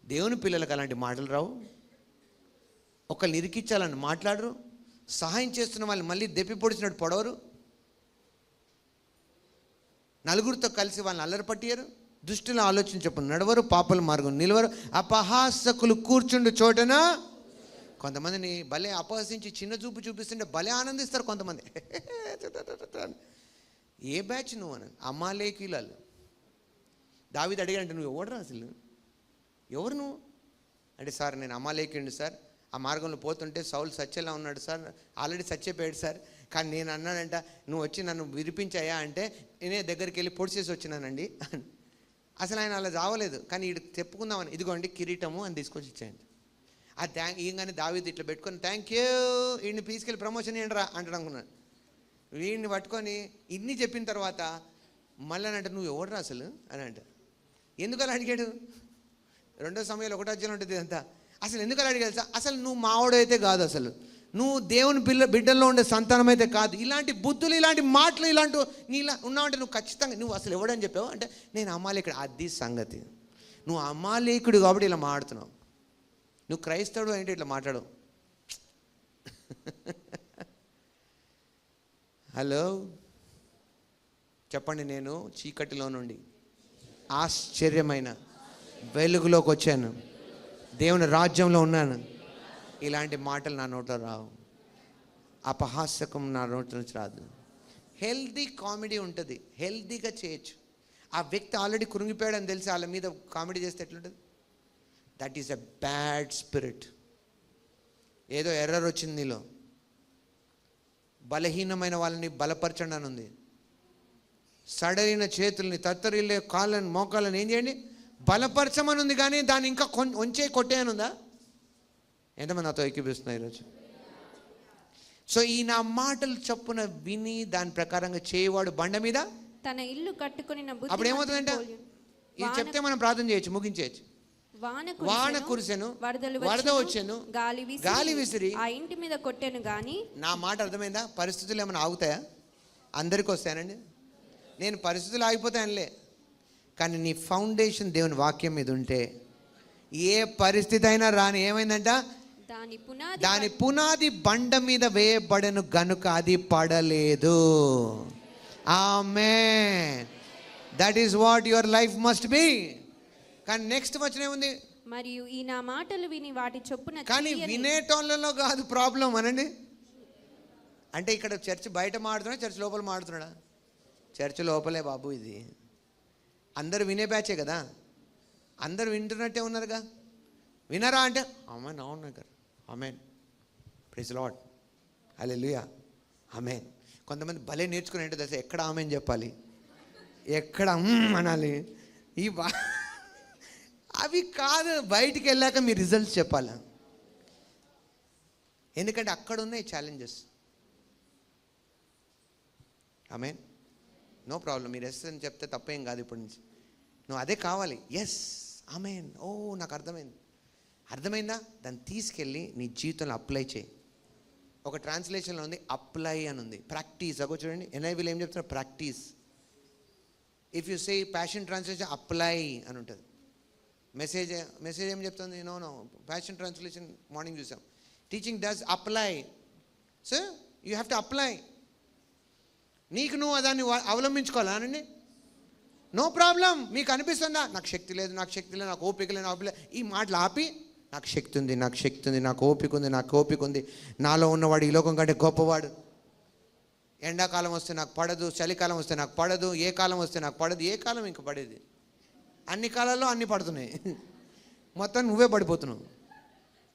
దేవుని పిల్లలకు అలాంటి మాటలు రావు. ఒకళ్ళని ఇరికిచ్చాలని మాట్లాడరు, సహాయం చేస్తున్న వాళ్ళు మళ్ళీ దెప్పి పొడిచినట్టు పొడవరు, నలుగురితో కలిసి వాళ్ళని అల్లరి పట్టియరు, దుష్టుల ఆలోచన చెప్పు నడవరు, పాపల మార్గం నిలవరు, అపహాసకులు కూర్చుండు చోటన. కొంతమందిని భలే అపహసించి చిన్న చూపు చూపిస్తుంటే భలే ఆనందిస్తారు కొంతమంది. ఏ బ్యాచ్ నువ్వు అని? అమాలేకీలాలు. దావీదు అడిగాడంటే నువ్వు ఎవడరా అసలు, ఎవరు నువ్వు అంటే? సార్ నేను అమాలేకీయుడిని సార్, ఆ మార్గంలో పోతుంటే సౌలు సత్యలా ఉన్నాడు సార్, ఆల్రెడీ సత్యపోయాడు సార్. కానీ నేను అన్నాడంట, నువ్వు వచ్చి నన్ను విడిపించాయా అంటే నేనే దగ్గరికి వెళ్ళి పొడిచేసి వచ్చినానండి. అసలు ఆయన అలా చావలేదు, కానీ వీడికి చెప్పుకుందామని ఇదిగోండి కిరీటము అని తీసుకొచ్చి ఇచ్చాయండి. ఆ ఈగానే దావీదు ఇట్లా పెట్టుకొని థ్యాంక్ యూ, వీడిని తీసుకెళ్ళి ప్రమోషన్ ఏంట్రా అంటాడు అనుకున్నాను. వీడిని పట్టుకొని ఇన్ని చెప్పిన తర్వాత మళ్ళీ అంటే నువ్వు ఎవడరా అసలు అని అంట. ఎందుకు అలా అడిగాడు? 2 సమయాలు 1 అధ్యాయం ఉంటుంది అంతా. అసలు ఎందుకు అలా అడిగాడు? అసలు నువ్వు మావాడైతే కాదు, అసలు నువ్వు దేవుని బిడ్డల్లో ఉండే సంతానం అయితే కాదు. ఇలాంటి బుద్ధులు, ఇలాంటి మాటలు, ఇలాంటి నీలా ఉన్నావంటే నువ్వు ఖచ్చితంగా నువ్వు అసలు ఎవడని చెప్పావు అంటే నేను అమాలేకుడు. అది సంగతి. నువ్వు అమాలేకుడు కాబట్టి ఇలా మాట్లాడుతున్నావు. నువ్వు క్రైస్తవుడు అంటే ఇట్లా మాట్లాడవు. హలో చెప్పండి. నేను చీకటిలో నుండి ఆశ్చర్యమైన వెలుగులోకి వచ్చాను, దేవుని రాజ్యంలో ఉన్నాను. ఇలాంటి మాటలు నా నోట్లో రావు, అపహాస్యకం నా నోట్లో నుంచి రాదు. హెల్దీ కామెడీ ఉంటుంది, హెల్దీగా చేయొచ్చు. ఆ వ్యక్తి ఆల్రెడీ కురింగిపోయాడని తెలిసి వాళ్ళ మీద కామెడీ చేస్తే ఎట్లుంటుంది? That is a bad spirit. ఏదో ఎర్రర్ వచ్చింది నీలో. బలహీనమైన వాళ్ళని బలపరచండి అని ఉంది. సడలిన చేతుల్ని, తత్తరిల్లే కాళ్ళని, మోకాళ్ళని ఏం చేయండి? బలపరచమని ఉంది. కానీ దాన్ని ఇంకా వంచే కొట్టేయనుందా? ఎంతమంది నాతో ఏకీపిస్తున్నారు ఈరోజు? సో ఈ నా మాటలు చొప్పున విని దాని ప్రకారంగా చేయవాడు బండ మీద తన ఇల్లు కట్టుకుని అప్పుడు ఏమవుతుందంట? ఇది చెప్తే మనం ప్రార్థన చేయొచ్చు, ముగించేయచ్చు. వాన కురిసెను, వరద వచ్చాను, గాలి విసిరి ఆ ఇంటి మీద కొట్టెను గాని. నా మాట అర్థమైందా? పరిస్థితులు ఏమైనా ఆగుతాయా? అందరికీ వస్తాయనండి. నేను పరిస్థితులు ఆగిపోతాయనిలే, కానీ నీ ఫౌండేషన్ దేవుని వాక్యం మీద ఉంటే ఏ పరిస్థితి అయినా రాని. ఏమైందంట? దాని పునాది బండ మీద వేయబడను గనుక అది పడలేదు. Amen. That is what your life must be. కానీ నెక్స్ట్ వచనం ఏముంది? మరియు ఈ నా మాటలు విని వాటి చొప్పున. కానీ వినేటోళ్ళలో కాదు ప్రాబ్లం అనండి. అంటే ఇక్కడ చర్చ్ బయట మాడుతున్నాడా, చర్చ్ లోపల మాడుతున్నాడా? చర్చ్ లోపలే బాబు. ఇది అందరు వినే బ్యాచే కదా, అందరు వింటున్నట్టే ఉన్నారుగా. వినరా అంటే అమ్మాయి నా ఉన్నారు. ఆమేన్, ప్రైజ్ లార్డ్, హల్లెలూయా, ఆమేన్. కొంతమంది భలే నేర్చుకుని ఏంటో తెలుసా? ఎక్కడ ఆమేన్ చెప్పాలి, ఎక్కడ అనాలి, ఈ అవి కాదు. బయటికి వెళ్ళాక మీ రిజల్ట్స్ చెప్పాలి. ఎందుకంటే అక్కడ ఉన్నాయి ఛాలెంజెస్. ఆమేన్, నో ప్రాబ్లం. మీరు ఎస్ అని చెప్తే తప్పేం కాదు. ఇప్పటి నుంచి నువ్వు అదే కావాలి. ఎస్, ఆమేన్, ఓ నాకు అర్థమైంది. అర్థమైందా? దాన్ని తీసుకెళ్ళి నీ జీవితంలో అప్లై చేయి. ఒక ట్రాన్స్లేషన్లో ఉంది అప్లై అని ఉంది, ప్రాక్టీస్. అగో చూడండి, ఎన్ఐవిలో ఏం చెప్తున్నారు? Practice. If you say passion translation apply అని ఉంటుంది. మెసేజ్ ఏం చెప్తుంది? నో ప్యాషన్ ట్రాన్స్లేషన్ మార్నింగ్ చూసాం. Teaching does apply. So you have to apply. నీకు నువ్వు దాన్ని అవలంబించుకోవాలండి. No problem. మీకు అనిపిస్తుందా నాకు శక్తి లేదు, నాకు శక్తి లేదు, నాకు ఓపిక లేదు, నాకు ఈ మాటలు ఆపి నాకు శక్తి ఉంది, నాకు శక్తి ఉంది, నాకు ఓపిక ఉంది, నాకు ఓపిక ఉంది, నాలో ఉన్నవాడు ఈ లోకం కంటే గొప్పవాడు. ఎండాకాలం వస్తే నాకు పడదు, చలికాలం వస్తే నాకు పడదు, ఏ కాలం వస్తే నాకు పడదు. ఏ కాలం ఇంక పడేది? అన్ని కాలాల్లో అన్నీ పడుతున్నాయి. మొత్తం నువ్వే పడిపోతున్నావు.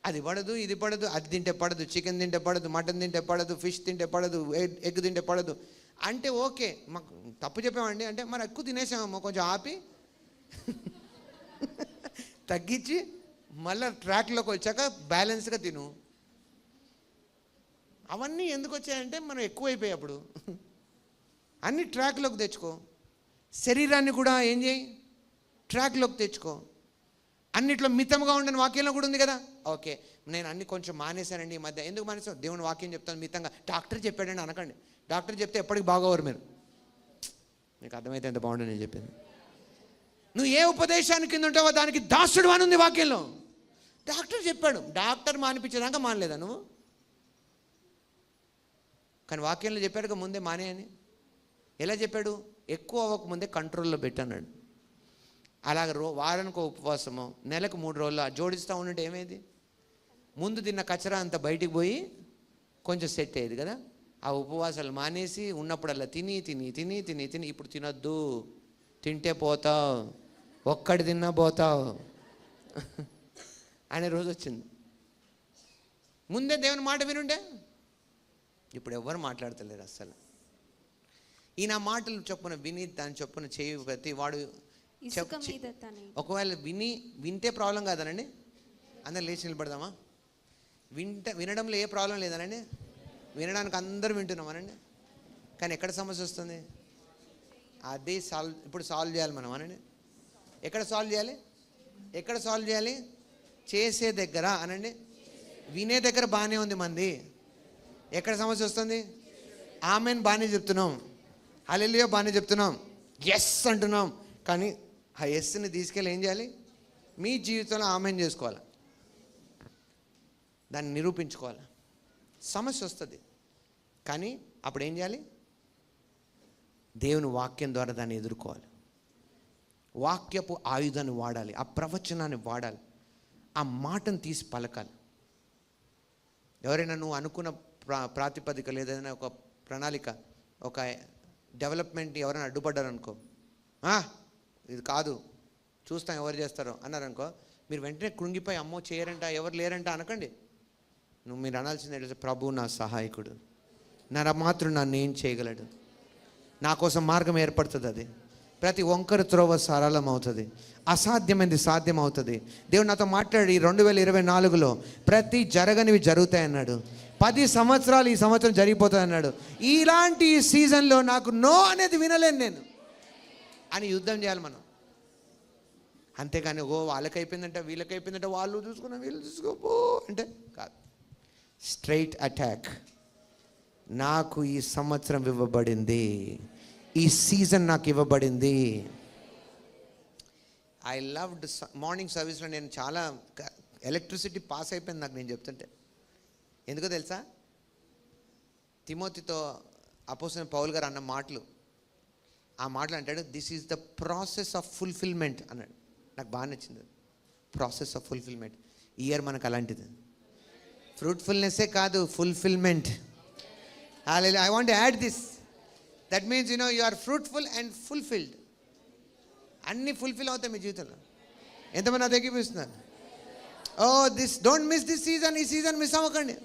అది పడదు, ఇది పడదు, అది తింటే పడదు, చికెన్ తింటే పడదు, మటన్ తింటే పడదు, ఫిష్ తింటే పడదు, ఎగ్ తింటే పడదు. అంటే ఓకే, మాకు తప్పు చెప్పామండి అంటే మరి ఎక్కువ తినేసామమ్మా, కొంచెం ఆపి తగ్గించి మళ్ళీ ట్రాక్లోకి వచ్చాక బ్యాలెన్స్గా తిను. అవన్నీ ఎందుకు వచ్చాయంటే మనం ఎక్కువైపోయాయి. అప్పుడు అన్ని ట్రాక్లోకి తెచ్చుకో. శరీరాన్ని కూడా ఏం చేయి? ట్రాక్లోకి తెచ్చుకో. అన్నిట్లో మితంగా ఉండని వాక్యంలో కూడా ఉంది కదా. ఓకే, నేను అన్ని కొంచెం మానేశానండి ఈ మధ్య. ఎందుకు మానేసావు? దేవుని వాక్యం చెప్తాను మితంగా. డాక్టర్ చెప్పాడండి అనకండి. డాక్టర్ చెప్తే ఎప్పటికి బాగోవరు మీరు. మీకు అర్థమైతే ఎంత బాగుంటుంది నేను చెప్పింది. నువ్వు ఏ ఉపదేశానికి కింద ఉంటావో దానికి దాసుడు అని ఉంది వాక్యంలో. డాక్టర్ చెప్పాడు, డాక్టర్ మానిపించేదాకా మానలేదా నువ్వు? కానీ వాక్యంలో చెప్పాడుగా ముందే మానే అని. ఎలా చెప్పాడు? ఎక్కువ అవ్వకముందే కంట్రోల్లో పెట్టన్నాడు. అలాగ వారానికి ఉపవాసము, నెలకు 3 రోజులు జోడిస్తూ ఉంటే ఏమైంది? ముందు తిన్న కచరా అంతా బయటికి పోయి కొంచెం సెట్ అయ్యేది కదా. ఆ ఉపవాసాలు మానేసి ఉన్నప్పుడల్లా తిని తిని తిని తిని తిని ఇప్పుడు తినొద్దు, తింటే పోతావు, ఒక్కడి తిన్నా పోతావు అనే రోజు వచ్చింది. ముందే దేవుని మాట వినుండే. ఇప్పుడు ఎవరు మాట్లాడతలేరు అస్సలు. ఈయన మాటలు చొప్పున విని దాని చొప్పున చేయి ప్రతి వాడు. ఒకవేళ వింటే ప్రాబ్లం కాదనండి. అందరు లేచి నిలబడదామా? వినడంలో ఏ ప్రాబ్లం లేదనండి. వినడానికి అందరూ వింటున్నామనండి. కానీ ఎక్కడ సమస్య వస్తుంది? అదే ఇప్పుడు సాల్వ్ చేయాలి మనం అనండి. ఎక్కడ సాల్వ్ చేయాలి? ఎక్కడ సాల్వ్ చేయాలి? చేసే దగ్గర అనండి. వినే దగ్గర బాగానే ఉంది మంది. ఎక్కడ సమస్య వస్తుంది? ఆమెన్ బాగానే చెప్తున్నాం, హల్లెలూయా బాగానే చెప్తున్నాం, ఎస్ అంటున్నాం. కానీ ఆ ఎస్ని తీసుకెళ్ళి ఏం చేయాలి? మీ జీవితంలో ఆమెన్ చేసుకోవాలి, దాన్ని నిరూపించుకోవాలి. సమస్య వస్తుంది, కానీ అప్పుడు ఏం చేయాలి? దేవుని వాక్యం ద్వారా దాన్ని ఎదుర్కోవాలి. వాక్యపు ఆయుధాన్ని వాడాలి, ఆ ప్రవచనాన్ని వాడాలి, ఆ మాటను తీసి పలకాలి. ఎవరైనా నువ్వు అనుకున్న ప్రాతిపదిక లేదైనా ఒక ప్రణాళిక, ఒక డెవలప్మెంట్ ఎవరైనా అడ్డుపడ్డారనుకో, ఇది కాదు చూస్తాం ఎవరు చేస్తారో అన్నారనుకో, మీరు వెంటనే కృంగిపోయి అమ్మో చేయరంట, ఎవరు లేరంట అనకండి. మీరు అనాల్సింది ప్రభు నా సహాయకుడు, నా మాత్రం నన్ను ఏం చేయగలడు, నా కోసం మార్గం ఏర్పడుతుంది. అది ప్రతి వంకర త్రోవ సరళం అవుతుంది, అసాధ్యమైనది సాధ్యం అవుతుంది. దేవుడు నాతో మాట్లాడి 2024లో ప్రతి జరగనివి జరుగుతాయన్నాడు. 10 సంవత్సరాలు ఈ సంవత్సరం జరిగిపోతుంది అన్నాడు. ఇలాంటి ఈ సీజన్లో నాకు నో అనేది వినలేను నేను అని యుద్ధం చేయాలి మనం. అంతేగాని వాళ్ళకి అయిపోయిందంటే వీళ్ళకి అయిపోయిందంటే వాళ్ళు చూసుకున్నా వీళ్ళు చూసుకోపో అంటే కాదు. Straight attack. నాకు ఈ సంవత్సరం ఇవ్వబడింది, ఈ సీజన్ నాకు ఇవ్వబడింది. ఐ లవ్డ్ మార్నింగ్ సర్వీస్లో నేను చాలా ఎలక్ట్రిసిటీ పాస్ అయిపోయింది నాకు నేను చెప్తుంటే. ఎందుకో తెలుసా? తిమోతితో అపోస్తలుడైన పౌలు గారు అన్న మాటలు, ఆ మాటలు అంటాడు, this is the process of fulfilment అన్నాడు. నాకు బాగా నచ్చింది, ప్రాసెస్ ఆఫ్ ఫుల్ఫిల్మెంట్. ఈ ఇయర్ మనకు అలాంటిది. ఫ్రూట్ఫుల్నెస్సే కాదు, fulfilment. I want add this. That means you are fruitful and fulfilled. అన్నీ ఫుల్ఫిల్ అవుతాయి మీ జీవితంలో. ఎంతమంది అది ఎక్కిపిస్తున్నారు? Don't miss this season. ఈ సీజన్ మిస్ అవ్వకండి.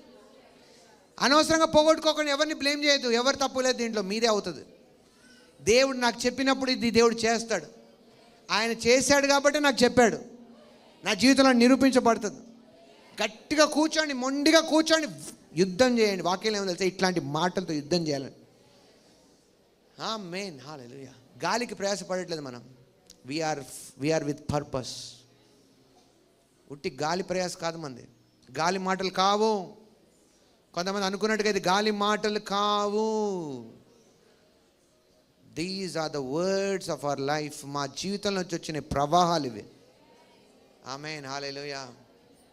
అనవసరంగా పోగొట్టుకోకండి. ఎవరిని బ్లేమ్ చేయొద్దు. ఎవరు తప్పు లేదు దీంట్లో, మీదే అవుతుంది. దేవుడు నాకు చెప్పినప్పుడు ఇది దేవుడు చేస్తాడు. ఆయన చేశాడు కాబట్టి నాకు చెప్పాడు. నా జీవితంలో నిరూపించబడుతుంది. గట్టిగా కూర్చోండి, మొండిగా కూర్చోండి, యుద్ధం చేయండి. వాక్యం ఏమో తెలుసా? ఇట్లాంటి మాటలతో యుద్ధం చేయాలని. ఆమేన్, హల్లెలూయా. గాలికి ప్రయాసపడట్లేదు మనం. We are with purpose. ఉట్టి గాలి ప్రయాస కాదు మంది. గాలి మాటలు కావు. కొంతమంది అనుకున్నట్టుగా ఇది గాలి మాటలు కావు. These are the words of our life. మా జీవితంలో నుంచి వచ్చిన ప్రవాహాలు ఇవి. ఆమేన్, హల్లెలూయా,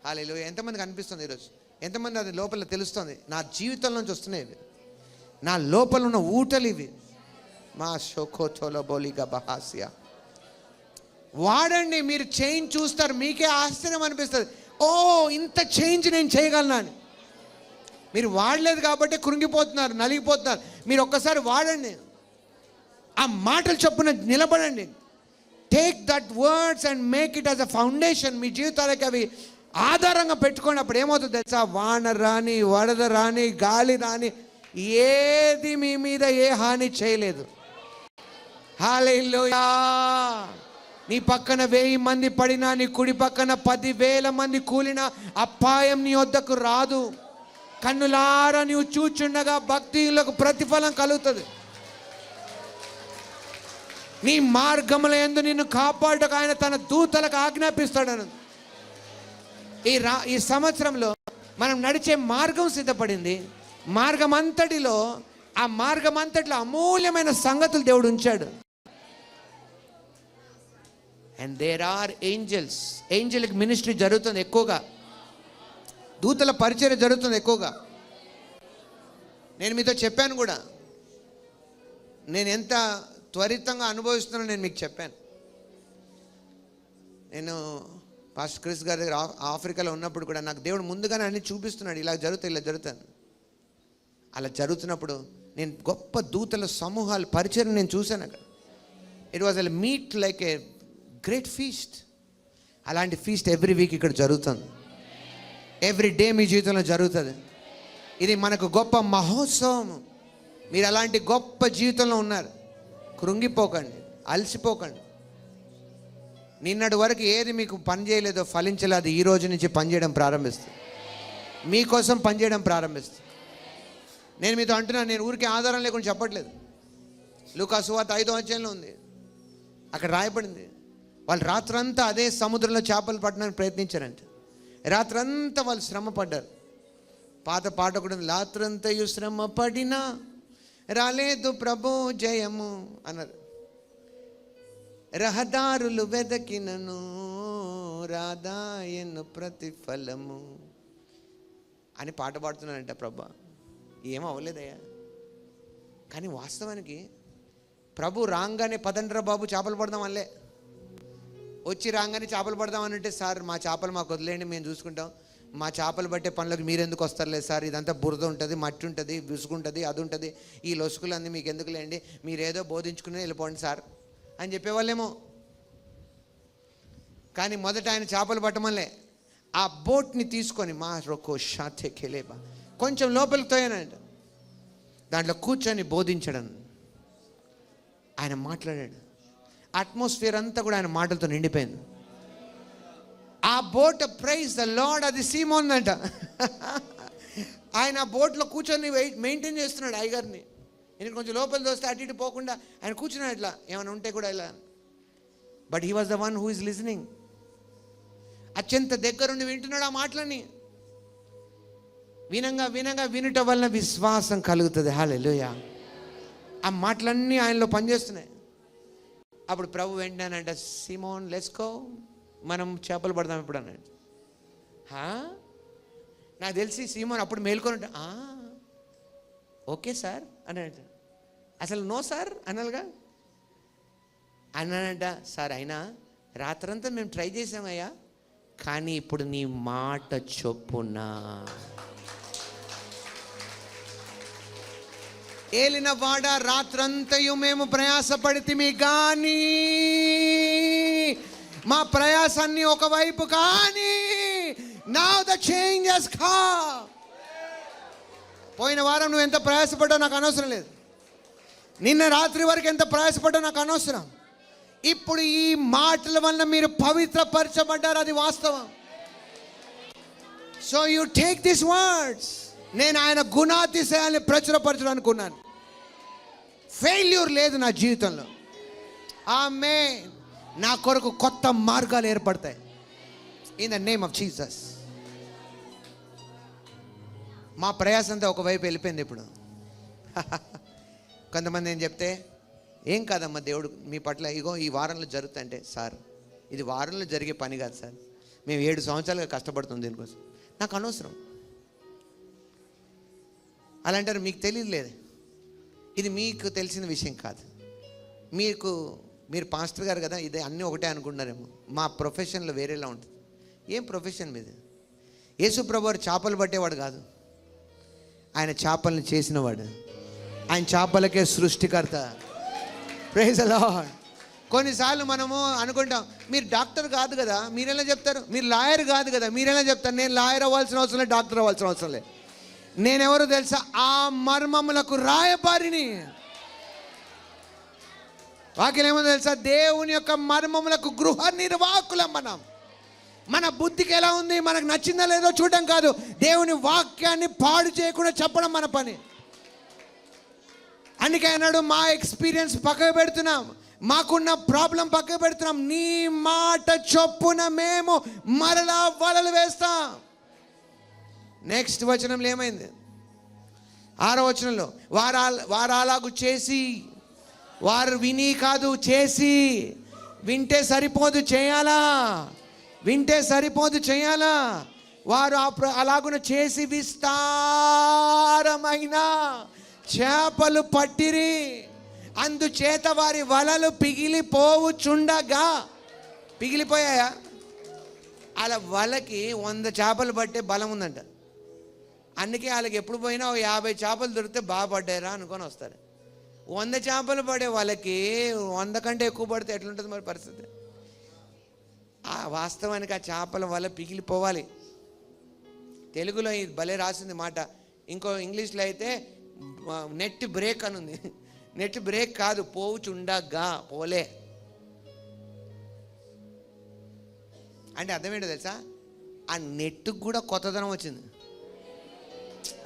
హల్లెలూయా. ఎంతమందికి అనిపిస్తుంది ఈరోజు? ఎంతమంది అది లోపల తెలుస్తుంది? నా జీవితం నుంచి వస్తున్నాయి ఇవి, నా లోపల ఉన్న ఊటలు ఇవి. మా షోకోతోలో బోలిగా బహాసియా. వాడండి, మీరు చేంజ్ చూస్తారు. మీకే ఆశ్చర్యం అనిపిస్తుంది, ఇంత చేంజ్ నేను చేయగలనా అని. మీరు వాడలేదు కాబట్టి కృంగిపోతున్నారు, నలిగిపోతున్నారు. మీరు ఒక్కసారి వాడండి, ఆ మాటలు చొప్పున నిలబడండి. Take that words and make it as a foundation. మీ జీవితాలకి అవి ఆధారంగా పెట్టుకోండి. అప్పుడు ఏమవుతుంది తెలుసా? వాన రాని, వరద రాని, గాలి రాని, ఏది మీ మీద ఏ హాని చేయలేదు. హల్లెలూయా. నీ పక్కన 1000 మంది పడినా, నీ కుడి పక్కన 10,000 మంది కూలినా అపాయం నీ వద్దకు రాదు. కన్నులారా నీవు చూచుండగా భక్తులకు ప్రతిఫలం కలుగుతుంది. నీ మార్గముల యందు నిన్ను కాపాడుటకు ఆయన తన దూతలకు ఆజ్ఞాపిస్తాడను. ఈ సంవత్సరంలో మనం నడిచే మార్గం సిద్ధపడింది. మార్గమంతటిలో అమూల్యమైన సంగతులు దేవుడు ఉంచాడు. And there are angels. Angelic ministry జరుగుతుంది ఎక్కువగా. దూతల పరిచర్య జరుగుతుంది ఎక్కువగా. నేను మీతో చెప్పాను కూడా, నేను ఎంత త్వరితంగా అనుభవిస్తున్నానో నేను మీకు చెప్పాను. నేను పాస్టర్ క్రిస్ గారి దగ్గర ఆఫ్రికాలో ఉన్నప్పుడు కూడా నాకు దేవుడు ముందుగానే అన్ని చూపిస్తున్నాడు. ఇలా జరుగుతాను. అలా జరుగుతున్నప్పుడు నేను గొప్ప దూతల సమూహాలు పరిచయం నేను చూశాను అక్కడ. It was a meet like a great feast. అలాంటి ఫీస్ట్ ఎవ్రీ వీక్ ఇక్కడ జరుగుతుంది. ఎవ్రీ డే మీ జీవితంలో జరుగుతుంది. ఇది మనకు గొప్ప మహోత్సవం. మీరు అలాంటి గొప్ప జీవితంలో ఉన్నారు. కృంగిపోకండి, అలసిపోకండి. నిన్నటి వరకు ఏది మీకు పని చేయలేదో, ఫలించలేదు, ఈ రోజు నుంచి పనిచేయడం ప్రారంభిస్తుంది. మీకోసం పనిచేయడం ప్రారంభిస్తుంది. నేను మీతో అంటున్నాను, నేను ఊరికి ఆధారం లేకుండా చెప్పట్లేదు. లూకా సువార్త 5వ అధ్యాయంలో ఉంది, అక్కడ రాయబడింది. వాళ్ళు రాత్రంతా అదే సముద్రంలో చేపలు పట్టడానికి ప్రయత్నించారంట. రాత్రంతా వాళ్ళు శ్రమ పడ్డారు. పాత పాట కూడా ఉంది, రాత్రంతయు శ్రమ పడినా రాలేదు ప్రభు జయము అన్నారు. రహదారులు వెదకినను రాదాయను ప్రతిఫలము అని పాట పాడుతున్నారంట. ప్రభు ఏమో అవ్వలేదయ్యా. కానీ వాస్తవానికి ప్రభు రాగానే పదండ్రా బాబు చేపలు పడదాం అనలే. వచ్చి రాగానే చేపలు పడదాం అని అంటే, సార్ మా చేపలు మాకు వదిలేయండి, మేము చూసుకుంటాం, మా చేపలు పట్టే పనులకు మీరెందుకు వస్తారులేదు సార్, ఇదంతా బురద ఉంటుంది, మట్టి ఉంటుంది, విసుగుంటుంది, అది ఉంటుంది, ఈ లొసుకులు అన్నీ మీకు ఎందుకు లేండి, మీరేదో బోధించుకుని వెళ్ళిపోండి సార్ అని చెప్పేవాళ్ళేమో. కానీ మొదట ఆయన చేపలు పట్టమలే, ఆ బోట్ని తీసుకొని మా రొక్కో షాతే కెలేబా కొంచెం లోపలికి తోయనంట, దాంట్లో కూర్చొని బోధించడం. ఆయన మాట్లాడాడు. అట్మాస్ఫియర్ అంతా కూడా ఆయన మాటలతో నిండిపోయింది. ఆ బోట్ ప్రైజ్ ద లార్డ్, అది సీమోన్ అంట. ఆయన ఆ బోట్లో కూర్చొని మెయింటైన్ చేస్తున్నాడు అయ్యగారిని. నేను కొంచెం లోపల దోస్తే అటు ఇటు పోకుండా ఆయన కూర్చున్నాడు ఇట్లా, ఏమైనా ఉంటే కూడా ఇలా. But he was the one who is listening. అత్యంత దగ్గరుండి వింటున్నాడు ఆ మాటలని. వినంగా వినంగా వినుట వలన విశ్వాసం కలుగుతుంది. హల్లెలూయా. ఆ మాటలన్నీ ఆయనలో పనిచేస్తున్నాయి. అప్పుడు ప్రభు వెంటనేనంట, సిమోన్ లెట్స్ గో, మనం చేపలు పడదాం ఇప్పుడు అన్నాడు. నాకు తెలిసి సిమోన్ అప్పుడు మేల్కొని ఉంటా, ఓకే సార్ అన్నాడు. అసలు నో సార్ అనాలిగా. అన్నానంట, సార్ అయినా రాత్రంతా మేము ట్రై చేసామయ్యా, కానీ ఇప్పుడు నీ మాట చొప్పున. ఏలిన వాడ, రాత్రంతయు మేము ప్రయాసపడితిమి కానీ మా ప్రయాసాన్ని ఒకవైపు కానీ నౌ ద చేంజెస్ కమ్. పోయిన వారం నువ్వు ఎంత ప్రయాసపడ్డావు నాకు అనవసరం లేదు. నిన్న రాత్రి వరకు ఎంత ప్రయాసపడ్డావు నాకు అనవసరం. ఇప్పుడు ఈ మాటల వల్ల మీరు పవిత్రపరచబడ్డారు, అది వాస్తవం. So you take this words. నేను ఆయన గుణాతిశయాన్ని ప్రచురపరచడానికి ఉన్నాను. ఫెయిల్యూర్ లేదు నా జీవితంలో. ఆమేన్. నా కొరకు కొత్త మార్గాలు ఏర్పడతాయి in the name of Jesus. మా ప్రయాసంతా ఒకవైపు వెళ్ళిపోయింది ఇప్పుడు. కొంతమంది ఏం చెప్తే, ఏం కాదమ్మా దేవుడు మీ పట్ల ఇగో ఈ వారంలో జరుగుతుందంటే, సార్ ఇది వారంలో జరిగే పని కాదు సార్, మేము 7 సంవత్సరాలుగా కష్టపడుతుంది దీనికోసం, నాకు అనవసరం. అలా అంటారు. మీకు తెలియలేదు, ఇది మీకు తెలిసిన విషయం కాదు. మీరు పాస్టర్ గారు కదా, ఇది అన్నీ ఒకటే అనుకుంటున్నారేమో. మా ప్రొఫెషన్లో వేరేలా ఉంటుంది. ఏం ప్రొఫెషన్ మీది? యేసు ప్రభువారు చేపలు పట్టేవాడు కాదు, ఆయన చేపలను చేసినవాడు. ఆయన చేపలకే సృష్టికర్త. Praise the Lord. కొన్నిసార్లు మనము అనుకుంటాం, మీరు డాక్టర్ కాదు కదా, మీరెలా చెప్తారు? మీరు లాయర్ కాదు కదా, మీరెలా చెప్తారు? నేను లాయర్ అవ్వాల్సిన అవసరం లేదు, డాక్టర్ అవ్వాల్సిన అవసరం లేదు. నేనెవరు తెలుసా? ఆ మర్మములకు రాయబారిని. వాక్యం ఏమో తెలుసా? దేవుని యొక్క మర్మములకు గృహ నిర్వాహకులం మనం. మన బుద్ధికి ఎలా ఉంది, మనకు నచ్చిందా లేదో చూడడం కాదు, దేవుని వాక్యాన్ని పాడు చేయకుండా చెప్పడం మన పని. అందుకే అన్నాడు, మా ఎక్స్పీరియన్స్ పక్కకు పెడుతున్నాం, మాకున్న ప్రాబ్లం పక్కకు పెడుతున్నాం, నీ మాట చొప్పున మేము మరలా వలలు వేస్తాం. నెక్స్ట్ వచనంలో ఏమైంది? 6వ వచనంలో, వారాలాగు చేసి, వారు విని కాదు చేసి, వింటే సరిపోదు చేయాలా, వింటే సరిపోదు చేయాలా. వారు అలాగున చేసి విస్తారమైన చేపలు పట్టిరి, అందుచేత వారి వలలు పిగిలిపోవుచుండగా. పిగిలిపోయాయా? అలా వలకి 100 చేపలు పట్టే బలం ఉందంట. అందుకే వాళ్ళకి ఎప్పుడు పోయినా 50 చేపలు దొరికితే బాగా పడ్డారా అనుకొని వస్తారు. 100 చేపలు పడే వాళ్ళకి 100 కంటే ఎక్కువ పడితే ఎట్లుంటుంది మరి పరిస్థితి? వాస్తవానికి ఆ చేపల వల్ల పిగిలిపోవాలి. తెలుగులో ఇది భలే రాసింది మాట. ఇంకో ఇంగ్లీష్లో అయితే నెట్ బ్రేక్ అని ఉంది. నెట్ బ్రేక్ కాదు, పోవుచుండగా, పోలే అంటే అర్థం ఏంటో తెలుసా? ఆ నెట్కు కూడా కొత్తదనం వచ్చింది.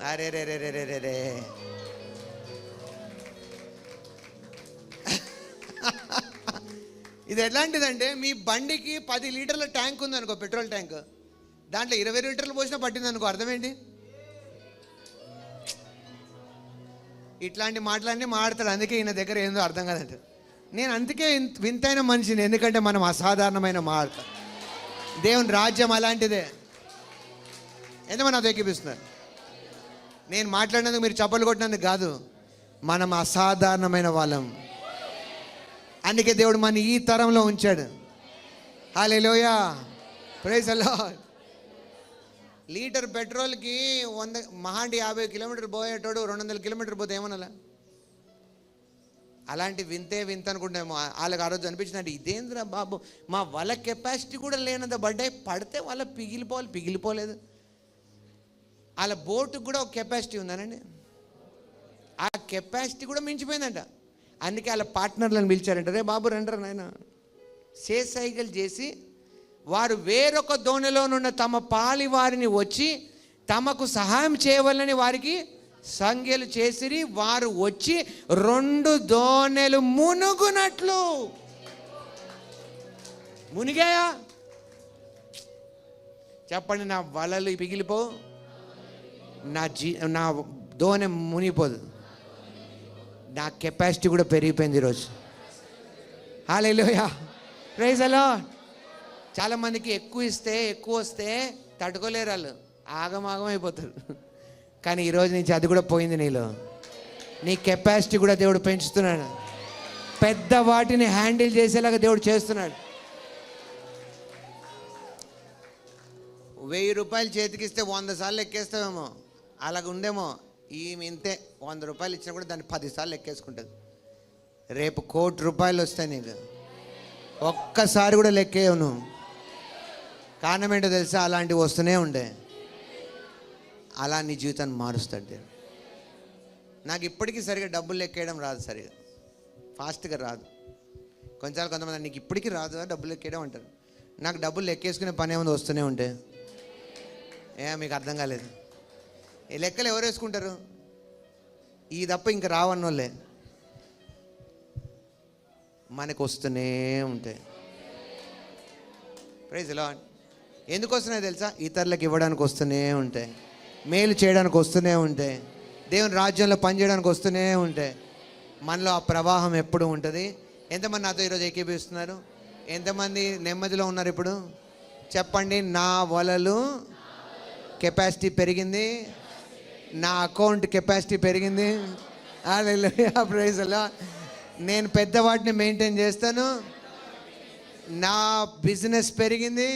అరే రే రే రే రే రే రే ఇది ఎట్లాంటిదంటే, మీ బండికి 10 లీటర్ల ట్యాంక్ ఉంది అనుకో, పెట్రోల్ ట్యాంక్, దాంట్లో 20 లీటర్లు పోసినా పట్టింది అనుకో, అర్థం ఏంటి? ఇట్లాంటి మాటలన్నీ మాడతాడు. అందుకే ఈయన దగ్గర ఏందో అర్థం కాదంట. నేను అందుకే వింతైన మనిషిని, ఎందుకంటే మనం అసాధారణమైన మాట. దేవుని రాజ్యం అలాంటిదే. ఎందుకు నాతో ఎక్కిపిస్తున్నారు? నేను మాట్లాడినందుకు మీరు చప్పలు కొట్టినందుకు కాదు, మనం అసాధారణమైన వాళ్ళం. అందుకే దేవుడు మన ఈ తరంలో ఉంచాడు. హల్లెలూయా, ప్రైజ్ ది లార్డ్. లీటర్ పెట్రోల్కి 100 మహాండి 50 కిలోమీటర్ పోయేటోడు 200 కిలోమీటర్ పోతే ఏమనాలా? అలాంటి వింతే వింత అనుకుంటాము. వాళ్ళకి ఆ రోజు అనిపించిందంటే, ఇదేంద్రా బాబు, మా వాళ్ళ కెపాసిటీ కూడా లేనంత పడ్డాయి, పడితే వాళ్ళ పిగిలిపోలేదు. వాళ్ళ బోటుకు కూడా ఒక కెపాసిటీ ఉందనండి, ఆ కెపాసిటీ కూడా మించిపోయిందంట. అందుకే వాళ్ళ పార్ట్నర్లను పిలిచారంట, రే బాబు రండ్రా నాయన. సైకిల్ చేసి వారు వేరొక దోణిలోనున్న తమ పాలి వారిని వచ్చి తమకు సహాయం చేయవాలని వారికి సంజ్ఞలు చేసిరి. వారు వచ్చి 2 దోణెలు మునుగునట్లు. మునిగాయా? చెప్పండి, నా వలలు పిగిలిపో, నా దోణె మునిగిపోదు. నా కెపాసిటీ కూడా పెరిగిపోయింది ఈరోజు. హల్లెలూయా, ప్రైజ్ ది లార్డ్. చాలామందికి ఎక్కువ వస్తే తట్టుకోలేరు, వాళ్ళు ఆగమాగం అయిపోతారు. కానీ ఈరోజు నుంచి అది కూడా పోయింది నీలో. నీ కెపాసిటీ కూడా దేవుడు పెంచుతున్నాడు. పెద్ద వాటిని హ్యాండిల్ చేసేలాగా దేవుడు చేస్తున్నాడు. 1000 రూపాయలు చేతికిస్తే 100 సార్లు ఎక్కేస్తావేమో, అలాగ ఉందేమో. ఈమె ఇంతే, 100 రూపాయలు ఇచ్చినా కూడా దాన్ని 10 సార్లు ఎక్కేసుకుంటుంది. రేపు 1 కోటి రూపాయలు వస్తాయి నీకు, ఒక్కసారి కూడా లెక్కేయవు నువ్వు. కారణం ఏంటో తెలుసా? అలాంటివి వస్తూనే ఉండే. అలా నీ జీవితాన్ని మారుస్తాడు దేవుడు. నాకు ఇప్పటికీ సరిగా డబ్బులు లెక్కేయడం రాదు, సరిగా ఫాస్ట్గా రాదు. కొంతమంది నీకు ఇప్పటికీ రాదు డబ్బులు లెక్కేయడం అంటారు. నాకు డబ్బులు లెక్కేసుకునే పని ఏముంది, వస్తూనే ఉంటే. మీకు అర్థం కాలేదు. ఈ లెక్కలు ఎవరు వేసుకుంటారు? ఈ తప్ప ఇంకా రావన్నోళ్ళే. మనకు వస్తూనే ఉంటాయి. Praise the Lord. ఎందుకు వస్తున్నాయి తెలుసా? ఇతరులకు ఇవ్వడానికి వస్తూనే ఉంటాయి, మేలు చేయడానికి వస్తూనే ఉంటాయి, దేవుని రాజ్యంలో పనిచేయడానికి వస్తూనే ఉంటాయి. మనలో ఆ ప్రవాహం ఎప్పుడు ఉంటుంది. ఎంతమంది నాతో ఈరోజు ఏకీభవిస్తున్నారు? ఎంతమంది నెమ్మదిలో ఉన్నారు ఇప్పుడు? చెప్పండి, నా వలలు కెపాసిటీ పెరిగింది, నా అకౌంట్ కెపాసిటీ పెరిగింది. హల్లెలూయా, ప్రైజ్ ది లార్డ్. నేను పెద్ద వాటిని మెయింటైన్ చేస్తాను, నా బిజినెస్ పెరిగింది,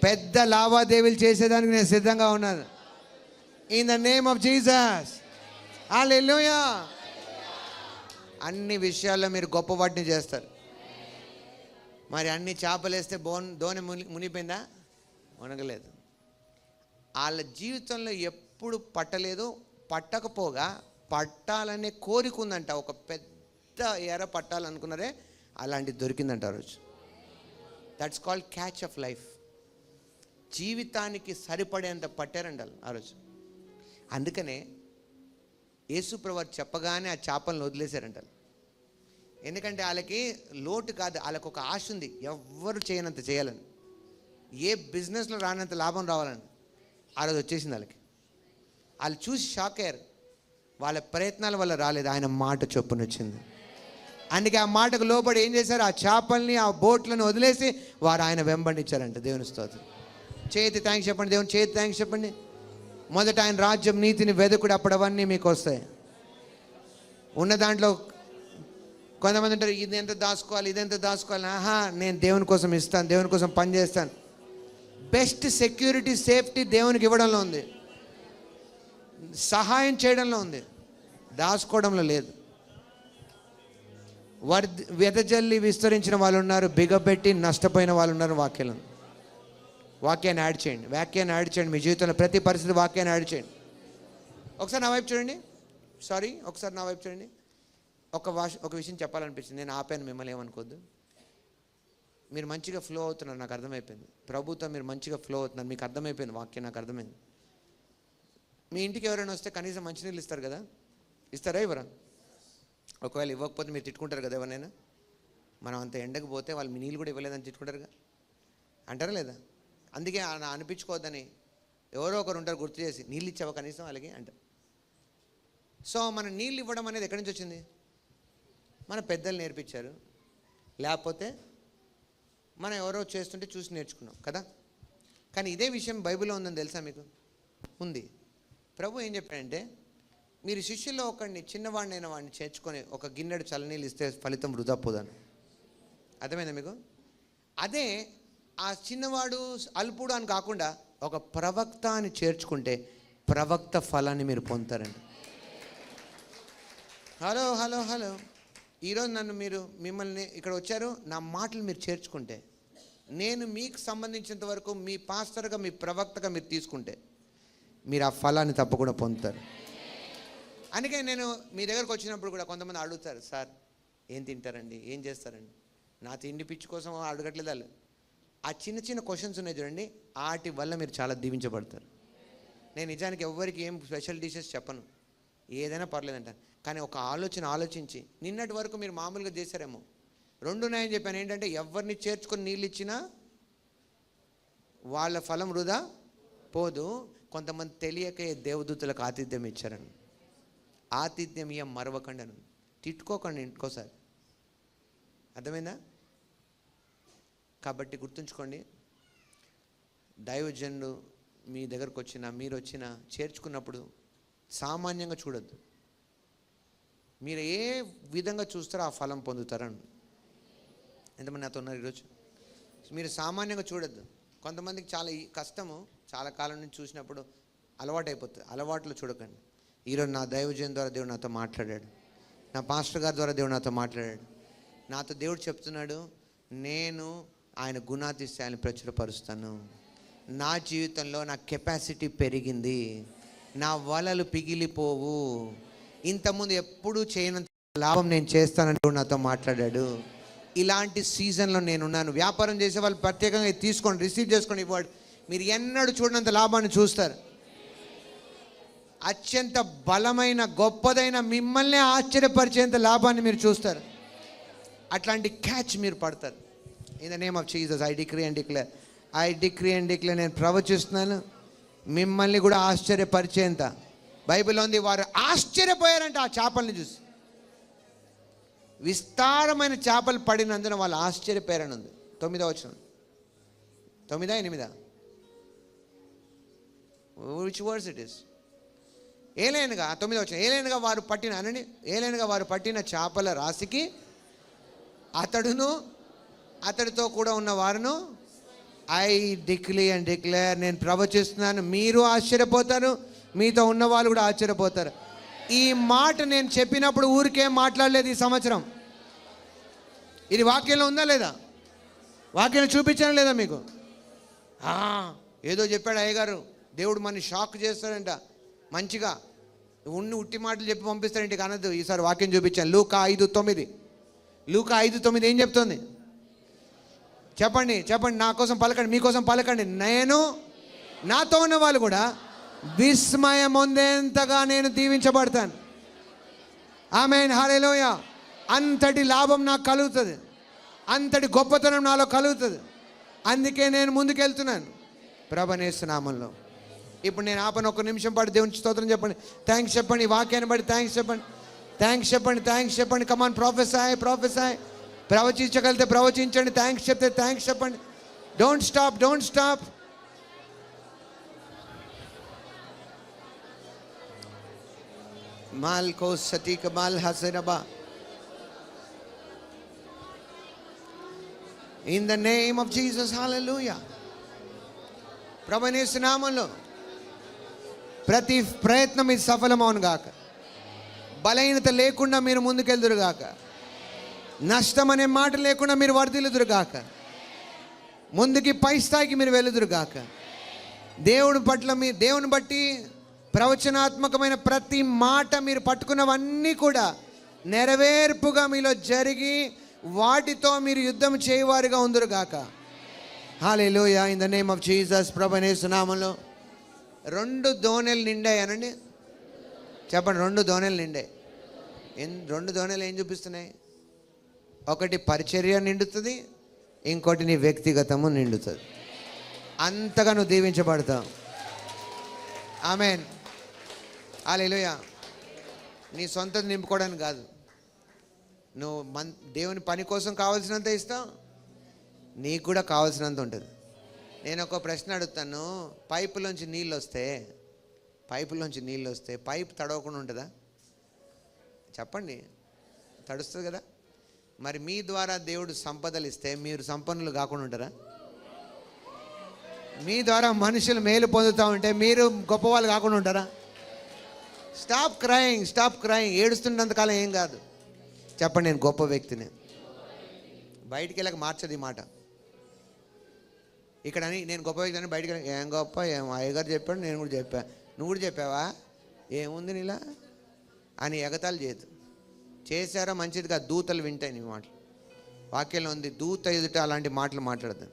పెద్ద లావాదేవీలు చేసేదానికి నేను సిద్ధంగా ఉన్నాను. In the name of Jesus, hallelujah. అన్ని విషయాల్లో మీరు గొప్ప వాటిని చేస్తారు. మరి అన్ని చేపలు వేస్తే దోణి మునిగిపోయిందా? మునగలేదు. వాళ్ళ జీవితంలో ఎప్పుడు పట్టలేదు. పట్టకపోగా పట్టాలనే కోరిక ఉందంట. ఒక పెద్ద ఎర పట్టాలనుకున్నారే, అలాంటిది దొరికిందంట ఆ రోజు. That's called catch of life. జీవితానికి సరిపడేంత పట్టారంట ఆ రోజు. అందుకనే యేసుప్రభు చెప్పగానే ఆ చేపలను వదిలేశారంట. ఎందుకంటే వాళ్ళకి లోటు కాదు, వాళ్ళకు ఒక ఆశ ఉంది, ఎవ్వరు చేయనంత చేయాలని, ఏ బిజినెస్లో రానంత లాభం రావాలని. ఆ రోజు వచ్చేసింది వాళ్ళకి. వాళ్ళు చూసి షాక్ అయ్యారు. వాళ్ళ ప్రయత్నాల వల్ల రాలేదు, ఆయన మాట చొప్పున వచ్చింది. అందుకే ఆ మాటకు లోబడి ఏం చేశారు? ఆ చేపల్ని, ఆ బోట్లను వదిలేసి వారు ఆయన వెంబడించారంట. దేవుని స్తోత్రం. చేతి థ్యాంక్స్ చెప్పండి, దేవుని చేతి థ్యాంక్స్ చెప్పండి. మొదట ఆయన రాజ్యం నీతిని వెదుకుడు, అప్పుడు అవన్నీ మీకు వస్తాయి. ఉన్న దాంట్లో కొంతమంది అంటారు, ఇది ఎంత దాచుకోవాలి, ఇదెంత దాచుకోవాలి. నేను దేవుని కోసం ఇస్తాను, దేవుని కోసం పనిచేస్తాను. బెస్ట్ సెక్యూరిటీ, సేఫ్టీ దేవునికి ఇవ్వడంలో ఉంది, సహాయం చేయడంలో ఉంది, దాచుకోవడంలో లేదు. వెదజల్లి విస్తరించిన వాళ్ళు ఉన్నారు, బిగబెట్టి నష్టపోయిన వాళ్ళు ఉన్నారు. వాక్యాన్ని యాడ్ చేయండి. మీ జీవితంలో ప్రతి పరిస్థితి వాక్యాన్ని యాడ్ చేయండి. ఒకసారి నా వైపు చూడండి. ఒకసారి నా వైపు చూడండి. ఒక విషయం చెప్పాలనిపించింది. నేను ఆపాను, మిమ్మల్ని ఏమనుకోద్దు. మీరు మంచిగా ఫ్లో అవుతున్నారు, నాకు అర్థమైపోయింది. ప్రభుతో మీరు మంచిగా ఫ్లో అవుతున్నారు, మీకు అర్థమైపోయింది. వాక్యం నాకు అర్థమైంది. మీ ఇంటికి ఎవరైనా వస్తే కనీసం మంచినీళ్ళు ఇస్తారు కదా? ఇస్తారా? ఇవ్వరా? ఒకవేళ ఇవ్వకపోతే మీరు తిట్టుకుంటారు కదా ఎవరైనా. మనం అంత ఎండకు పోతే వాళ్ళు మీ నీళ్ళు కూడా ఇవ్వలేదని తిట్టుకుంటారుగా, అంటారా లేదా? అందుకే అనిపించుకోవద్దని ఎవరో ఒకరు ఉంటారు గుర్తు చేసి, నీళ్ళు ఇచ్చావా కనీసం వాళ్ళకి అంటారు. సో మన నీళ్ళు ఇవ్వడం అనేది ఎక్కడి నుంచి వచ్చింది? మన పెద్దలు నేర్పించారు, లేకపోతే మనం ఎవరో చేస్తుంటే చూసి నేర్చుకున్నాం కదా. కానీ ఇదే విషయం బైబిల్లో ఉందని తెలుసా మీకు? ఉంది. ప్రభు ఏం చెప్పాడంటే, మీరు శిష్యుల్లో ఒకడిని, చిన్నవాడినైన వాడిని చేర్చుకొని ఒక గిన్నెడు చల్లనీళ్ళు ఇస్తే ఫలితం వృధా పోదాను. అర్థమైందా మీకు? అదే ఆ చిన్నవాడు అల్పుడు అని కాకుండా ఒక ప్రవక్త అని చేర్చుకుంటే ప్రవక్త ఫలాన్ని మీరు పొందుతారండి. హలో ఈరోజు మిమ్మల్ని ఇక్కడ వచ్చారు, నా మాటలు మీరు చేర్చుకుంటే, నేను మీకు సంబంధించినంత వరకు మీ పాస్టర్గా, మీ ప్రవక్తగా మీరు తీసుకుంటే, మీరు ఆ ఫలాన్ని తప్పకుండా పొందుతారు. అందుకే నేను మీ దగ్గరకు వచ్చినప్పుడు కూడా కొంతమంది అడుగుతారు, సార్ ఏం తింటారండి, ఏం చేస్తారండి? నా తిండి పిచ్చి కోసం అడగట్లేదు వాళ్ళు. ఆ చిన్న చిన్న క్వశ్చన్స్ ఉన్నాయి చూడండి, వాటి వల్ల మీరు చాలా దీవించబడతారు. నేను నిజానికి ఎవరికి ఏం స్పెషల్ డిషెస్ చెప్పను, ఏదైనా పర్లేదంటాను. కానీ ఒక ఆలోచించి నిన్నటి వరకు మీరు మామూలుగా చేశారేమో, 2 ఉన్నాయని చెప్పాను. ఏంటంటే ఎవరిని చేర్చుకొని నీళ్ళు ఇచ్చినా వాళ్ళ ఫలం వృధా పోదు. కొంతమంది తెలియకే దేవదూతలకు ఆతిథ్యం ఇచ్చారని. ఆతిథ్యం ఇయ్యం మరవకండి అని, తిట్టుకోకండి ఇంకోసారి. అర్థమైందా? కాబట్టి గుర్తుంచుకోండి, దైవజనుడు మీ దగ్గరకు వచ్చినా మీరు వచ్చినా చేర్చుకున్నప్పుడు సామాన్యంగా చూడొద్దు. మీరు ఏ విధంగా చూస్తారో ఆ ఫలం పొందుతారని. ఎంతమంది నాతో ఉన్నారు ఈరోజు? మీరు సామాన్యంగా చూడొద్దు. కొంతమందికి చాలా కష్టము, చాలా కాలం నుంచి చూసినప్పుడు అలవాటు అయిపోతుంది. అలవాట్లు చూడకండి. ఈరోజు నా దైవజన్ ద్వారా దేవుడు నాతో మాట్లాడాడు, నా పాస్టర్ గారి ద్వారా దేవుడు నాతో మాట్లాడాడు. నాతో దేవుడు చెప్తున్నాడు, నేను ఆయన గుణాతిశయాన్ని ప్రచురపరుస్తాను. నా జీవితంలో నా కెపాసిటీ పెరిగింది, నా వలలు పిగిలిపోవు, ఇంతకుముందు ఎప్పుడూ చేయనంత లాభం నేను చేస్తానని దేవుడు నాతో మాట్లాడాడు. ఇలాంటి సీజన్లో నేనున్నాను. వ్యాపారం చేసే వాళ్ళు ప్రత్యేకంగా తీసుకోండి, రిసీవ్ చేసుకోండి. ఇవ్వడు మీరు ఎన్నడూ చూడనంత లాభాన్ని చూస్తారు. అత్యంత బలమైన గొప్పదైన మిమ్మల్ని ఆశ్చర్యపరిచేంత లాభాన్ని మీరు చూస్తారు. అట్లాంటి క్యాచ్ మీరు పడతారు. In the name of Jesus I decree and declare నేను ప్రవచిస్తున్నాను, మిమ్మల్ని కూడా ఆశ్చర్యపరిచేంత. బైబిల్లో ఉంది, వారు ఆశ్చర్యపోయారంట ఆ చేపల్ని చూసి. విస్తారమైన చేపలు పడినందున వాళ్ళు ఆశ్చర్యపోయారని ఉంది. 9వ వచనం, 9, 8? Which verse it is? ఏలైనగా 9వ వచనం, ఏలైనగా వారు పట్టిన చేపల రాశికి అతడును అతడితో కూడా ఉన్న వారును ఐ డిక్లేర్ నేను ప్రవచిస్తున్నాను, మీరు ఆశ్చర్యపోతారు, మీతో ఉన్న వాళ్ళు కూడా ఆశ్చర్యపోతారు. ఈ మాట నేను చెప్పినప్పుడు ఊరికేం మాట్లాడలేదు ఈ సంవత్సరం. ఇది వాక్యంలో ఉందా లేదా? వాక్యాన్ని చూపించాను లేదా మీకు? ఏదో చెప్పాడు అయ్యగారు, దేవుడు మనని షాక్ చేస్తాడంట, మంచిగా ఉట్టి మాటలు చెప్పి పంపిస్తాడు ఇంటికి అనద్దు. ఈసారి వాక్యం చూపించాను. లూకా 5:9 ఏం చెప్తుంది? చెప్పండి, నా కోసం పలకండి, మీకోసం పలకండి. నేను నాతో ఉన్న వాళ్ళు కూడా విస్మయం పొందేంతగా నేను దీవించబడతాను. ఆమేన్, హల్లెలూయా. అంతటి లాభం నాకు కలుగుతుంది, అంతటి గొప్పతనం నాలో కలుగుతుంది. అందుకే నేను ముందుకెళ్తున్నాను ప్రభువైన యేసు నామములో. ఇప్పుడు నేను ఆపను, 1 నిమిషం పాటు దేవునికి స్తోత్రం చెప్పండి, థ్యాంక్స్ చెప్పండి. ఈ వాక్యాన్ని బట్టి థ్యాంక్స్ చెప్పండి. కమాన్, ప్రొఫెసర్ ప్రవచించగలిగితే ప్రవచించండి, థ్యాంక్స్ చెప్తే థ్యాంక్స్ చెప్పండి. Don't stop. మాల్ కో సతీ కమాల్ హసరబా. In the name of Jesus, hallelujah. ప్రభువైన యేసు నామములో ప్రతి ప్రయత్నం ఇది సఫలమవును గాక. బలహీనత లేకుండా మీరు ముందుకెళ్దురు గాక. నష్టం అనే మాట లేకుండా మీరు వర్ధిల్లుదురు గాక. ముందుకి పై స్థాయికి మీరు వెళ్దురు గాక. దేవుని బట్టి ప్రవచనాత్మకమైన ప్రతి మాట మీరు పట్టుకున్నవన్నీ కూడా నెరవేర్పుగా మీలో జరిగి వాటితో మీరు యుద్ధం చేయవారుగా ఉందురు గాక. Hallelujah. In the name of Jesus. ప్రభువైన యేసు నామములో 2 దోణెలు నిండాయి అనండి. చెప్పండి, 2 దోణెలు నిండాయి. 2 దోణెలు ఏం చూపిస్తున్నాయి? ఒకటి పరిచర్య నిండుతుంది, ఇంకోటి నీ వ్యక్తిగతము నిండుతుంది. అంతగా నువ్వు దీవించబడతావు. ఆమేన్, హల్లెలూయా. నీ సొంతం నింపుకోవడానికి కాదు, నువ్వు దేవుని పని కోసం కావాల్సినంత ఇస్తావు, నీకు కూడా కావాల్సినంత ఉంటుంది. నేను ఒక ప్రశ్న అడుగుతాను, పైపులోంచి నీళ్ళు వస్తే పైప్ తడవకుండా ఉంటుందా? చెప్పండి, తడుస్తుంది కదా. మరి మీ ద్వారా దేవుడు సంపదలు ఇస్తే మీరు సంపన్నులు కాకుండా ఉంటారా? మీ ద్వారా మనుషులు మేలు పొందుతూ ఉంటే మీరు గొప్పవాళ్ళు కాకుండా ఉంటారా? Stop crying. ఏడుస్తున్నంతకాలం ఏం కాదు. చెప్పండి, నేను గొప్ప వ్యక్తిని. బయటికి వెళ్ళక మార్చదు ఈ మాట. ఇక్కడ నేను గొప్ప వ్యక్తి అని బయటికి ఏం గొప్ప, ఏం అయ్యగారు చెప్పాడు, నేను కూడా చెప్పా, నువ్వు కూడా చెప్పావా, ఏముంది నీలా? అని ఎగతాళి చేయదు. చేశారో మంచిదిగా, దూతలు వింటాయి నీ మాటలు. వాక్యంలో ఉంది, దూత ఎదుట అలాంటి మాటలు మాట్లాడదు.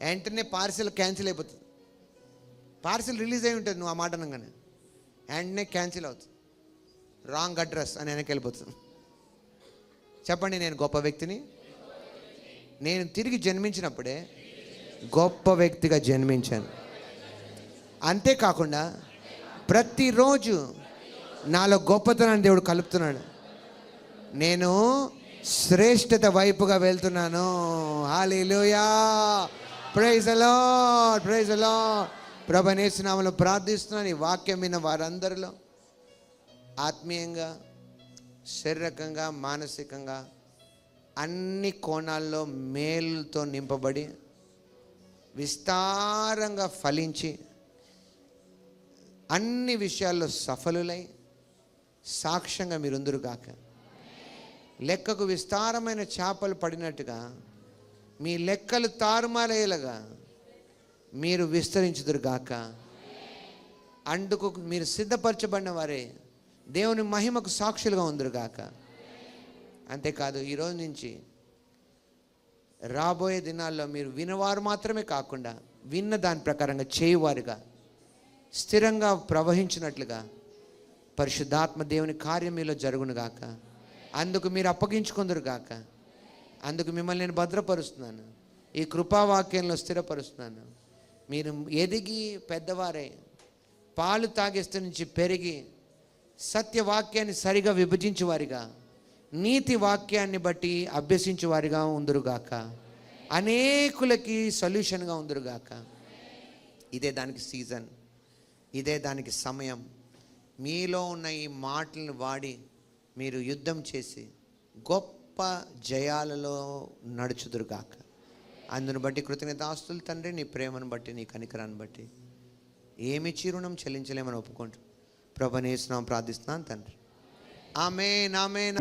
వెంటనే పార్సిల్ క్యాన్సిల్ అయిపోతుంది. పార్సిల్ రిలీజ్ అయి ఉంటుంది, నువ్వు ఆ మాట అనగానే వెంటనే క్యాన్సిల్ అవుతుంది. రాంగ్ అడ్రస్ అని వెనక్కి వెళ్ళిపోతుంది. చెప్పండి, నేను గొప్ప వ్యక్తిని. నేను తిరిగి జన్మించినప్పుడే గొప్ప వ్యక్తిగా జన్మించాను. అంతేకాకుండా ప్రతిరోజు నాలో గొప్పతనాన్ని దేవుడు కలుపుతున్నాడు. నేను శ్రేష్ఠత వైపుగా వెళ్తున్నాను. Hallelujah, praise the Lord, praise the Lord. ప్రభువైన యేసు నామములో ప్రార్థిస్తున్నాను. ఈ వాక్యం విన్న వారందరిలో ఆత్మీయంగా, శారీరకంగా, మానసికంగా అన్ని కోణాల్లో మేలుతో నింపబడి విస్తారంగా ఫలించి అన్ని విషయాల్లో సఫలులై సాక్ష్యంగా మీరుందరు గాక. లెక్కకు విస్తారమైన చేపలు పడినట్టుగా మీ లెక్కలు తారుమారయ్యేలాగా మీరు విస్తరించుదురు గాక. అందుకు మీరు సిద్ధపరచబడిన వారే దేవుని మహిమకు సాక్షులుగా ఉందరు గాక. అంతేకాదు, ఈరోజు నుంచి రాబోయే దినాల్లో మీరు వినవారు మాత్రమే కాకుండా విన్న దాని ప్రకారంగా చేయువారుగా, స్థిరంగా ప్రవహించినట్లుగా పరిశుద్ధాత్మ దేవుని కార్యం మీలో జరుగును గాక. అందుకు మీరు అప్పగించుకుందరు గాక. అందుకు మిమ్మల్ని నేను భద్రపరుస్తున్నాను, ఈ కృపావాక్యంలో స్థిరపరుస్తున్నాను. మీరు ఎదిగి పెద్దవారై పాలు తాగేస్తు నుంచి పెరిగి సత్యవాక్యాన్ని సరిగా విభజించేవారిగా, నీతి వాక్యాన్ని బట్టి అభ్యసించేవారిగా ఉందరుగాక. అనేకులకి సొల్యూషన్గా ఉందరుగాక. ఇదే దానికి సీజన్, ఇదే దానికి సమయం. మీలో ఉన్న ఈ మాటలను వాడి మీరు యుద్ధం చేసి గొప్ప జయాలలో నడుచుదురుగాక. అందును బట్టి కృతజ్ఞతాస్తులు తండ్రి, నీ ప్రేమను బట్టి, నీ కనికరాన్ని బట్టి ఏమి చిరుణం చెల్లించలేమని ఒప్పుకుంటూ ప్రభువైన యేసు నామములో ప్రార్థిస్తున్నాను తండ్రి. ఆమేన్, ఆమేన్.